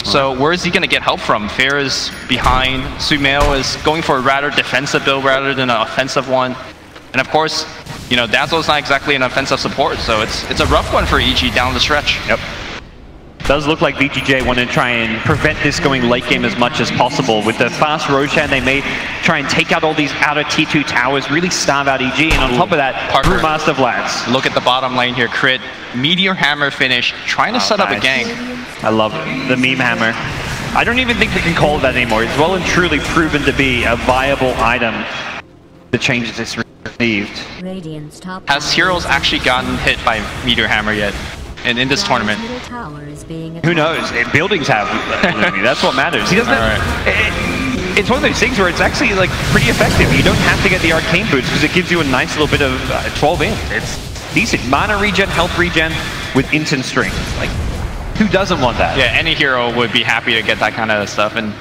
Speaker 9: So where is he going to get help from? Fair is behind. Sumail is going for a rather defensive build rather than an offensive one. And of course, you know, Dazzle's not exactly an offensive support, so it's a rough one for EG down the stretch.
Speaker 8: Yep. Does look like VGJ want to try and prevent this going late game as much as possible. With the fast Roshan, they may try and take out all these outer T2 towers, really starve out EG, and on top of that, Brewmaster Vlads.
Speaker 9: Look at the bottom lane here, crit, Meteor Hammer finish, trying to set up a gank.
Speaker 8: I love it. The meme hammer. I don't even think we can call it that anymore. It's well and truly proven to be a viable item. The changes it's received.
Speaker 9: Has Heroes actually gotten hit by Meteor Hammer yet? And in this tournament.
Speaker 8: Who knows? Buildings have. That's what matters. He doesn't. It's one of those things where it's actually like pretty effective. You don't have to get the arcane boots because it gives you a nice little bit of 12 in. It's decent. Mana regen, health regen with instant strength. Like, who doesn't want that?
Speaker 9: Yeah, any hero would be happy to get that kind of stuff. And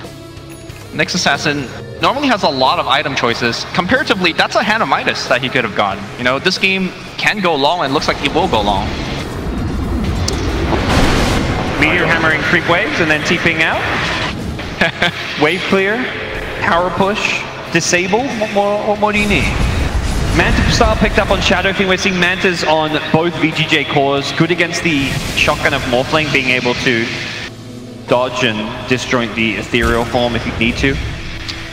Speaker 9: Next Assassin normally has a lot of item choices. Comparatively, that's a hand of Midas that he could have gotten. You know, this game can go long and looks like it will go long.
Speaker 8: Meteor hammering creep waves and then TPing out. Wave clear, power push, disable. What more do you need? Manta style picked up on Shadow Fiend. We're seeing Mantas on both VGJ cores. Good against the shotgun of Morphling, being able to dodge and disjoint the ethereal form if you need to.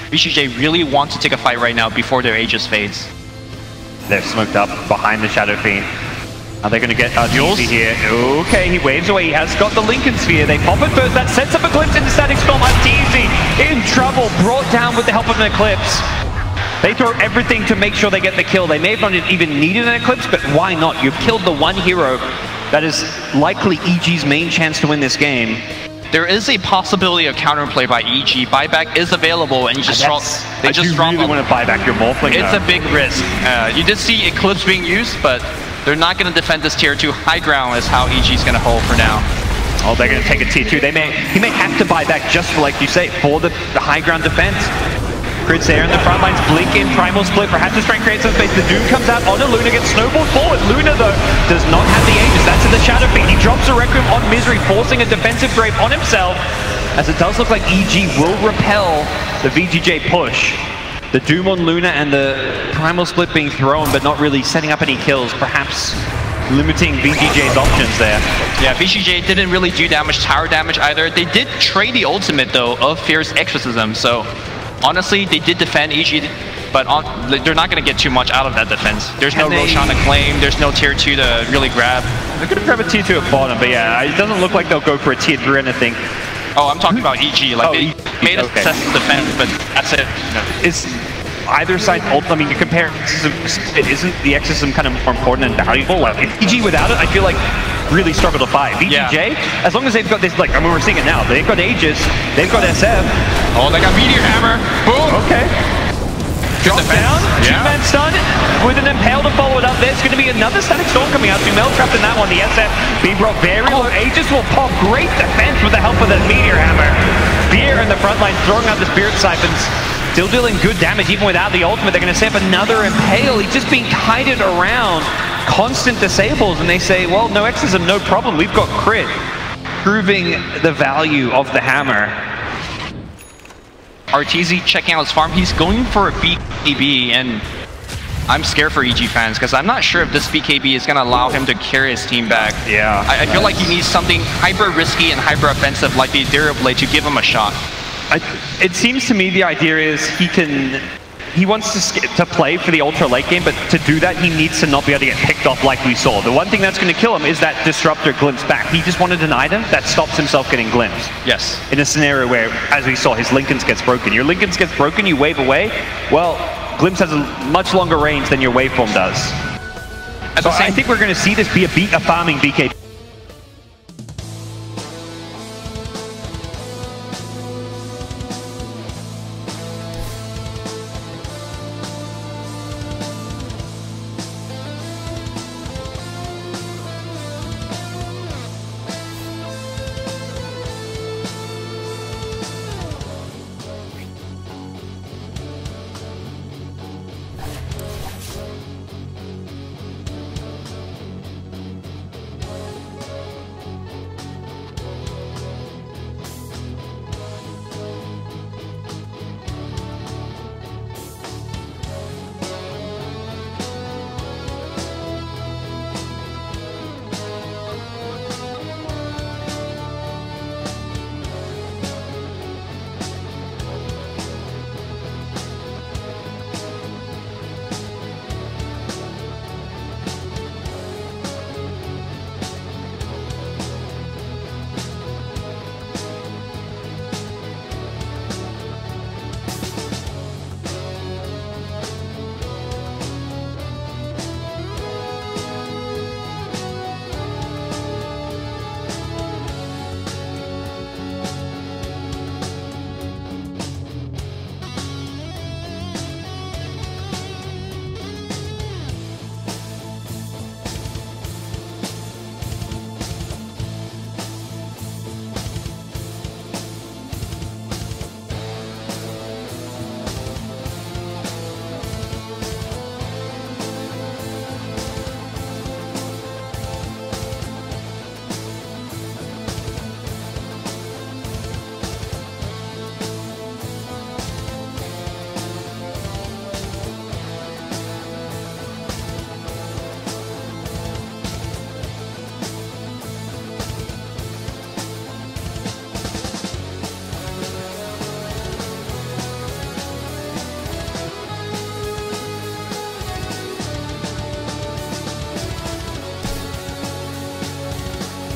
Speaker 9: VGJ really wants to take a fight right now before their Aegis fades.
Speaker 8: They're smoked up behind the Shadow Fiend. Are they going to get Jules here? Okay, he waves away. He has got the Lincoln Sphere. They pop it first. That sets up a Eclipse into Static Storm. Arteezy in trouble, brought down with the help of an Eclipse. They throw everything to make sure they get the kill. They may have not even needed an Eclipse, but why not? You've killed the one hero that is likely EG's main chance to win this game.
Speaker 9: There is a possibility of counterplay by EG. Buyback is available, and you just drop.
Speaker 8: They just really want to buy back your Morphling.
Speaker 9: It's a big risk. You did see Eclipse being used, but they're not going to defend this tier 2. High ground is how EG's going to hold for now.
Speaker 8: Oh, they're going to take a tier 2. He may have to buy back just for, like you say, for the high ground defense. Crit's there in the front lines, blink in, primal split, perhaps to try and create some space. The Doom comes out onto Luna, gets snowballed forward. Luna, though, does not have the Aegis. That's in the Shadow Fiend. He drops a Requiem on Misery, forcing a defensive grave on himself, as it does look like EG will repel the VGJ push. The Doom on Luna and the primal split being thrown, but not really setting up any kills, perhaps limiting VGJ's options there.
Speaker 9: Yeah, VGJ didn't really do tower damage either. They did trade the ultimate, though, of Fierce Exorcism, so honestly, they did defend EG, but they're not going to get too much out of that defense. There's no Roshan to claim, there's no tier 2 to really grab.
Speaker 8: They're going to grab a tier 2 at bottom, but yeah, it doesn't look like they'll go for a tier 3 or anything.
Speaker 9: Oh, I'm talking about EG. Like, they made a successful defense, but that's it.
Speaker 8: Is either side I mean, you compare Exorcism, isn't the Exorcism kind of more important and valuable? Like, EG without it, I feel like really struggle to fight. VGJ, as long as they've got this, like, I mean, we're seeing it now. They've got Aegis, they've got SF.
Speaker 9: Oh, they got Meteor Hammer. Boom.
Speaker 8: Okay. Drop down, two-man stun, with an Impale to follow it up. There's going to be another Static Storm coming out. Dumel trapped in that one. The SF being brought very low. Aegis will pop. Great defense with the help of that Meteor Hammer. Spear in the front line, throwing out the Spirit Siphons. Still dealing good damage even without the ultimate. They're going to set up another Impale. He's just being kited around. Constant disables, and they say, well, no Exorcism, no problem. We've got crit. Proving the value of the hammer.
Speaker 9: Arteezy checking out his farm. He's going for a BKB, and I'm scared for EG fans because I'm not sure if this BKB is going to allow him to carry his team back.
Speaker 8: Yeah.
Speaker 9: I feel like he needs something hyper risky and hyper offensive like the Ethereal Blade to give him a shot.
Speaker 8: It seems to me the idea is he wants to play for the ultra late game, but to do that he needs to not be able to get picked off like we saw. The one thing that's going to kill him is that Disruptor glimpse back. He just wanted an item that stops himself getting glimpsed.
Speaker 9: Yes.
Speaker 8: In a scenario where, as we saw, his Lincolns gets broken. Your Lincolns gets broken, you wave away. Well, glimpse has a much longer range than your waveform does. So I think we're going to see this be a farming BKB.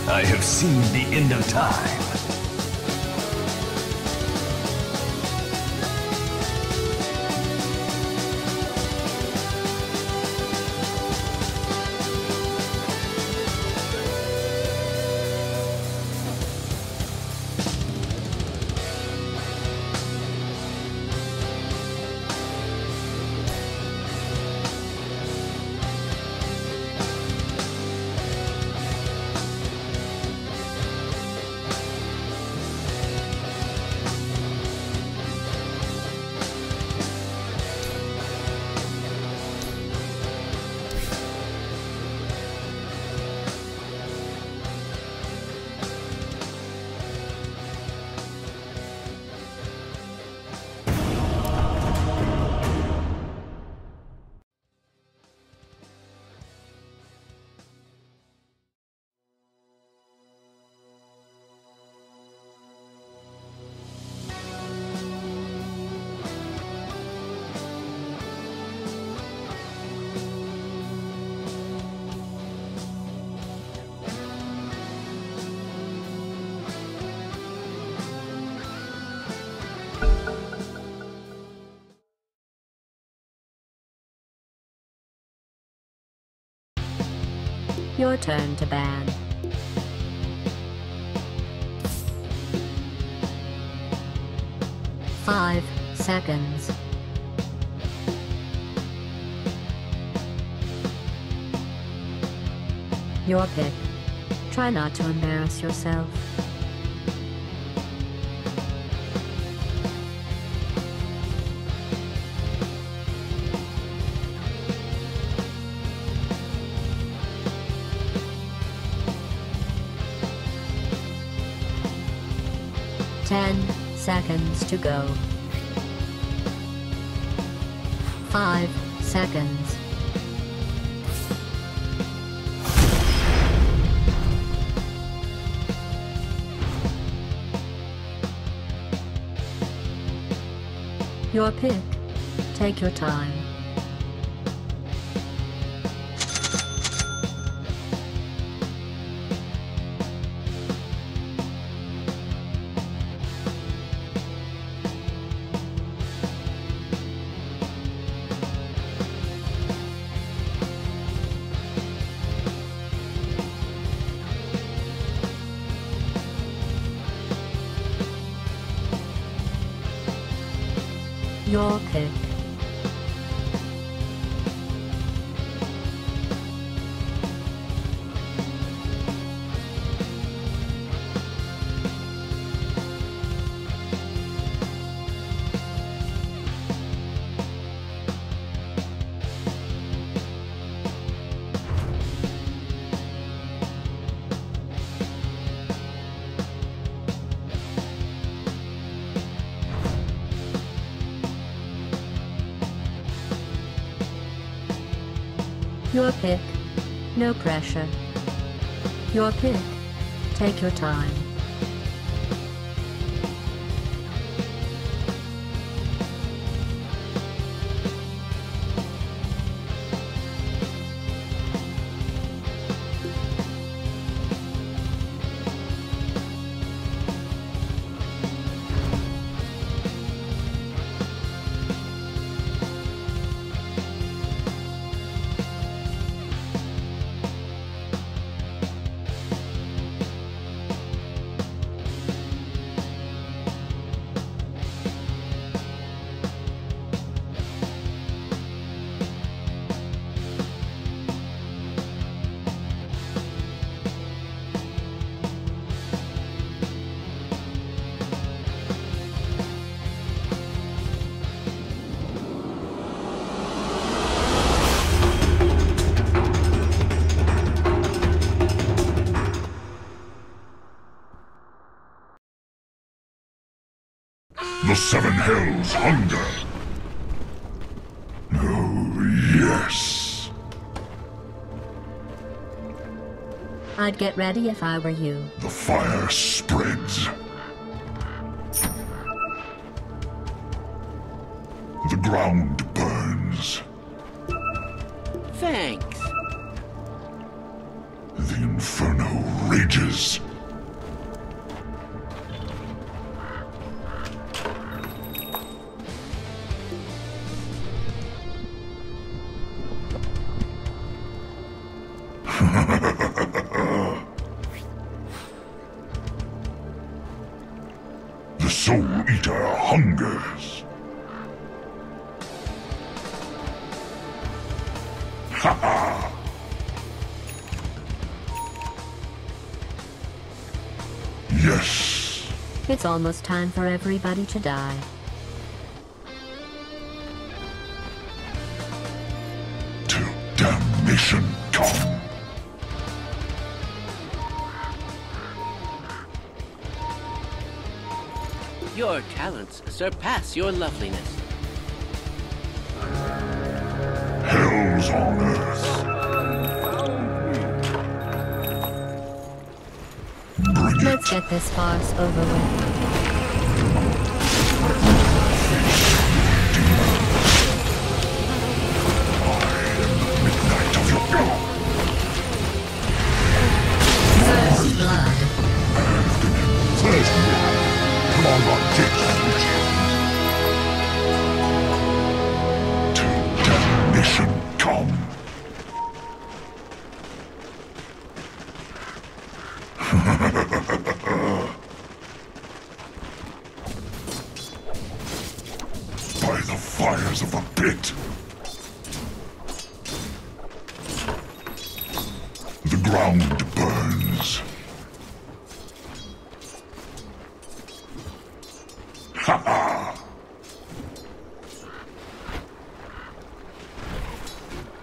Speaker 5: I have seen the end of time.
Speaker 1: Your turn to ban. Five seconds. Your pick. Try not to embarrass yourself. Ten seconds to go. 5 seconds. Your pick. Take your time. Your pick. Your pick. No pressure. Your pick. Take your time.
Speaker 3: The seven hells hunger. Oh, yes.
Speaker 1: I'd get ready if I were you.
Speaker 3: The fire spreads. The ground burns.
Speaker 10: Thanks.
Speaker 3: The inferno rages. rages. The Soul Eater hungers. Ha ha! Yes.
Speaker 1: It's almost time for everybody to die.
Speaker 3: To damnation come.
Speaker 10: Your talents surpass your loveliness.
Speaker 3: Hell's on earth. Bring
Speaker 1: Let's
Speaker 3: it.
Speaker 1: get this farce over with.
Speaker 3: Midnight of your go.
Speaker 6: First blood.
Speaker 3: First blood. Come on, Lord, take it. To damnation come. By the fires of the pit. The ground burns. Ha ha!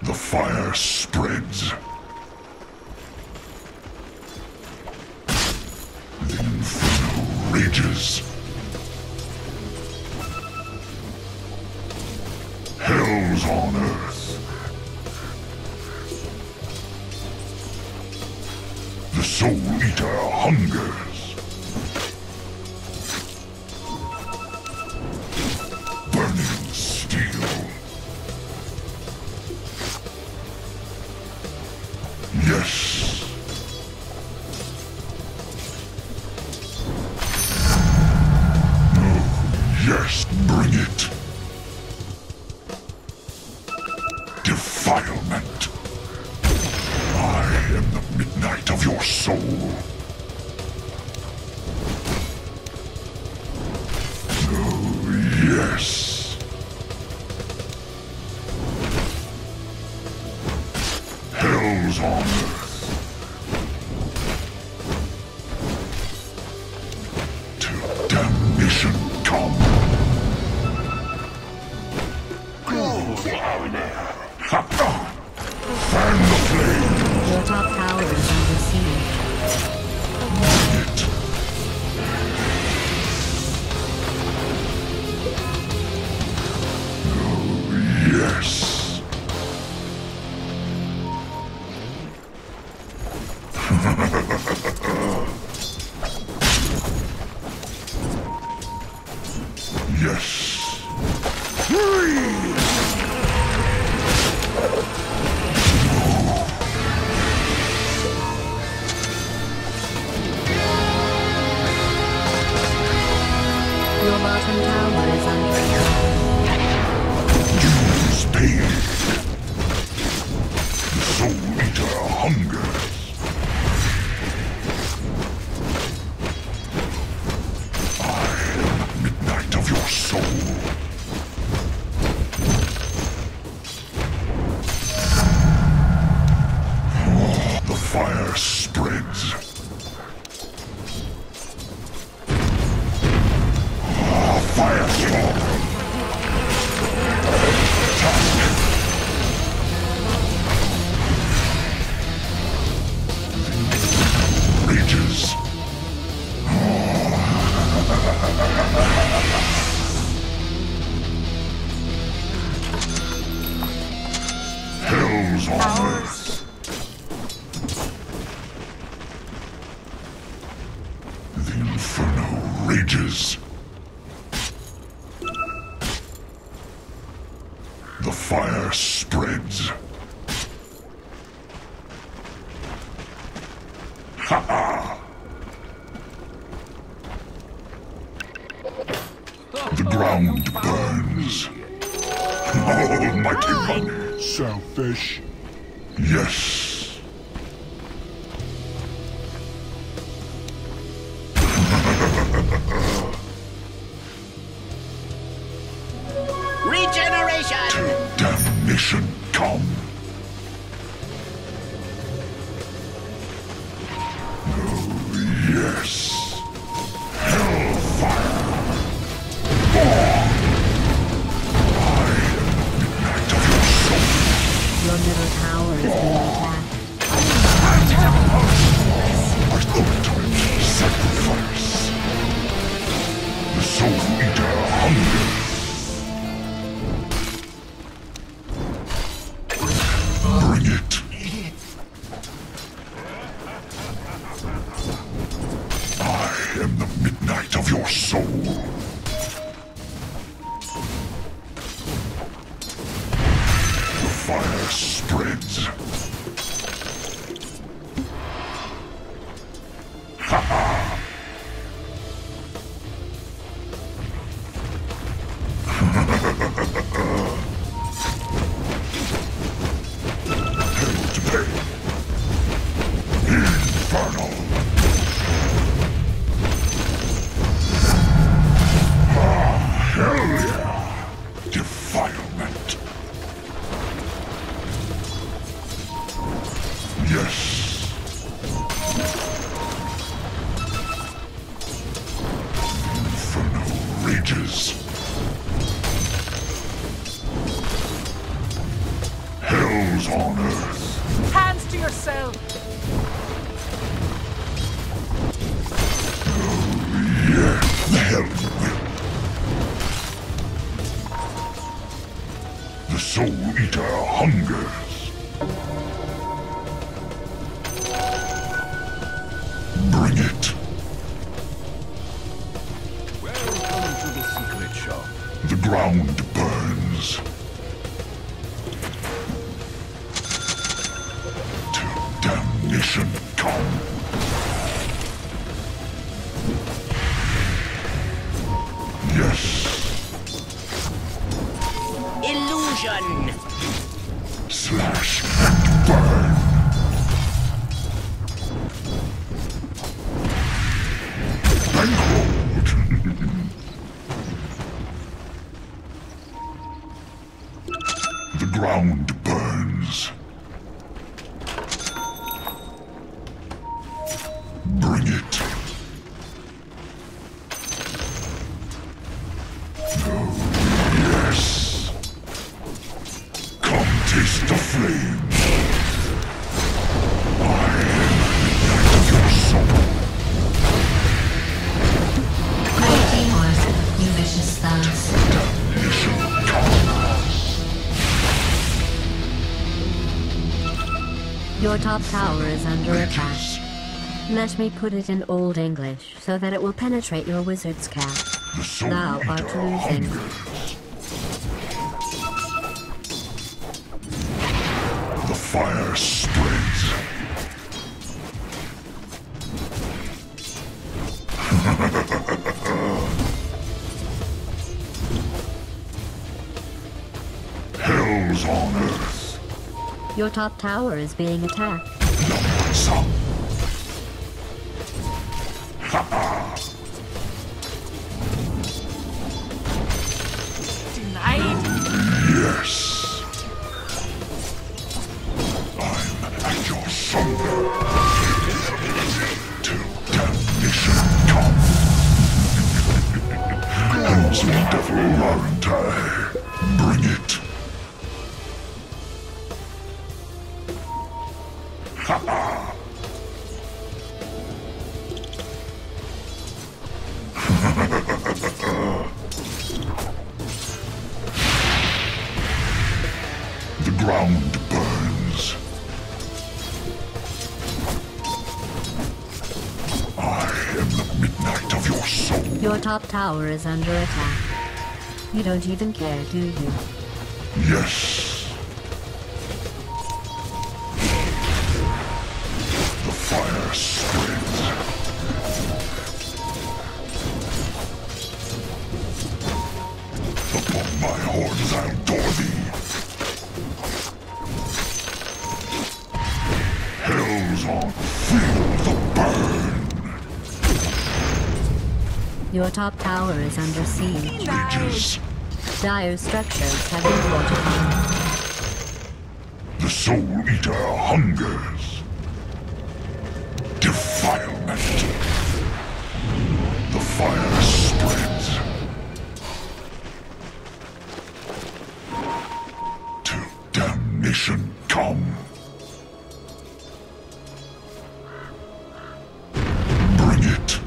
Speaker 3: The fire spreads. The inferno rages. Hell's on earth. The Soul Eater hungers. Burning steel. Yes. Oh, yes, bring it. Defilement. I am the midnight of your soul. Oh, yes. Hell's on earth. To damnation come. Ha ha! Fan the flame.
Speaker 1: Your top tower is under siege.
Speaker 3: It. Oh, yes. Yes.
Speaker 1: Your bottom tower is under attack.
Speaker 3: Use pain. The Soul Eater hungers. I am the midnight of your soul. Oh, the fire spreads. Firestorm! Rages. Hell's on earth. The inferno rages. The fire spreads. Ha ha! ground burns. Almighty bunny. Selfish. Yes.
Speaker 10: Regeneration!
Speaker 3: Till damnation come. Oh, yes. Hellfire. Born. I am the midnight of your soul.
Speaker 1: Your middle tower is being attacked.
Speaker 3: My ultimate sacrifice. The Soul Eater hungers. Bring it. I am the midnight of your soul. The fire spreads. Ha ha! Hell to pay. Infernal. Ah, hell yeah. Defilement. Yes. Inferno rages. Hell's on earth.
Speaker 6: Hands to yourself!
Speaker 3: Yeah, the hell you will. The Soul Eater hungers. Bring it.
Speaker 5: Welcome to the secret shop.
Speaker 3: The ground burns. Till damnation come. Yes.
Speaker 10: Illusion!
Speaker 3: Slash and burn. Bankrolled. The ground burns. Bring it. Oh, yes. Come taste the flame. I am the midnight of your soul.
Speaker 6: You vicious thugs.
Speaker 3: Damnation come.
Speaker 1: Your top tower is under attack.
Speaker 3: Rages.
Speaker 1: Let me put it in Old English so that it will penetrate your wizard's cap.
Speaker 3: The Soul
Speaker 1: Thou art
Speaker 3: Eater
Speaker 1: losing.
Speaker 3: hungers. The fire spreads. Hell's on earth.
Speaker 1: Your top tower is being attacked.
Speaker 3: Some. Ha ha.
Speaker 6: Denied?
Speaker 3: Yes. I'm at your shoulder. Till damnation come. Handsome devil, aren't I? Bring it. Ha ha. The ground burns. I am the midnight of your soul.
Speaker 1: Your top tower is under attack. You don't even care, do you?
Speaker 3: Yes. The fire spreads.
Speaker 1: Your top tower is under siege.
Speaker 3: Rages.
Speaker 1: Dire structures have been fortified.
Speaker 3: The Soul Eater hungers. Defilement. The fire spreads. To damnation come. Bring it.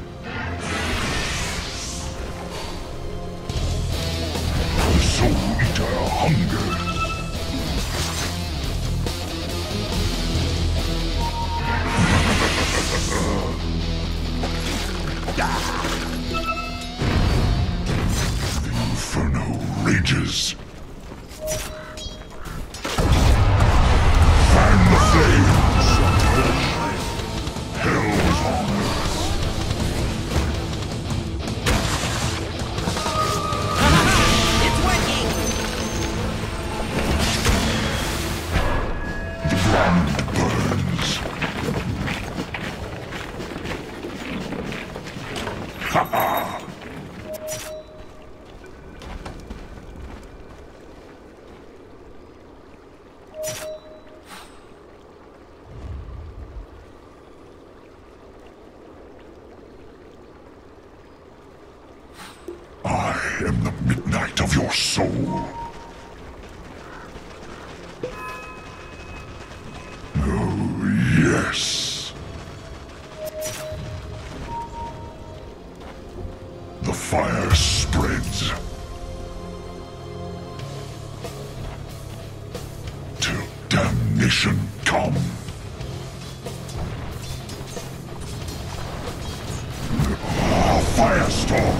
Speaker 3: The Soul Eater hungers. The inferno rages. Fan the flames. Hell's on earth.
Speaker 10: It's working!
Speaker 3: The ground burns. Ha ha! I am the midnight of your soul. Oh, yes. The fire spreads. Till damnation come. Firestorm.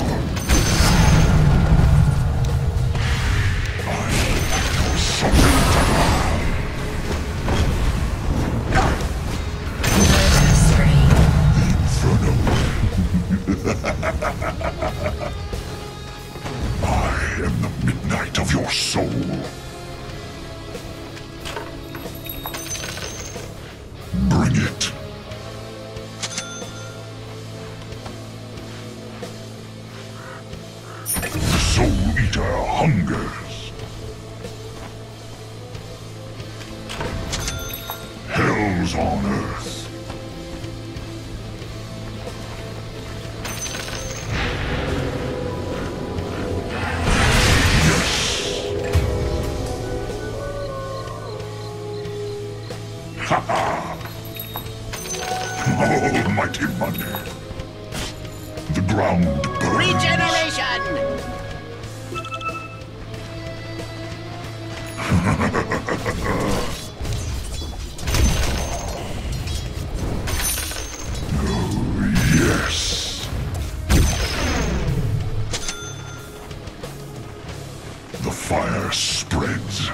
Speaker 3: I am the midnight of your soul. Bring it. The Soul Eater hungers. Hell's on earth. Ha ha! Almighty money. The ground burns.
Speaker 10: Regeneration!
Speaker 3: Oh, yes. The fire spreads.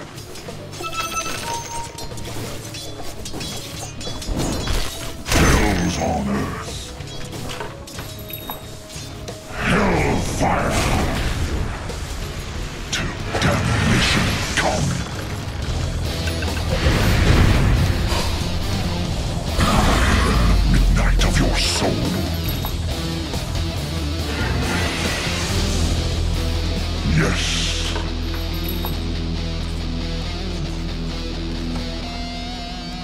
Speaker 3: Hell's on earth. Hellfire. To damnation come. Midnight of your soul. Yes.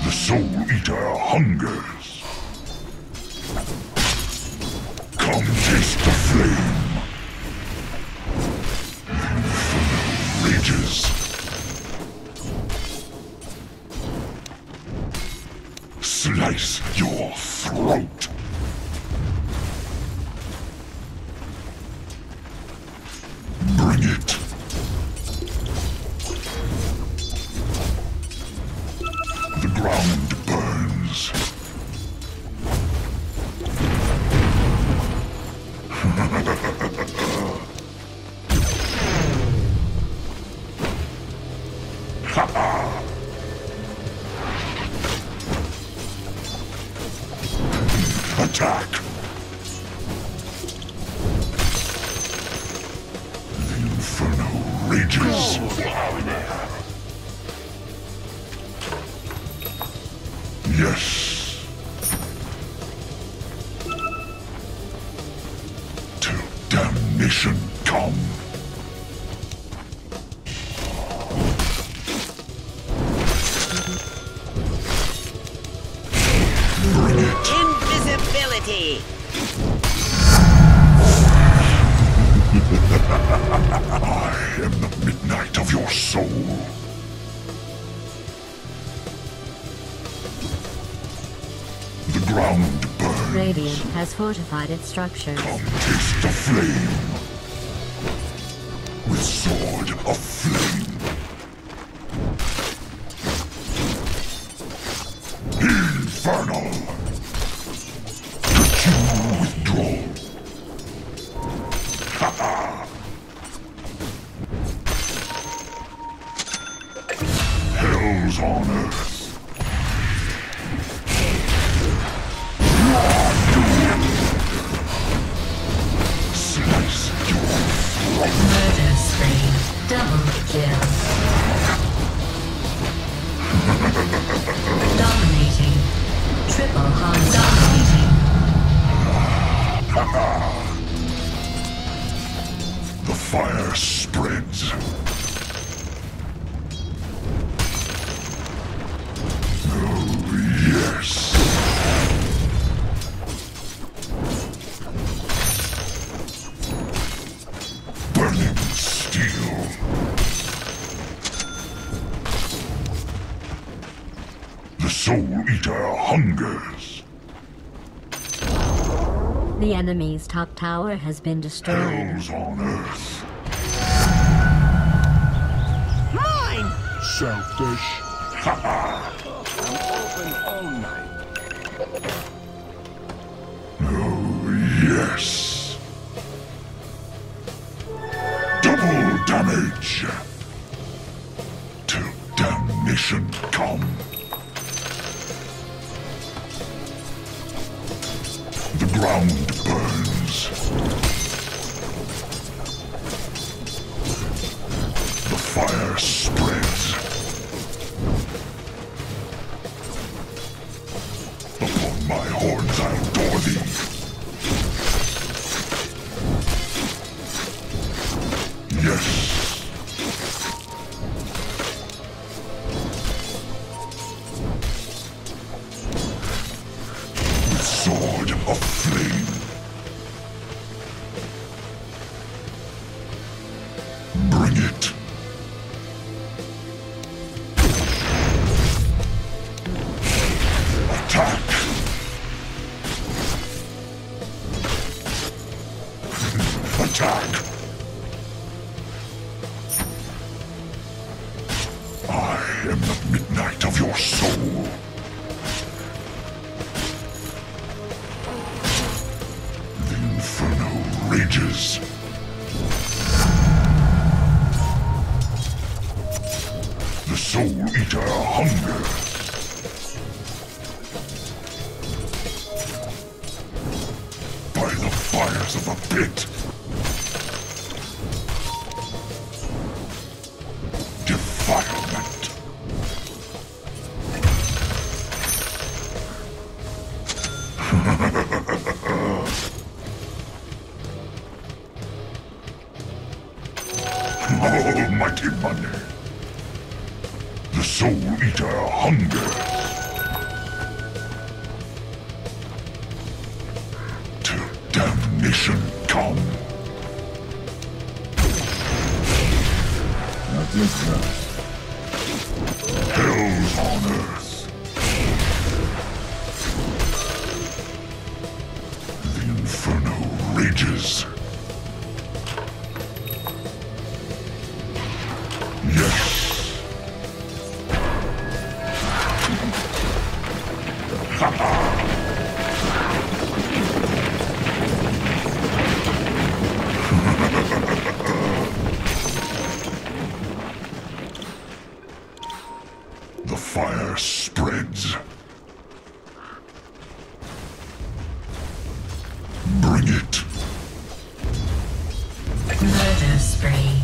Speaker 3: The Soul Eater hungers. Come taste the flame. The inferno rages. Slice your throat. Bring it. The ground burns. Ha ha! Attack! The inferno rages. Yes. To damnation come. Bring it.
Speaker 10: Invisibility!
Speaker 3: I am the midnight of your soul. The ground burns.
Speaker 1: Radiant has fortified its structures.
Speaker 3: Come taste the flame. With sword of flame. Infernal. Continue withdrawal. Ha-ha. Hell's on earth. Slice your throat.
Speaker 6: Murder spree. Double kill. Dominating. Triple harm. Dominating.
Speaker 3: The fire spreads. Oh, yes. Burning steel. The Soul Eater hungers.
Speaker 1: The enemy's top tower has been destroyed.
Speaker 3: Hell's on earth.
Speaker 10: Mine!
Speaker 3: Selfish. Ha-ha. Oh, yes. Double damage. Till damnation come. The ground burns. The fire spreads. Upon my horns I'll door thee. Yes. With sword of flame. Bring it. Attack. Attack. I am the midnight of your soul. The inferno rages. The Soul Eater hungers. By the fires of the pit. Defilement. Almighty money. The Soul Eater hungers. Till damnation come. Hell's on earth. The inferno rages. Yes. The fire spreads. Bring it.
Speaker 6: Murder spree.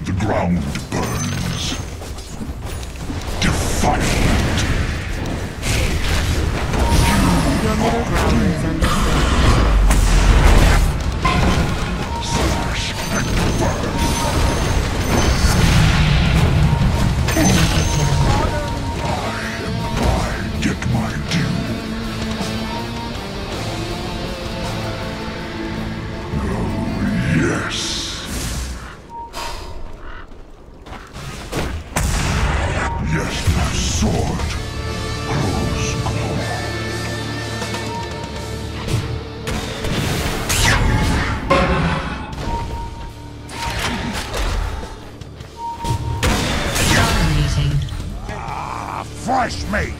Speaker 3: The ground burns. Defilement.
Speaker 1: Your middle tower is under siege.
Speaker 3: Yes. Yes, that sword. Close claw.
Speaker 6: Dominating.
Speaker 3: Fresh meat.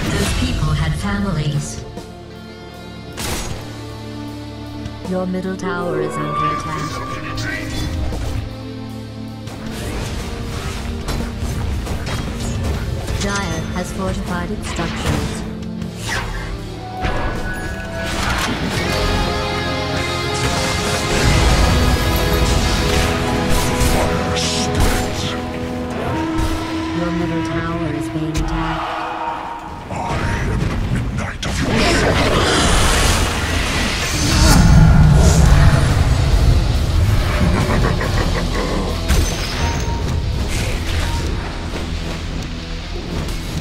Speaker 6: Those people had families.
Speaker 1: Your middle tower is under attack. Dire has fortified its structures.
Speaker 3: Fire spreads.
Speaker 1: Your middle tower is being attacked.
Speaker 3: I am the midnight of your soul.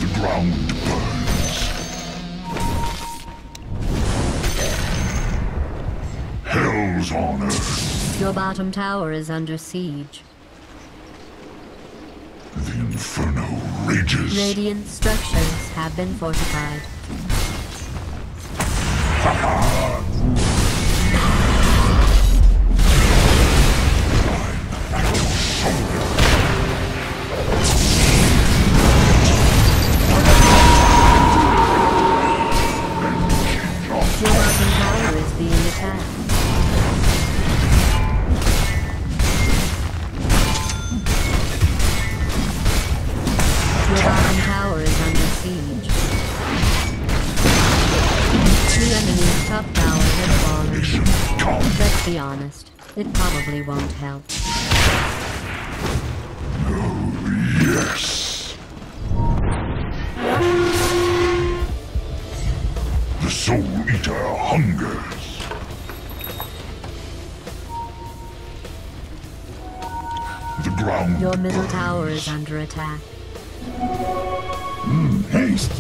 Speaker 3: The ground burns. Hell's on earth.
Speaker 1: Your bottom tower is under siege.
Speaker 3: The inferno rages.
Speaker 1: Radiant structures have been fortified. Your bottom tower is being attacked. Your bottom tower is under siege. The enemy's top tower has fallen. Let's be honest, it probably won't help.
Speaker 3: Yes. The Soul Eater hungers. The ground
Speaker 1: Your middle
Speaker 3: burns.
Speaker 1: tower is under attack.
Speaker 3: Haste.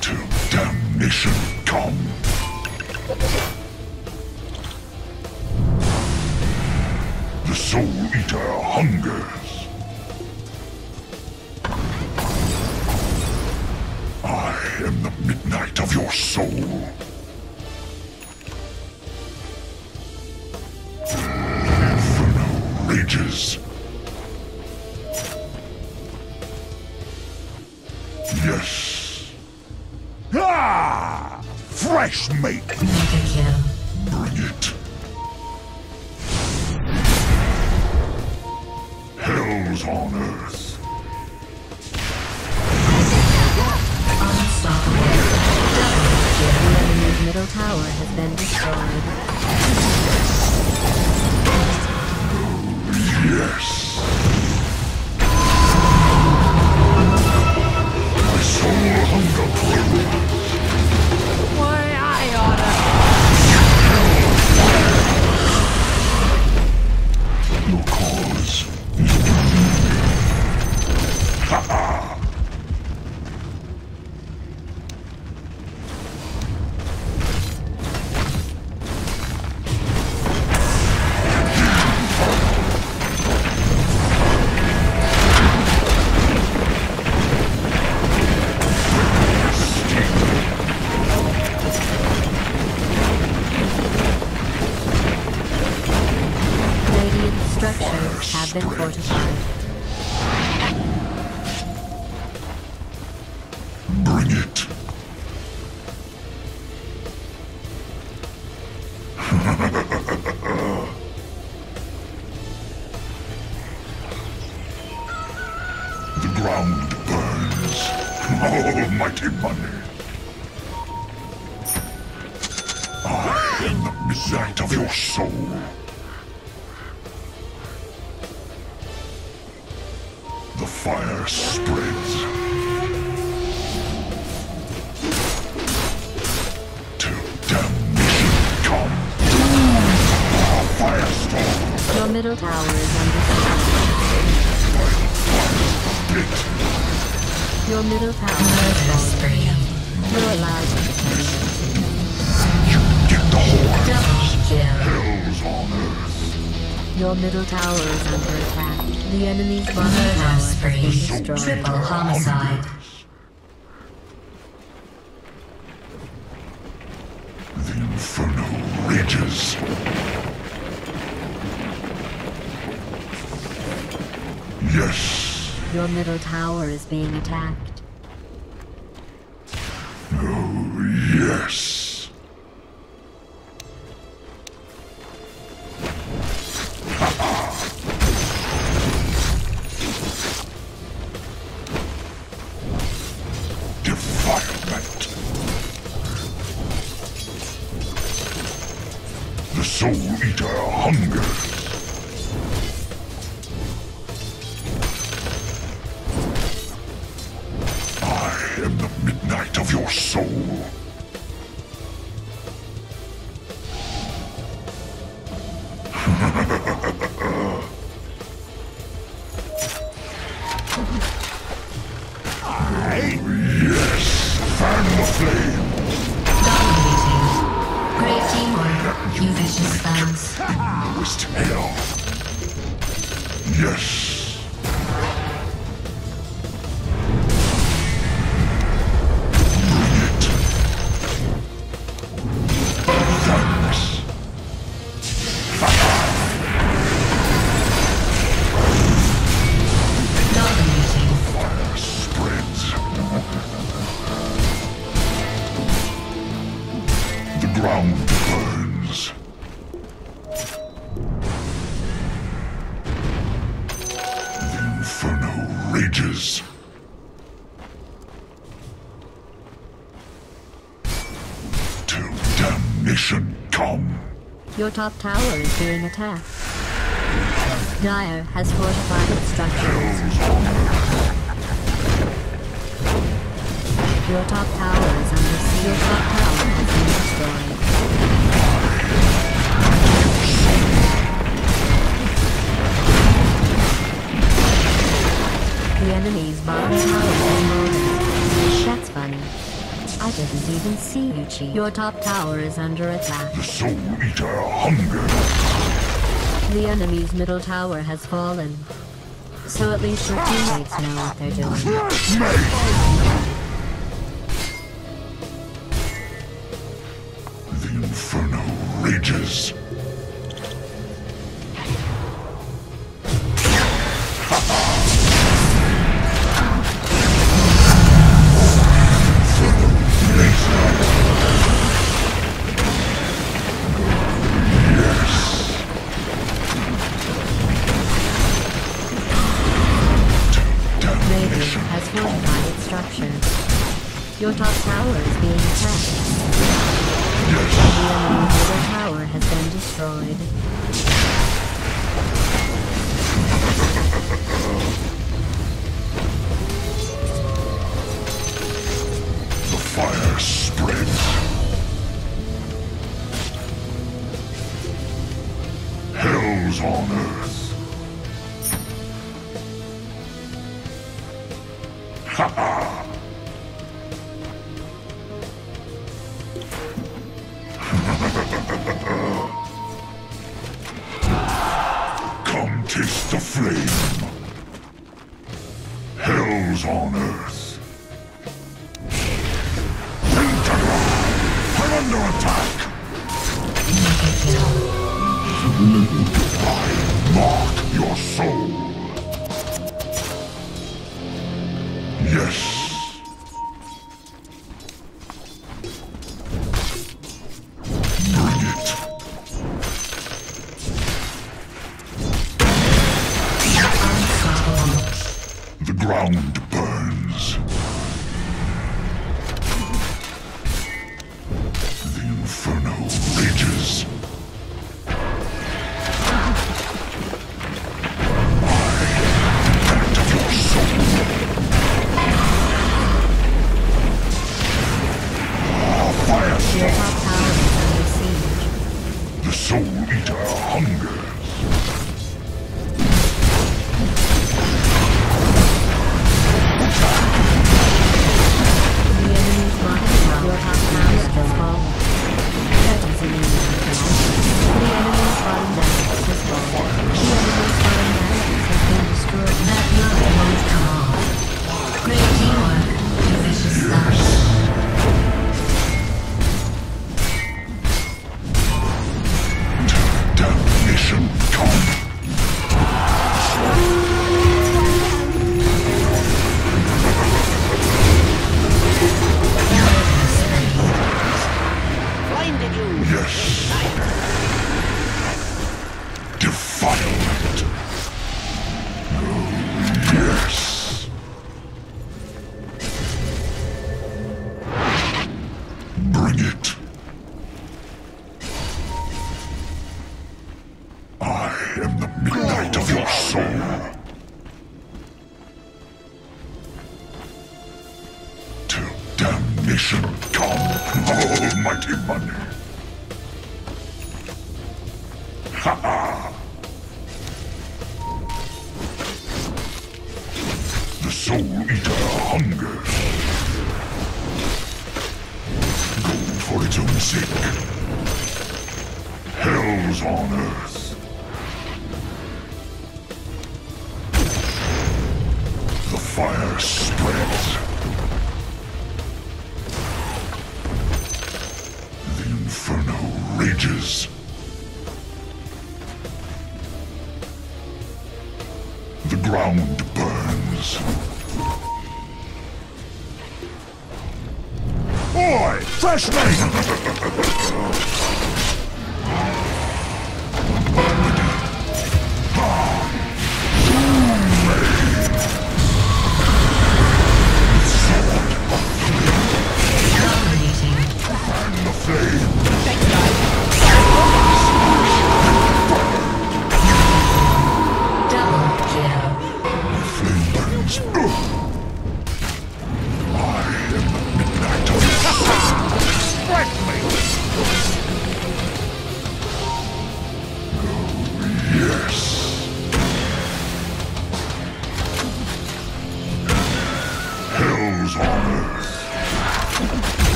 Speaker 3: Till damnation come. The Soul Eater hungers. I am the midnight of your soul. Inferno rages. Yes. Ah! Fresh meat!
Speaker 6: Mega kill.
Speaker 3: Bring it. Hell's on earth.
Speaker 6: Unstoppable.
Speaker 1: The enemy's middle tower has been destroyed.
Speaker 3: Yes. My soul hunger grows. Your cause is doomed. Ha ha!
Speaker 1: Radiant structures have been fortified.
Speaker 3: Bring it. The ground burns. Almighty money. I am the midnight of your soul. The fire spreads. Till damnation
Speaker 1: Your middle tower is under siege. Your middle tower is falling. You're allowed to defend.
Speaker 3: Get the horn.
Speaker 6: Double kill.
Speaker 3: Hell's on earth.
Speaker 1: Your middle tower is under attack. The enemy's bottom tower has been destroyed.
Speaker 6: Triple homicide.
Speaker 3: The inferno rages. Yes.
Speaker 1: Your middle tower is being attacked.
Speaker 3: Oh, yes. Defilement. The Soul Eater hungers. I am the midnight of your soul. Yes, fan the flame.
Speaker 6: Dominating. Great teamwork. You vicious fans.
Speaker 3: Newest hell. Yes. Bring it. Thanks.
Speaker 6: Dominating.
Speaker 3: Fire spreads. The ground burns. The inferno rages. Till damnation come.
Speaker 1: Your top tower is being attacked. Dire has fortified its structures. Your top tower is under siege. Your top tower has been destroyed. The enemy's bottom tower is loaded. That's funny. I didn't even see you, Chief. Your top tower is under attack.
Speaker 3: The Soul Eater hungers.
Speaker 1: The enemy's middle tower has fallen. So at least your teammates know what they're doing.
Speaker 3: The inferno rages.
Speaker 1: Radiant has fortified its structures. Your top tower is being attacked. The enemy's middle tower has been destroyed.
Speaker 3: The fire spreads. Hell's on earth. Ha ha! Come taste the flame. Hell's on earth. I'm under attack. I mark your soul. Yes. Bring it. The ground burns. The inferno rages. Act of your soul. Fire
Speaker 1: Your top tower is under siege.
Speaker 3: The Soul Eater hungers.
Speaker 10: blinded you.
Speaker 3: Yes. Defilement. Oh, yes. Bring it. I am the midnight of your soul. Till damnation come, almighty money. Ha ha! The Soul Eater hungers. Gold for its own sake. Hell's on earth. The fire spreads. The inferno rages. The ground burns. Oi! Fresh meat! Hell's on earth.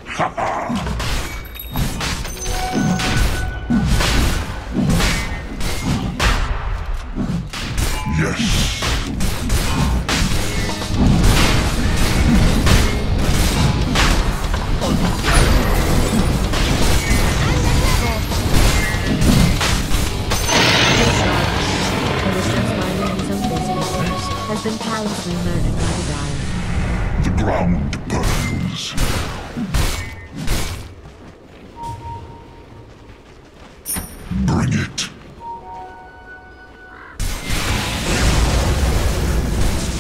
Speaker 3: Ha ha! Yes.
Speaker 1: Has been callously murdered by the Dire.
Speaker 3: The ground burns. Bring it.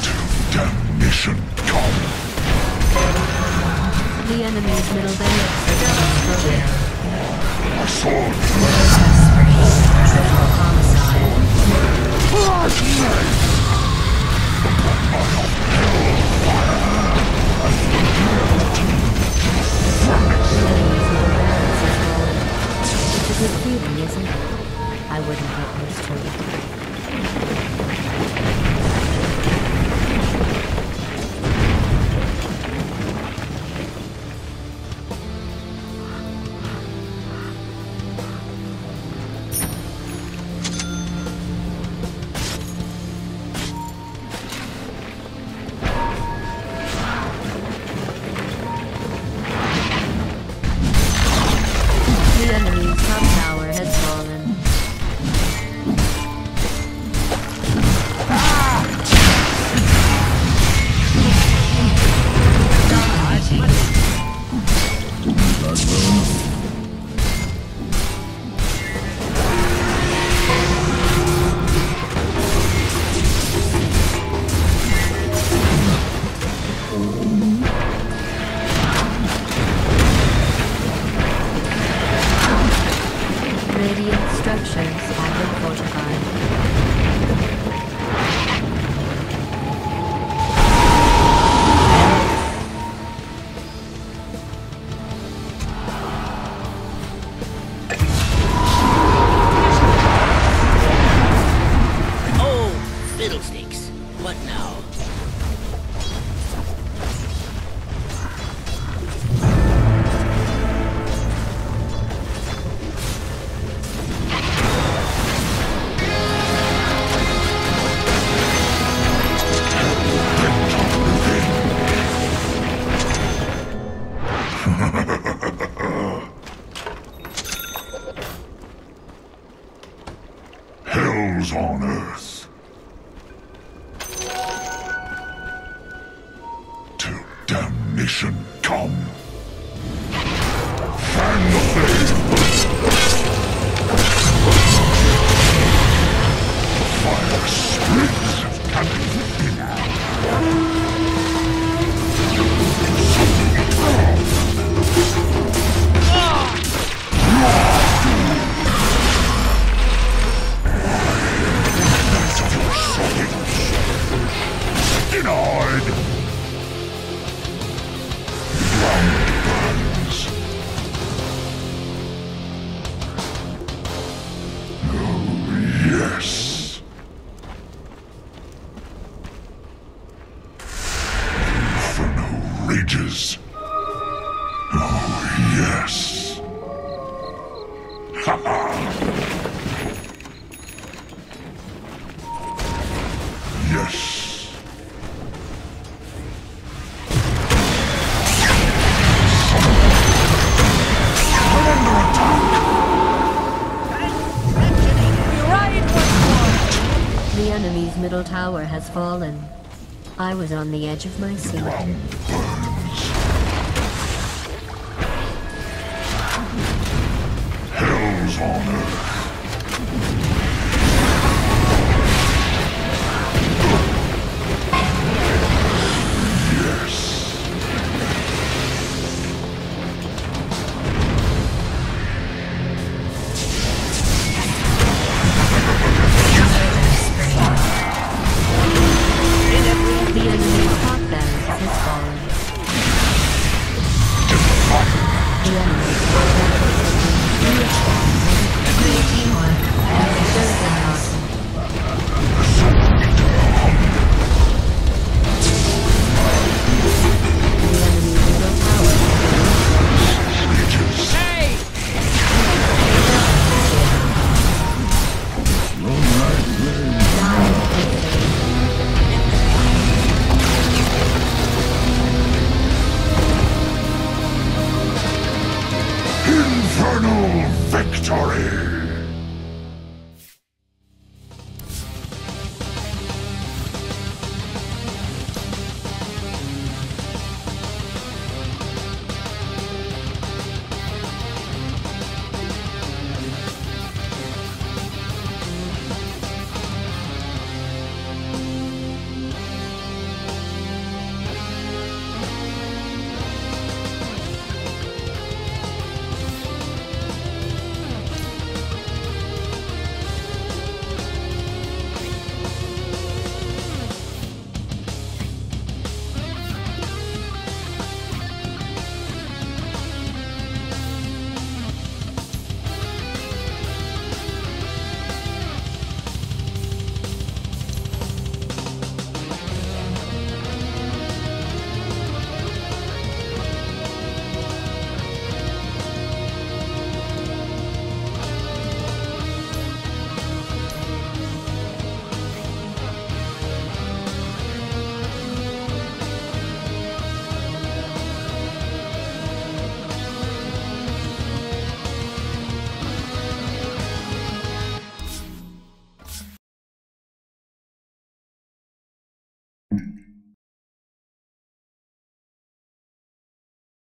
Speaker 3: Till damnation come.
Speaker 1: The enemy's middle barracks has been destroyed.
Speaker 3: My sword.
Speaker 6: Triple homicide.
Speaker 3: Hellfire. Hell's on earth. Till damnation come. Fan the flame. Fire springs of cannon. Denied. Ground burns. Oh, yes. Inferno rages. Oh, yes. Ha ha. Yes.
Speaker 1: The enemy's middle tower has fallen. I was on the edge of my seat.
Speaker 3: Hell's on earth.